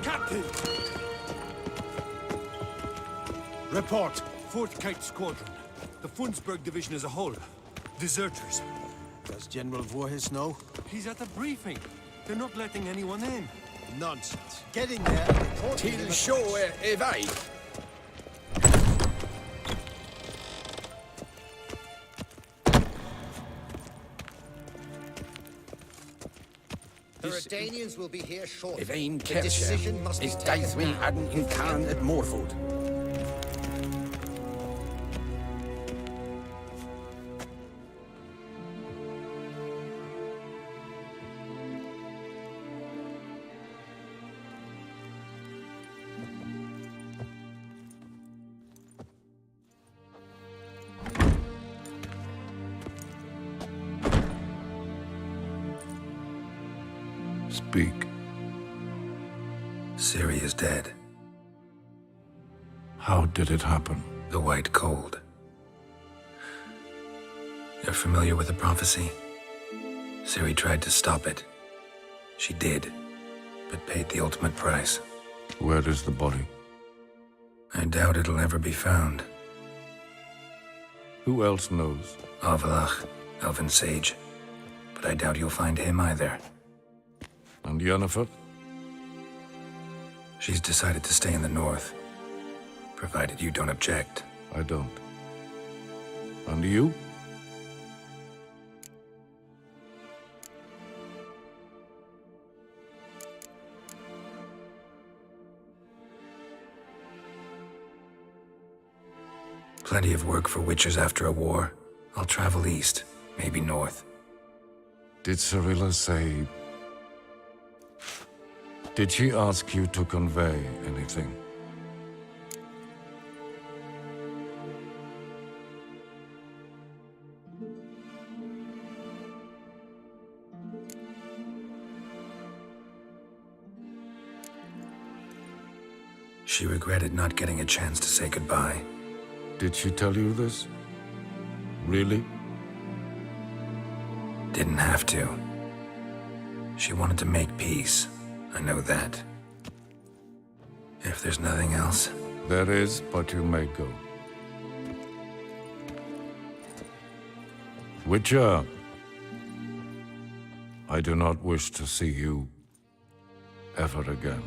P: Captain! Report. 4th Kite Squadron. The Funsberg Division as a whole. Deserters. Does General Voorhis know? He's at the briefing. They're not letting anyone in. Nonsense. Get in there and report
Q: Till show evade.
F: The Redanians will be here shortly.
Q: Evain
F: The
Q: Kershire.
F: decision must be
Q: Is
F: taken
Q: Daithwin
F: now.
Q: Adden in Khan at Morford.
U: Speak.
A: Ciri is dead.
U: How did it happen?
A: The White Cold. You're familiar with the prophecy? Ciri tried to stop it. She did, but paid the ultimate price.
U: Where is the body?
A: I doubt it'll ever be found.
U: Who else knows?
A: Avalach, Elven Sage. But I doubt you'll find him either.
U: And Yennefer?
A: She's decided to stay in the north. Provided you don't object.
U: I don't. And you?
A: Plenty of work for witchers after a war. I'll travel east, maybe north.
U: Did Cirilla say... Did she ask you to convey anything?
A: She regretted not getting a chance to say goodbye.
U: Did she tell you this? Really?
A: Didn't have to. She wanted to make peace. I know that. If there's nothing else...
U: There is, but you may go. Witcher, I do not wish to see you ever again.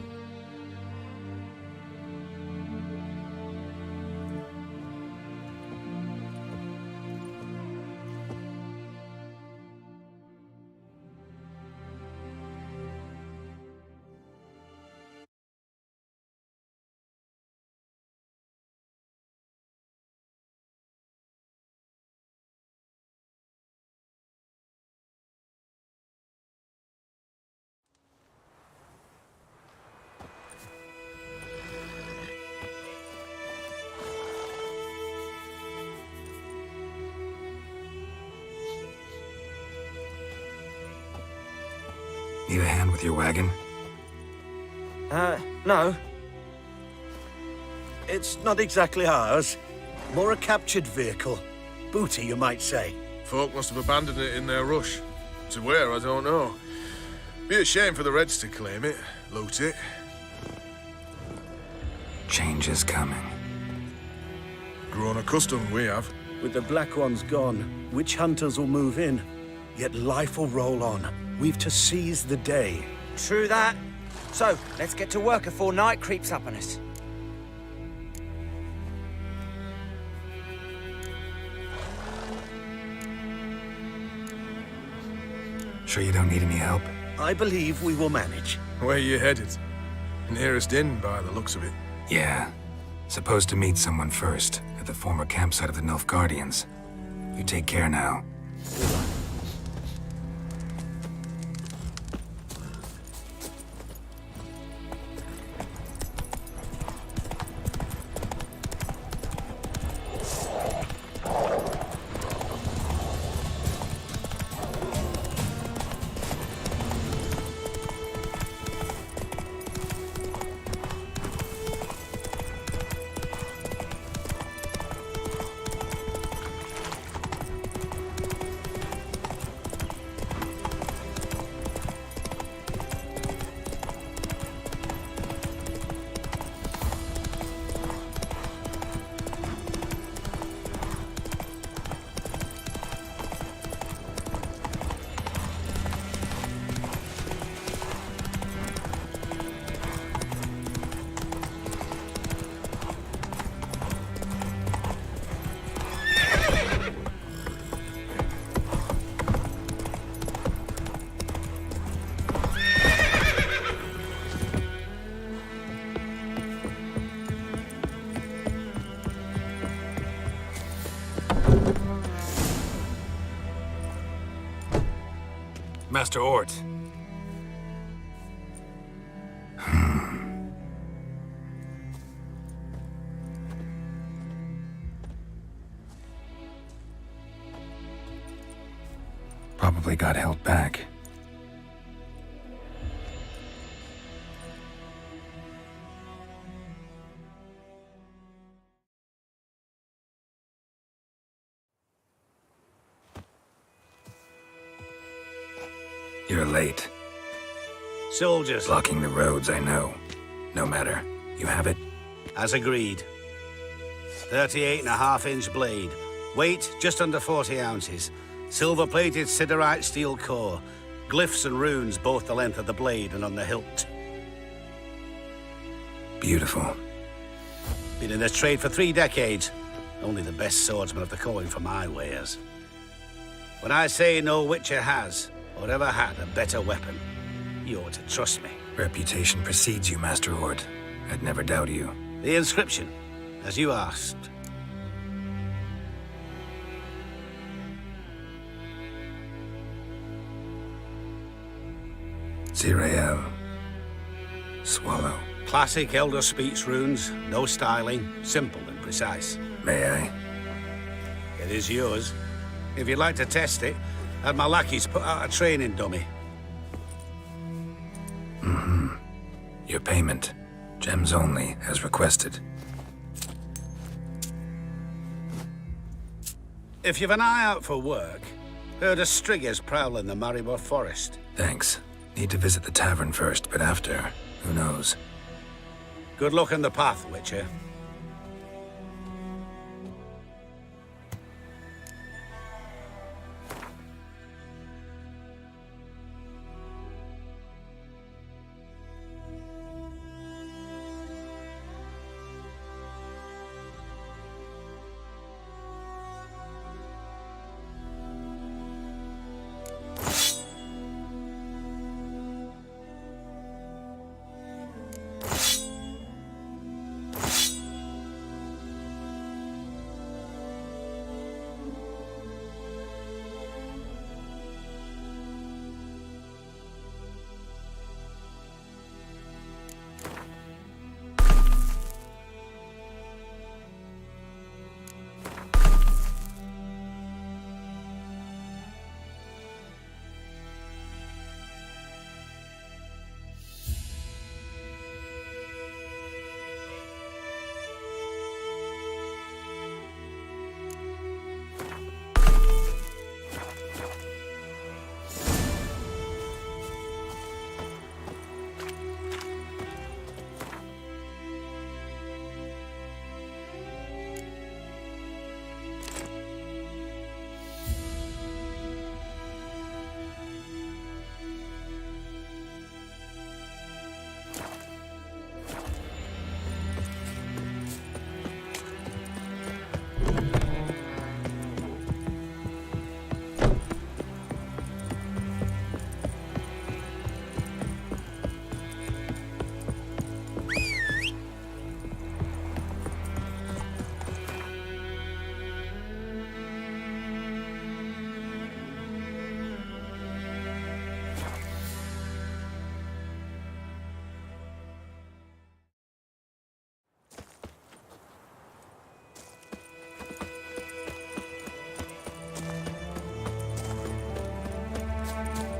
A: Need a hand with your wagon?
F: No. It's not exactly ours. More a captured vehicle. Booty, you might say.
M: Folk must have abandoned it in their rush. To where, I don't know. Be a shame for the Reds to claim it, loot it.
A: Change is coming.
M: Grown accustomed, we have.
F: With the Black Ones gone, witch hunters will move in. Yet life will roll on. We've to seize the day.
J: True that. So, let's get to work before night creeps up on us.
A: Sure you don't need any help?
F: I believe we will manage.
M: Where you headed? Nearest inn, by the looks of it.
A: Yeah. Supposed to meet someone first, at the former campsite of the Nilfgaardians. You take care now.
R: Master Ort.
A: Probably got held back. You're late.
S: Soldiers.
A: Blocking the roads, I know. No matter. You have it?
S: As agreed. 38.5-inch blade. Weight just under 40 ounces. Silver-plated siderite steel core. Glyphs and runes both the length of the blade and on the hilt.
A: Beautiful.
S: Been in this trade for 3 decades. Only the best swordsman of the coin for my wares. When I say no Witcher has, or ever had, a better weapon, you ought to trust me.
A: Reputation precedes you, Master Ort. I'd never doubt you.
S: The inscription, as you asked.
A: Zirael. Swallow.
S: Classic Elder Speech runes, no styling, simple and precise.
A: May I?
S: It is yours. If you'd like to test it, had my lackeys put out a training dummy.
A: Your payment. Gems only, as requested.
S: If you've an eye out for work, heard of Striggers prowling the Maribor Forest.
A: Thanks. Need to visit the tavern first, but after, who knows?
S: Good luck on the path, Witcher.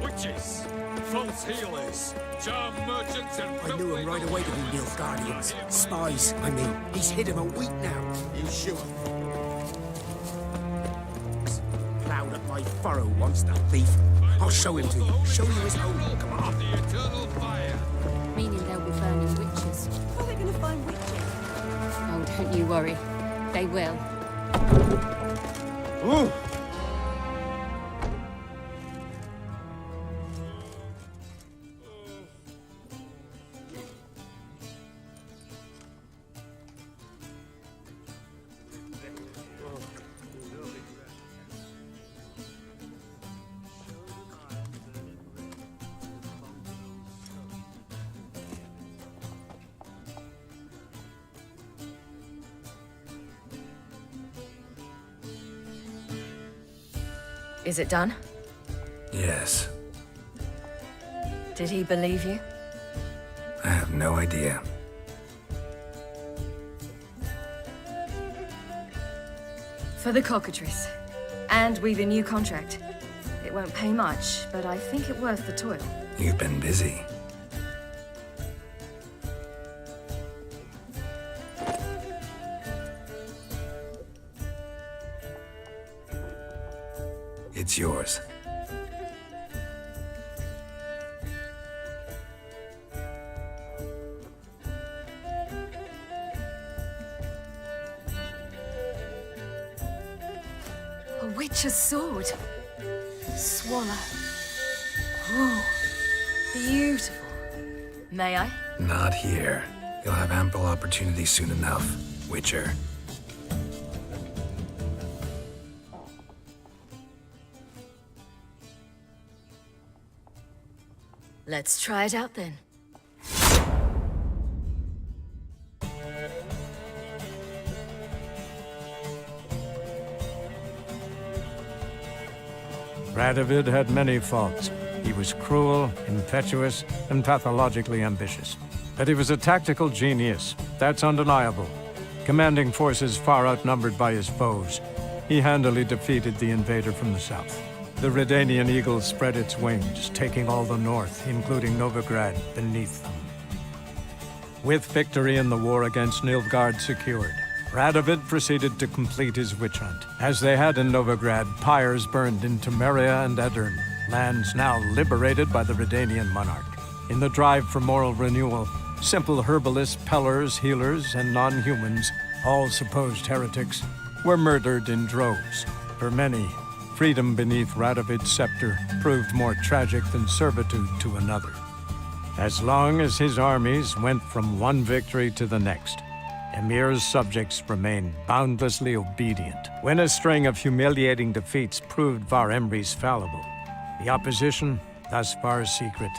V: Witches, false healers, charm merchants and...
Q: I knew him right away to be Nilfgaardians. Spies, I mean. He's hid him a week now. You sure? Plowed up my furrow once, that thief. I'll show him to you. Show you his home. Come on.
V: The eternal fire.
G: Meaning they'll be finding witches.
E: How are they going to find witches?
G: Oh, don't you worry. They will.
S: Ooh.
L: Is it done?
A: Yes.
L: Did he believe you?
A: I have no idea.
L: For the cockatrice. And with a new contract. It won't pay much, but I think it worth the toil.
A: You've been busy. It's yours.
L: A witch's sword. Swallow. Whoa. Beautiful. May I?
A: Not here. You'll have ample opportunity soon enough, Witcher.
L: Let's try it out then.
B: Radovid had many faults. He was cruel, impetuous, and pathologically ambitious. But he was a tactical genius, that's undeniable. Commanding forces far outnumbered by his foes, he handily defeated the invader from the south. The Redanian eagle spread its wings, taking all the north, including Novigrad, beneath them. With victory in the war against Nilfgaard secured, Radovid proceeded to complete his witch hunt. As they had in Novigrad, pyres burned in Temeria and Aedirn, lands now liberated by the Redanian monarch. In the drive for moral renewal, simple herbalists, pellers, healers, and non-humans, all supposed heretics, were murdered in droves. For many, freedom beneath Radovid's scepter proved more tragic than servitude to another. As long as his armies went from one victory to the next, Emir's subjects remained boundlessly obedient. When a string of humiliating defeats proved Var Emreis fallible, the opposition, thus far secret,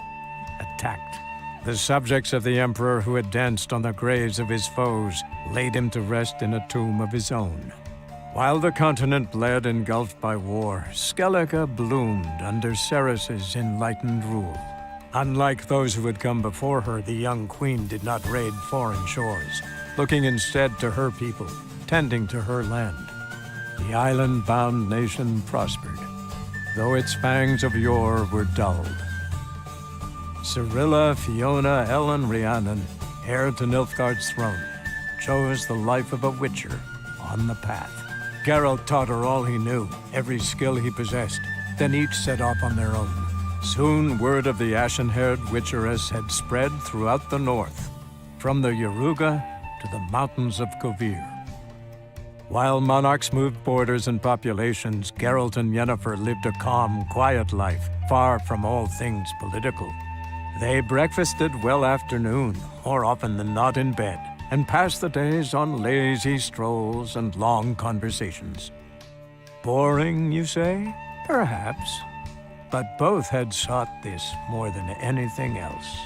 B: attacked. The subjects of the Emperor who had danced on the graves of his foes laid him to rest in a tomb of his own. While the continent bled engulfed by war, Skellige bloomed under Ceres's enlightened rule. Unlike those who had come before her, the young queen did not raid foreign shores, looking instead to her people, tending to her land. The island-bound nation prospered, though its fangs of yore were dulled. Cirilla, Fiona, Ellen, Rhiannon, heir to Nilfgaard's throne, chose the life of a witcher on the path. Geralt taught her all he knew, every skill he possessed, then each set off on their own. Soon word of the ashen-haired witcheress had spread throughout the north, from the Yaruga to the mountains of Kovir. While monarchs moved borders and populations, Geralt and Yennefer lived a calm, quiet life, far from all things political. They breakfasted well after noon, more often than not in bed, and passed the days on lazy strolls and long conversations. Boring, you say? Perhaps. But both had sought this more than anything else.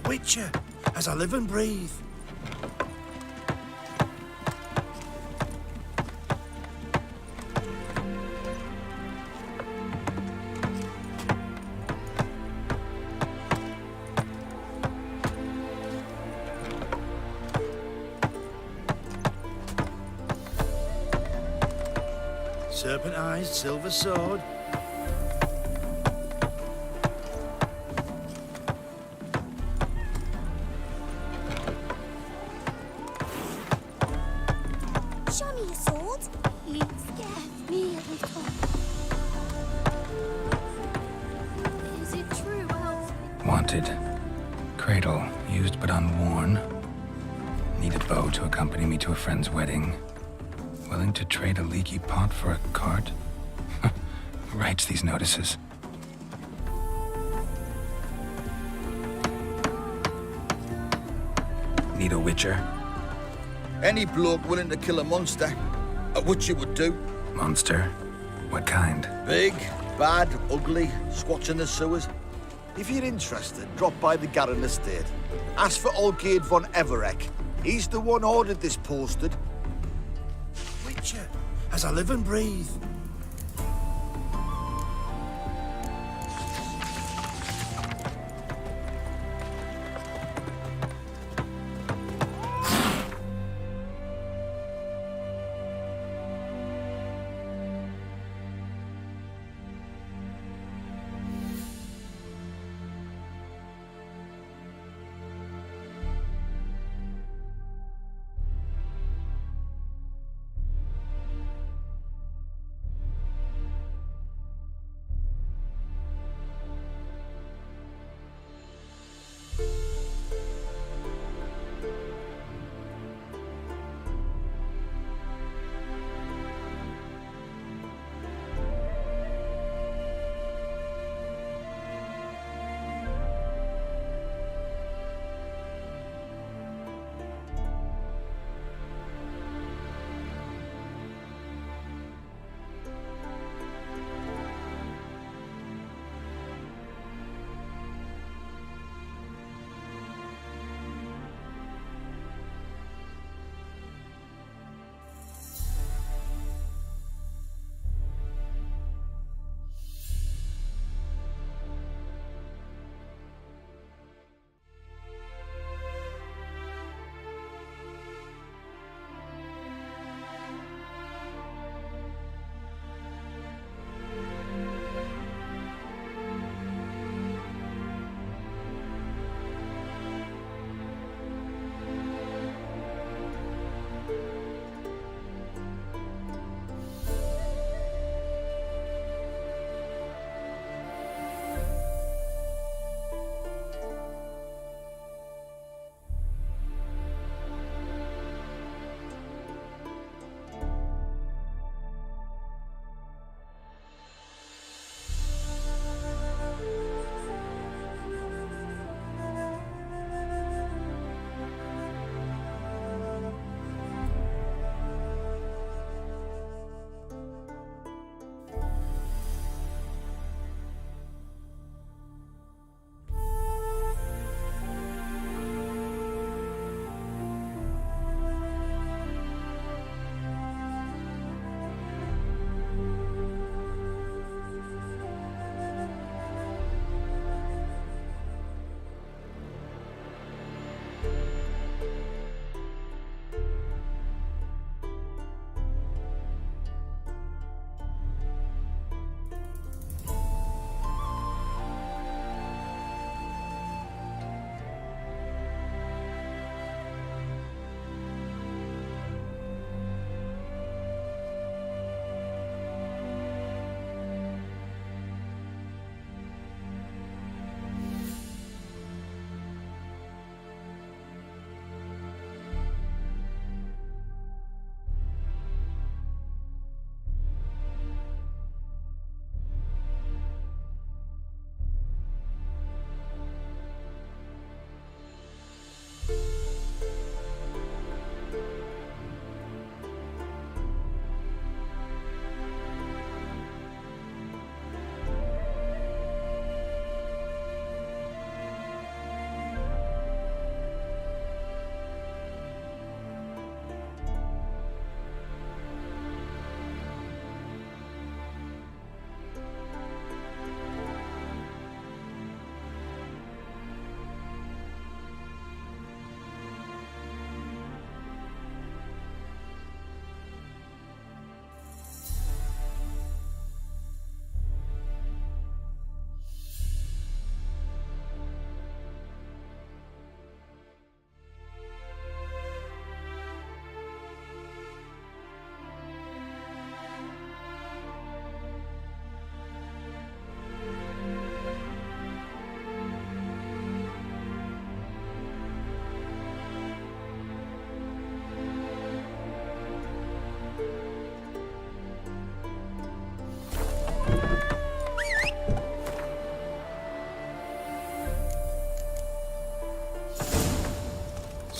F: Witcher, as I live and breathe. Serpent-eyed silver sword.
H: Show me your sword. You scare me every time. Is it true, Elf?
A: Wanted. Cradle, used but unworn. Need a bow to accompany me to a friend's wedding. Willing to trade a leaky pot for a cart? Who writes these notices? Need a witcher?
K: Any bloke willing to kill a monster, a witcher would do.
A: Monster? What kind?
K: Big, bad, ugly, squats in the sewers. If you're interested, drop by the Garren estate. Ask for Olgierd von Everek. He's the one ordered this posted.
F: Witcher, as I live and breathe.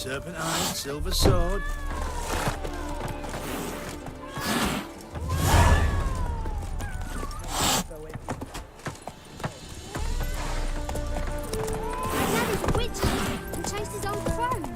F: Serpentine, silver sword.
O: Daddy's a witch and chases old crones.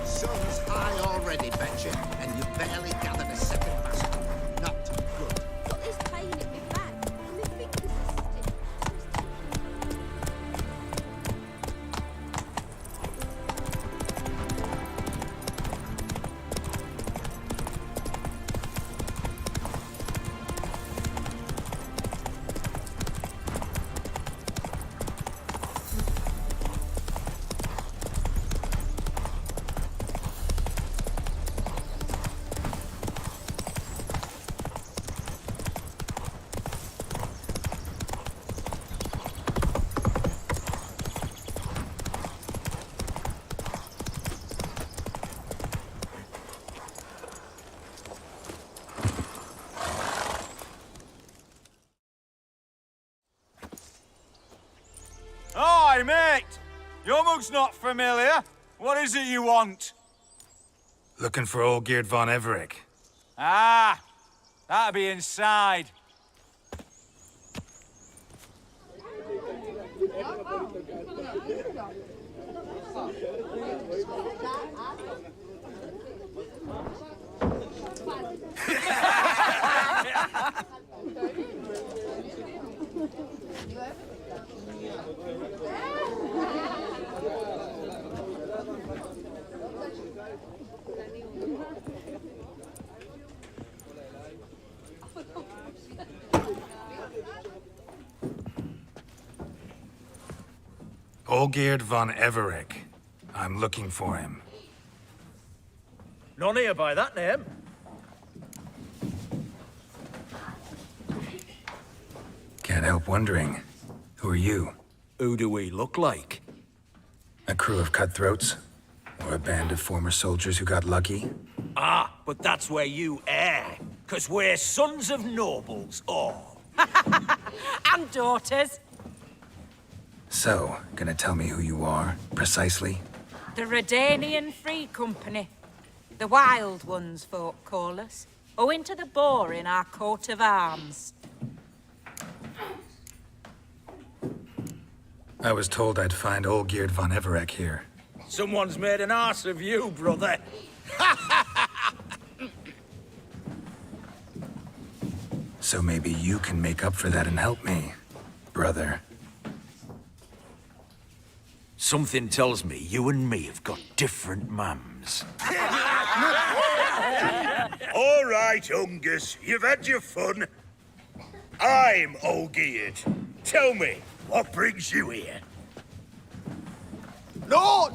Q: Sun's high already, betcha, and you've barely gathered a second basket. Not good.
O: Got this pain in my back, and my fingers are stiff.
J: Hi, mate! Your mug's not familiar. What is it you want?
A: Looking for old Geert von Everec.
J: Ah, that'll be inside.
A: Olgierd von Everec. I'm looking for him.
J: None here by that name.
A: Can't help wondering. Who are you?
J: Who do we look like?
A: A crew of cutthroats? Or a band of former soldiers who got lucky?
J: Ah, but that's where you err. 'Cause we're sons of nobles, all.
H: And daughters.
A: So, gonna tell me who you are, precisely?
H: The Redanian Free Company. The Wild Ones, folk call us. Owing to the boar in our coat of arms.
A: I was told I'd find Olgierd von Everec here.
J: Someone's made an arse of you, brother.
A: So maybe you can make up for that and help me, brother.
J: Something tells me you and me have got different mums.
K: All right, Ungus, you've had your fun. I'm Olgierd. Tell me, what brings you here?
Q: No,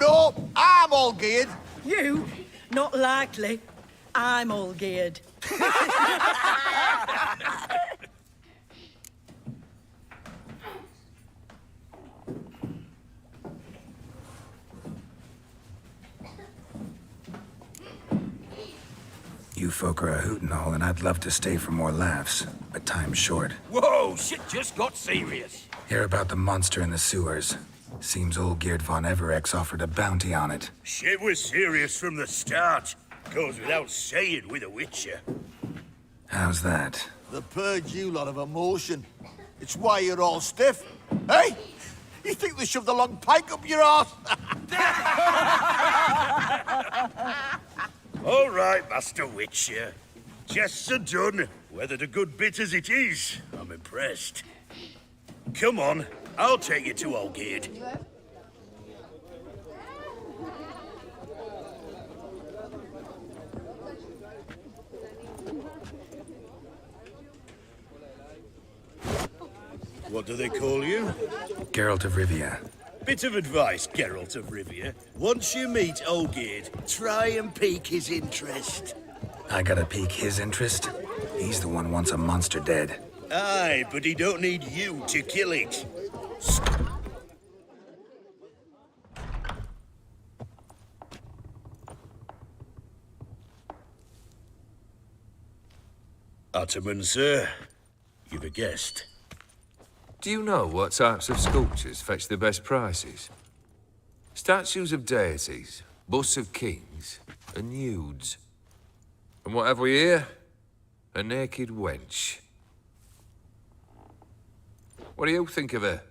Q: I'm Olgierd.
H: You? Not likely. I'm all geared.
A: You folk are a hoot and all, and I'd love to stay for more laughs, but time's short.
J: Whoa, shit just got serious.
A: Hear about the monster in the sewers. Seems old Geert von Everex offered a bounty on it.
J: Shit was serious from the start. Goes without saying with a Witcher.
A: How's that?
K: The purge you lot of emotion. It's why you're all stiff. Hey! You think they shoved a long pike up your arse?
J: All right, Master Witcher. Jests are done. Weathered a good bit as it is. I'm impressed. Come on, I'll take you to Olgerd. What do they call you?
A: Geralt of Rivia.
J: Bit of advice, Geralt of Rivia. Once you meet Olgerd, try and pique his interest.
A: I gotta pique his interest? He's the one wants a monster dead.
J: Aye, but he don't need you to kill it. Ataman, sir. You've a guest.
D: Do you know what types of sculptures fetch the best prices? Statues of deities, busts of kings, and nudes. And what have we here? A naked wench. What do you think of her?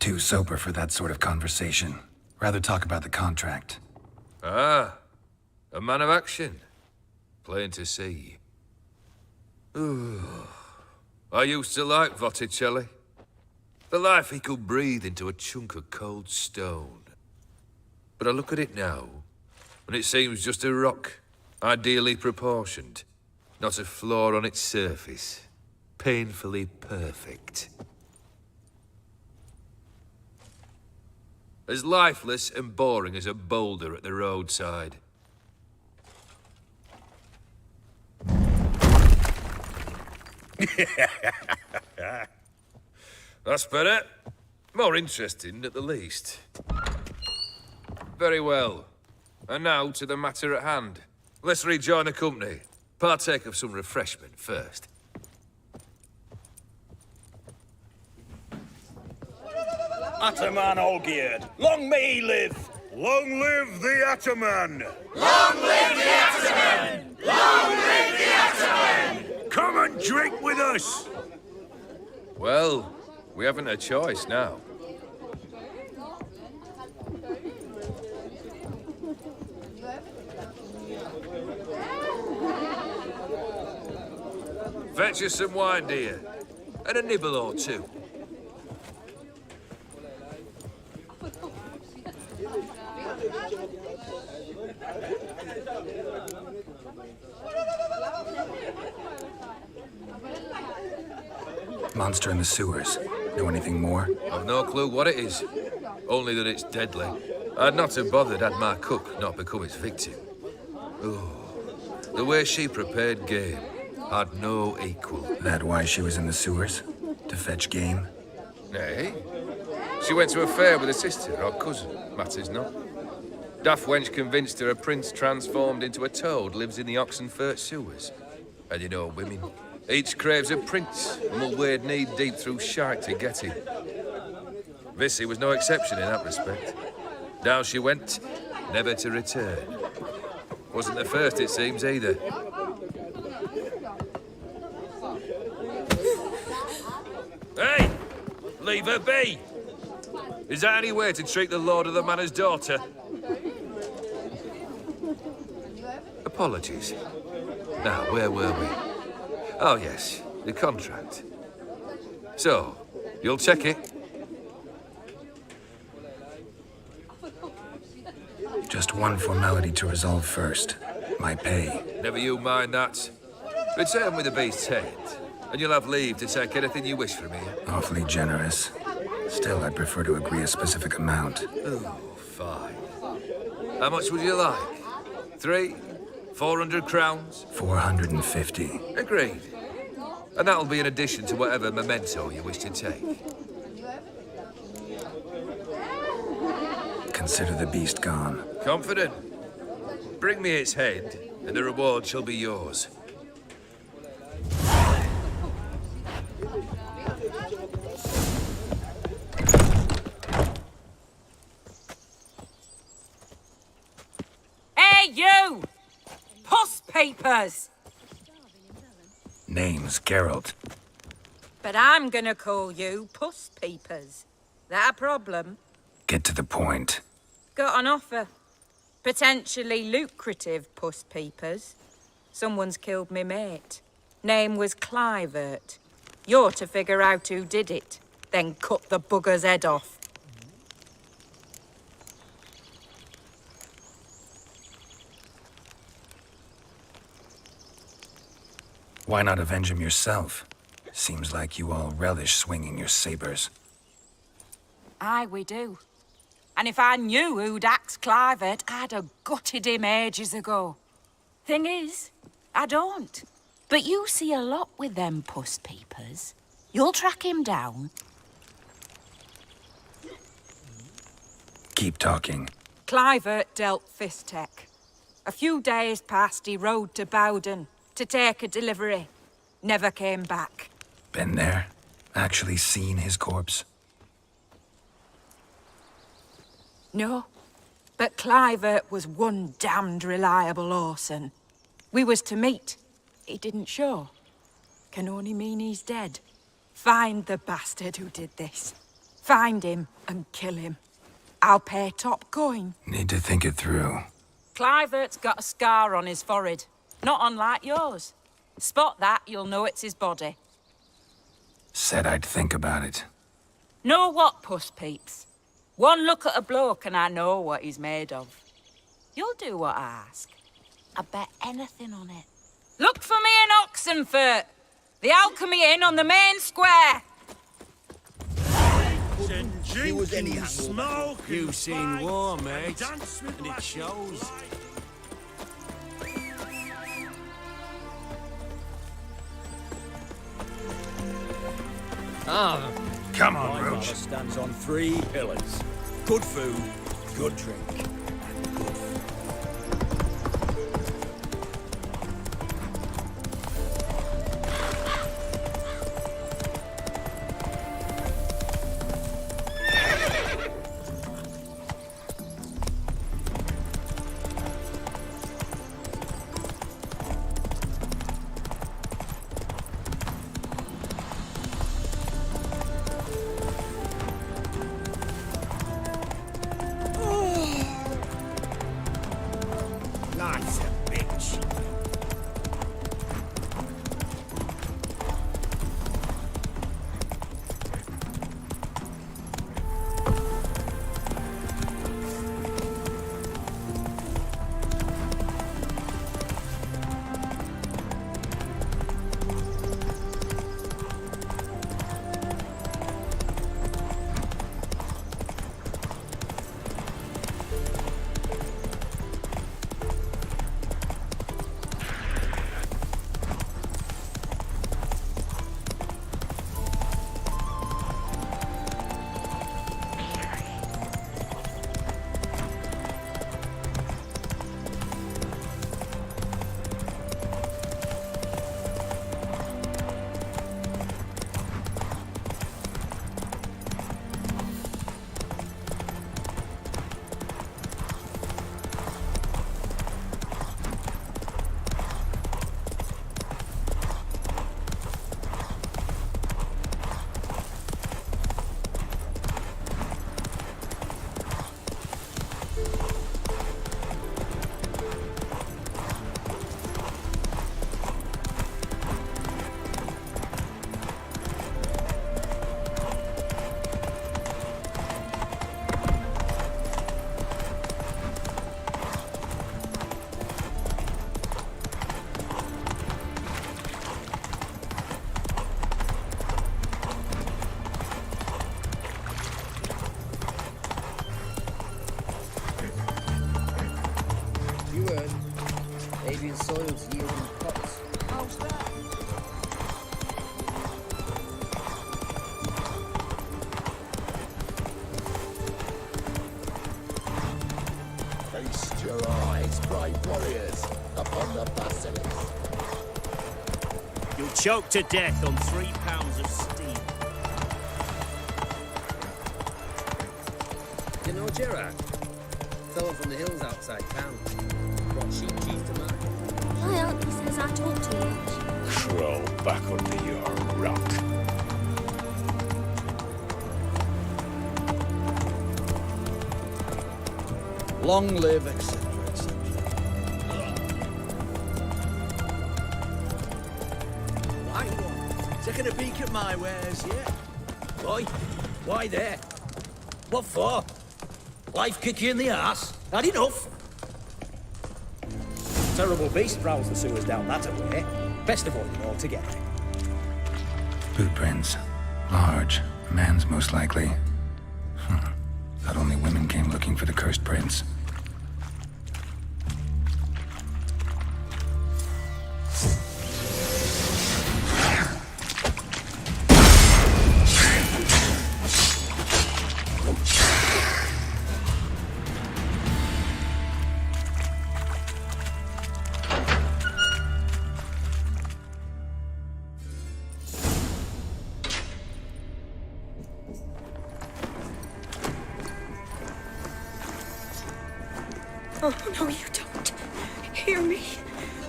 A: Too sober for that sort of conversation. Rather talk about the contract.
D: Ah, a man of action. Plain to see. Ooh. I used to like Botticelli. The life he could breathe into a chunk of cold stone. But I look at it now, and it seems just a rock, ideally proportioned. Not a flaw on its surface. Painfully perfect. As lifeless and boring as a boulder at the roadside. That's better. More interesting, at the least. Very well. And now to the matter at hand. Let's rejoin the company. Partake of some refreshment first.
J: Ataman Olgerd, long may he live! Long live the Ataman!
T: Long live the Ataman! Long live the Ataman!
J: Come and drink with us!
D: Well, we haven't a choice now. Fetch us some wine, dear. And a nibble or two.
A: Monster in the sewers. Know anything more?
D: I've no clue what it is. Only that it's deadly. I'd not have bothered had my cook not become its victim. Oh, the way she prepared game had no equal.
A: That why she was in the sewers? To fetch game?
D: Nay. She went to a fair with a sister or cousin, matters not. Daft wench convinced her a prince transformed into a toad lives in the Oxenfurt sewers. And you know women. Each craves a prince and will wade knee-deep through shite to get him. Vissy was no exception in that respect. Down she went, never to return. Wasn't the first, it seems, either. Hey! Leave her be! Is that any way to treat the lord of the manor's daughter? Apologies. Now, where were we? Oh, yes, the contract. So, you'll check it?
A: Just one formality to resolve first. My pay.
D: Never you mind that. Return with the beast's head, and you'll have leave to take anything you wish from me.
A: Awfully generous. Still, I'd prefer to agree a specific amount.
D: Oh, fine. How much would you like? 3? 400 crowns?
A: 450.
D: Agreed. And that'll be in addition to whatever memento you wish to take.
A: Consider the beast gone.
D: Confident? Bring me its head, and the reward shall be yours.
H: Hey, you! Puss papers!
A: Name's Geralt.
H: But I'm gonna call you Puss Peepers. That a problem?
A: Get to the point.
H: Got an offer. Potentially lucrative Puss Peepers. Someone's killed me mate. Name was Clivert. You're to figure out who did it, then cut the bugger's head off.
A: Why not avenge him yourself? Seems like you all relish swinging your sabers.
H: Aye, we do. And if I knew who'd axed Clivert, I'd have gutted him ages ago. Thing is, I don't. But you see a lot with them Puss Peepers. You'll track him down.
A: Keep talking.
H: Clivert dealt Fistech. A few days past, he rode to Bowden to take a delivery. Never came back.
A: Been there? Actually seen his corpse?
H: No. But Clivert was one damned reliable Orson. We was to meet. He didn't show. Can only mean he's dead. Find the bastard who did this. Find him and kill him. I'll pay top coin.
A: Need to think it through.
H: Clivert's got a scar on his forehead. Not unlike yours. Spot that, you'll know it's his body.
A: Said I'd think about it.
H: Know what, Puss Peeps? One look at a bloke and I know what he's made of. You'll do what I ask. I bet anything on it. Look for me in Oxenfurt. The Alchemy Inn on the main square.
P: You've seen war, mate, and it shows.
F: Come on, Roach. Stands on 3 pillars. Good food, good drink.
K: fight warriors upon the basilisk.
J: You'll choke to death on 3 pounds of steam.
C: You know Gerard? Fellow from the hills outside town. Brought sheep cheese to market.
O: My auntie says I talk too much.
I: Crawl back under your rock.
K: Long live, etc., etc.
J: Why what? Taking a peek at my wares, yeah? Why? Why there? What for? Life kick you in the arse? Had enough? Terrible beast prowls the sewers down that way. Best avoid it altogether.
A: Boot prints. Large. A man's most likely. Thought only women came looking for the cursed prince.
H: Oh, no, you don't. Hear me?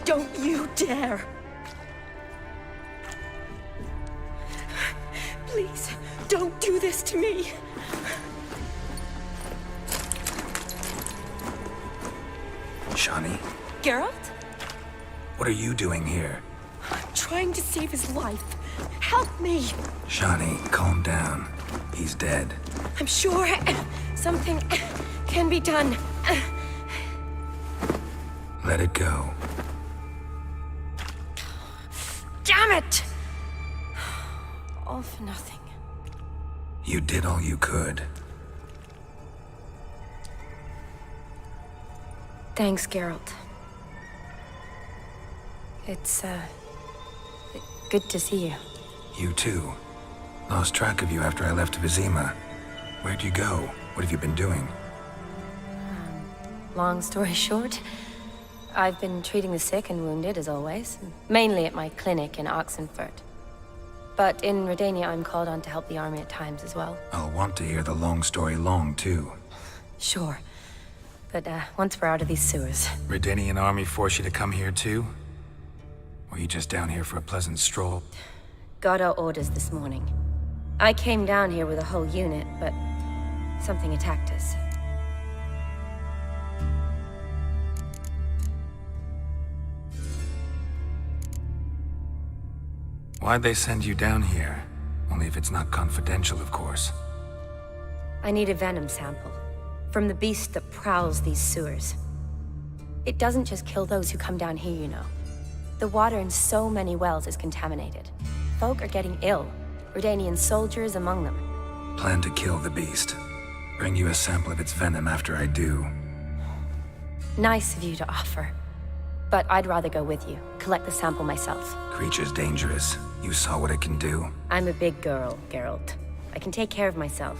H: Don't you dare. Please, don't do this to me.
A: Shani,
H: Geralt?
A: what are you doing here?
H: I'm trying to save his life. Help me.
A: Shani, calm down. He's dead.
H: I'm sure something can be done.
A: Let it go.
H: Damn it! All for nothing.
A: You did all you could.
L: Thanks, Geralt. It's, good to see you.
A: You too. Lost track of you after I left Vizima. Where'd you go? What have you been doing?
L: Long story short, I've been treating the sick and wounded, as always. Mainly at my clinic in Oxenfurt. But in Redania, I'm called on to help the army at times as well.
A: I'll want to hear the long story long, too.
L: Sure. But, once we're out of these sewers...
A: Redanian army force you to come here, too? Or you just down here for a pleasant stroll?
L: Got our orders this morning. I came down here with a whole unit, but... something attacked us.
A: Why'd they send you down here? Only if it's not confidential, of course.
L: I need a venom sample. From the beast that prowls these sewers. It doesn't just kill those who come down here, you know. The water in so many wells is contaminated. Folk are getting ill. Redanian soldiers among them.
A: Plan to kill the beast. Bring you a sample of its venom after I do.
L: Nice of you to offer. But I'd rather go with you. Collect the sample myself.
A: Creature's dangerous. You saw what it can do.
L: I'm a big girl, Geralt. I can take care of myself.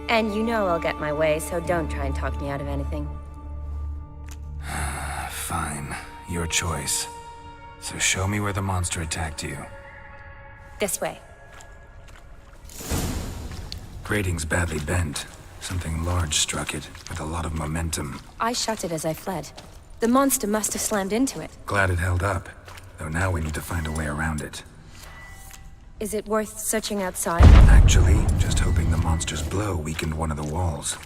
L: And you know I'll get my way, so don't try and talk me out of anything.
A: Fine. Your choice. So show me where the monster attacked you.
L: This way.
A: Grating's badly bent. Something large struck it, with a lot of momentum.
L: I shut it as I fled. The monster must have slammed into it.
A: Glad it held up. Though now we need to find a way around it.
L: Is it worth searching outside?
A: Actually, just hoping the monster's blow weakened one of the walls.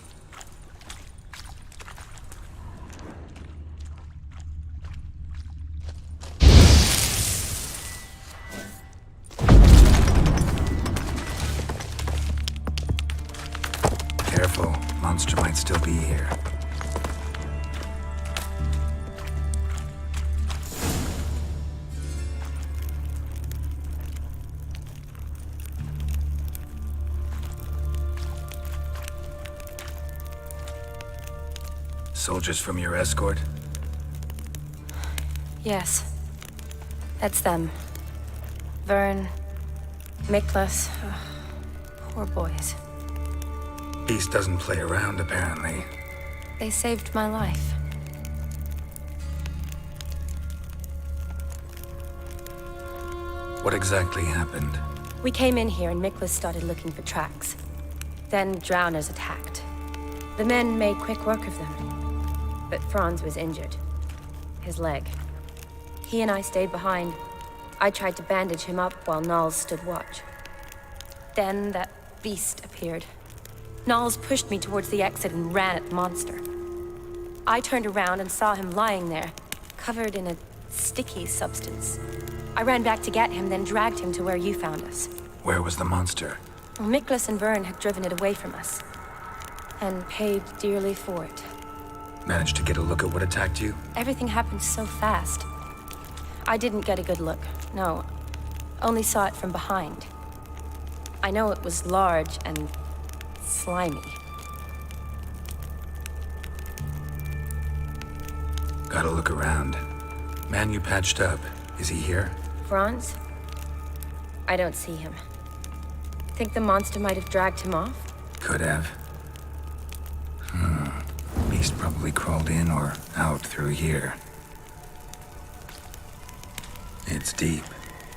A: Careful, monster might still be here. Soldiers from your escort?
L: Yes. That's them. Vern, Miklas. Poor boys.
A: Beast doesn't play around, apparently.
L: They saved my life.
A: What exactly happened?
N: We came in here and Miklas started looking for tracks. Then drowners attacked. The men made quick work of them. But Franz was injured. His leg. He and I stayed behind. I tried to bandage him up while Knowles stood watch. Then that beast appeared. Knowles pushed me towards the exit and ran at the monster. I turned around and saw him lying there, covered in a sticky substance. I ran back to get him, then dragged him to where you found us.
A: Where was the monster?
N: Well, Miklas and Vern had driven it away from us. And paid dearly for it.
A: Managed to get a look at what attacked you?
N: Everything happened so fast. I didn't get a good look, no. Only saw it from behind. I know it was large and slimy.
A: Gotta look around. Man you patched up, is he here?
N: Franz? I don't see him. Think the monster might have dragged him off?
A: Could have. Beast probably crawled in or out through here. It's deep.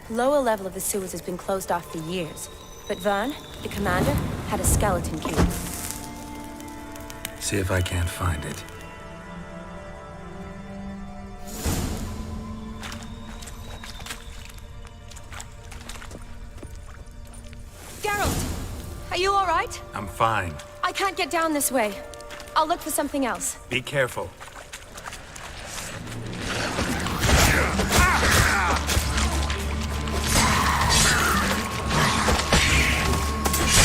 N: Lower level of the sewers has been closed off for years. But Vern, the commander, had a skeleton key.
A: See if I can't find it.
N: Geralt! Are you all right?
A: I'm fine.
N: I can't get down this way. I'll look for something else.
A: Be careful.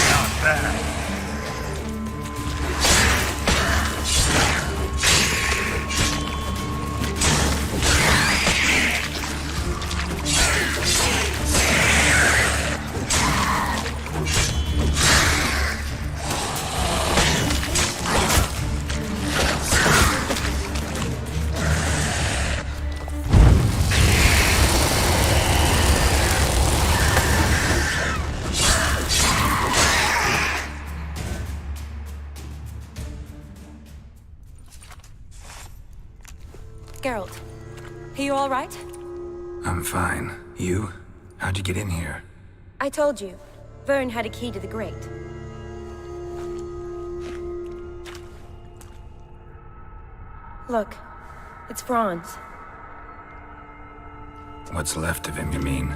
A: Not bad.
N: Geralt, are you all right?
A: I'm fine. You? How'd you get in here?
N: I told you. Vern had a key to the grate. Look, it's Franz.
A: What's left of him, you mean?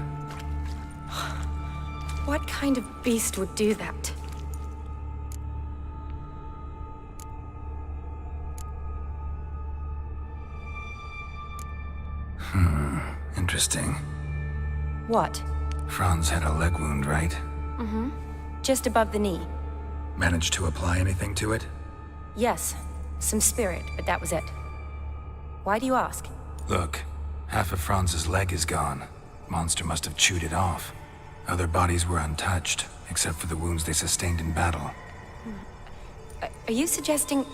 N: What kind of beast would do that?
A: Interesting.
N: What?
A: Franz had a leg wound, right?
N: Mm-hmm. Just above the knee.
A: Managed to apply anything to it?
N: Yes. Some spirit, but that was it. Why do you ask?
A: Look, half of Franz's leg is gone. Monster must have chewed it off. Other bodies were untouched, except for the wounds they sustained in battle.
N: Are you suggesting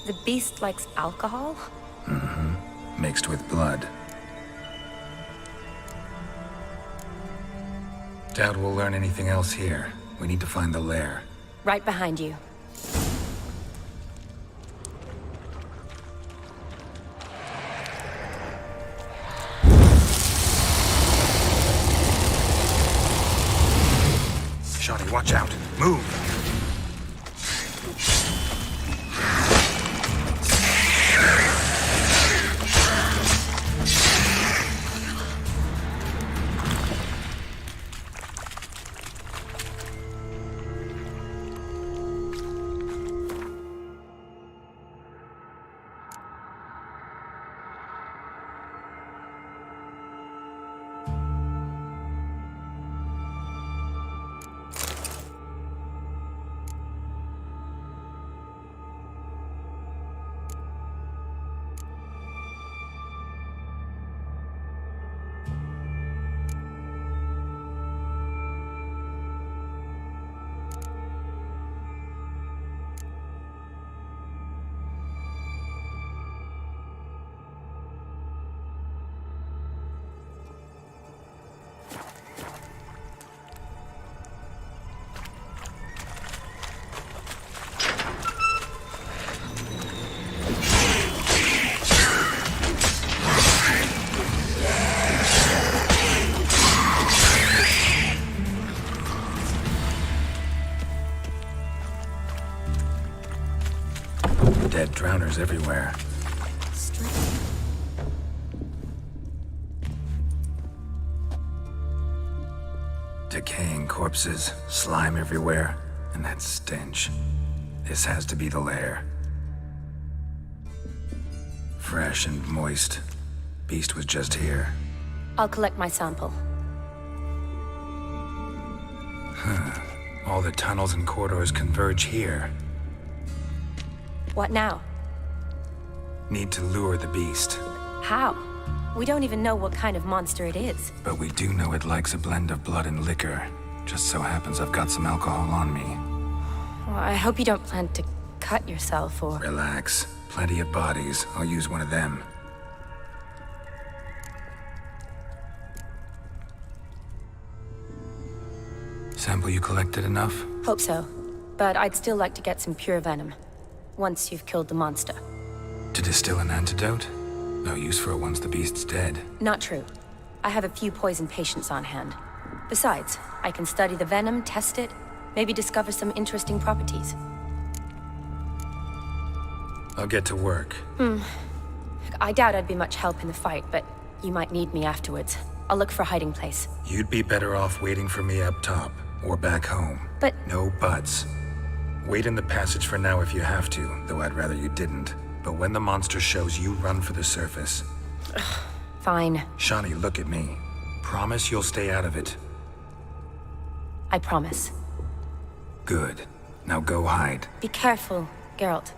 N: the beast likes alcohol?
A: Mm-hmm. Mixed with blood. Doubt we'll learn anything else here. We need to find the lair.
N: Right behind you.
A: Shawty, watch out. Move! Dead drowners everywhere. Decaying corpses, slime everywhere, and that stench. This has to be the lair. Fresh and moist. Beast was just here.
N: I'll collect my sample.
A: Huh. All the tunnels and corridors converge here.
N: What now?
A: Need to lure the beast.
N: How? We don't even know what kind of monster it is.
A: But we do know it likes a blend of blood and liquor. Just so happens I've got some alcohol on me.
N: Well, I hope you don't plan to cut yourself or...
A: Relax. Plenty of bodies. I'll use one of them. Sample you collected enough?
N: Hope so. But I'd still like to get some pure venom. Once you've killed the monster.
A: To distill an antidote? No use for it once the beast's dead.
N: Not true. I have a few poison patients on hand. Besides, I can study the venom, test it, maybe discover some interesting properties.
A: I'll get to work.
N: I doubt I'd be much help in the fight, but you might need me afterwards. I'll look for a hiding place.
A: You'd be better off waiting for me up top, or back home.
N: But...
A: No buts. Wait in the passage for now if you have to, though I'd rather you didn't. But when the monster shows, you run for the surface.
N: Fine.
A: Shawnee, look at me. Promise you'll stay out of it.
N: I promise.
A: Good. Now go hide.
N: Be careful, Geralt.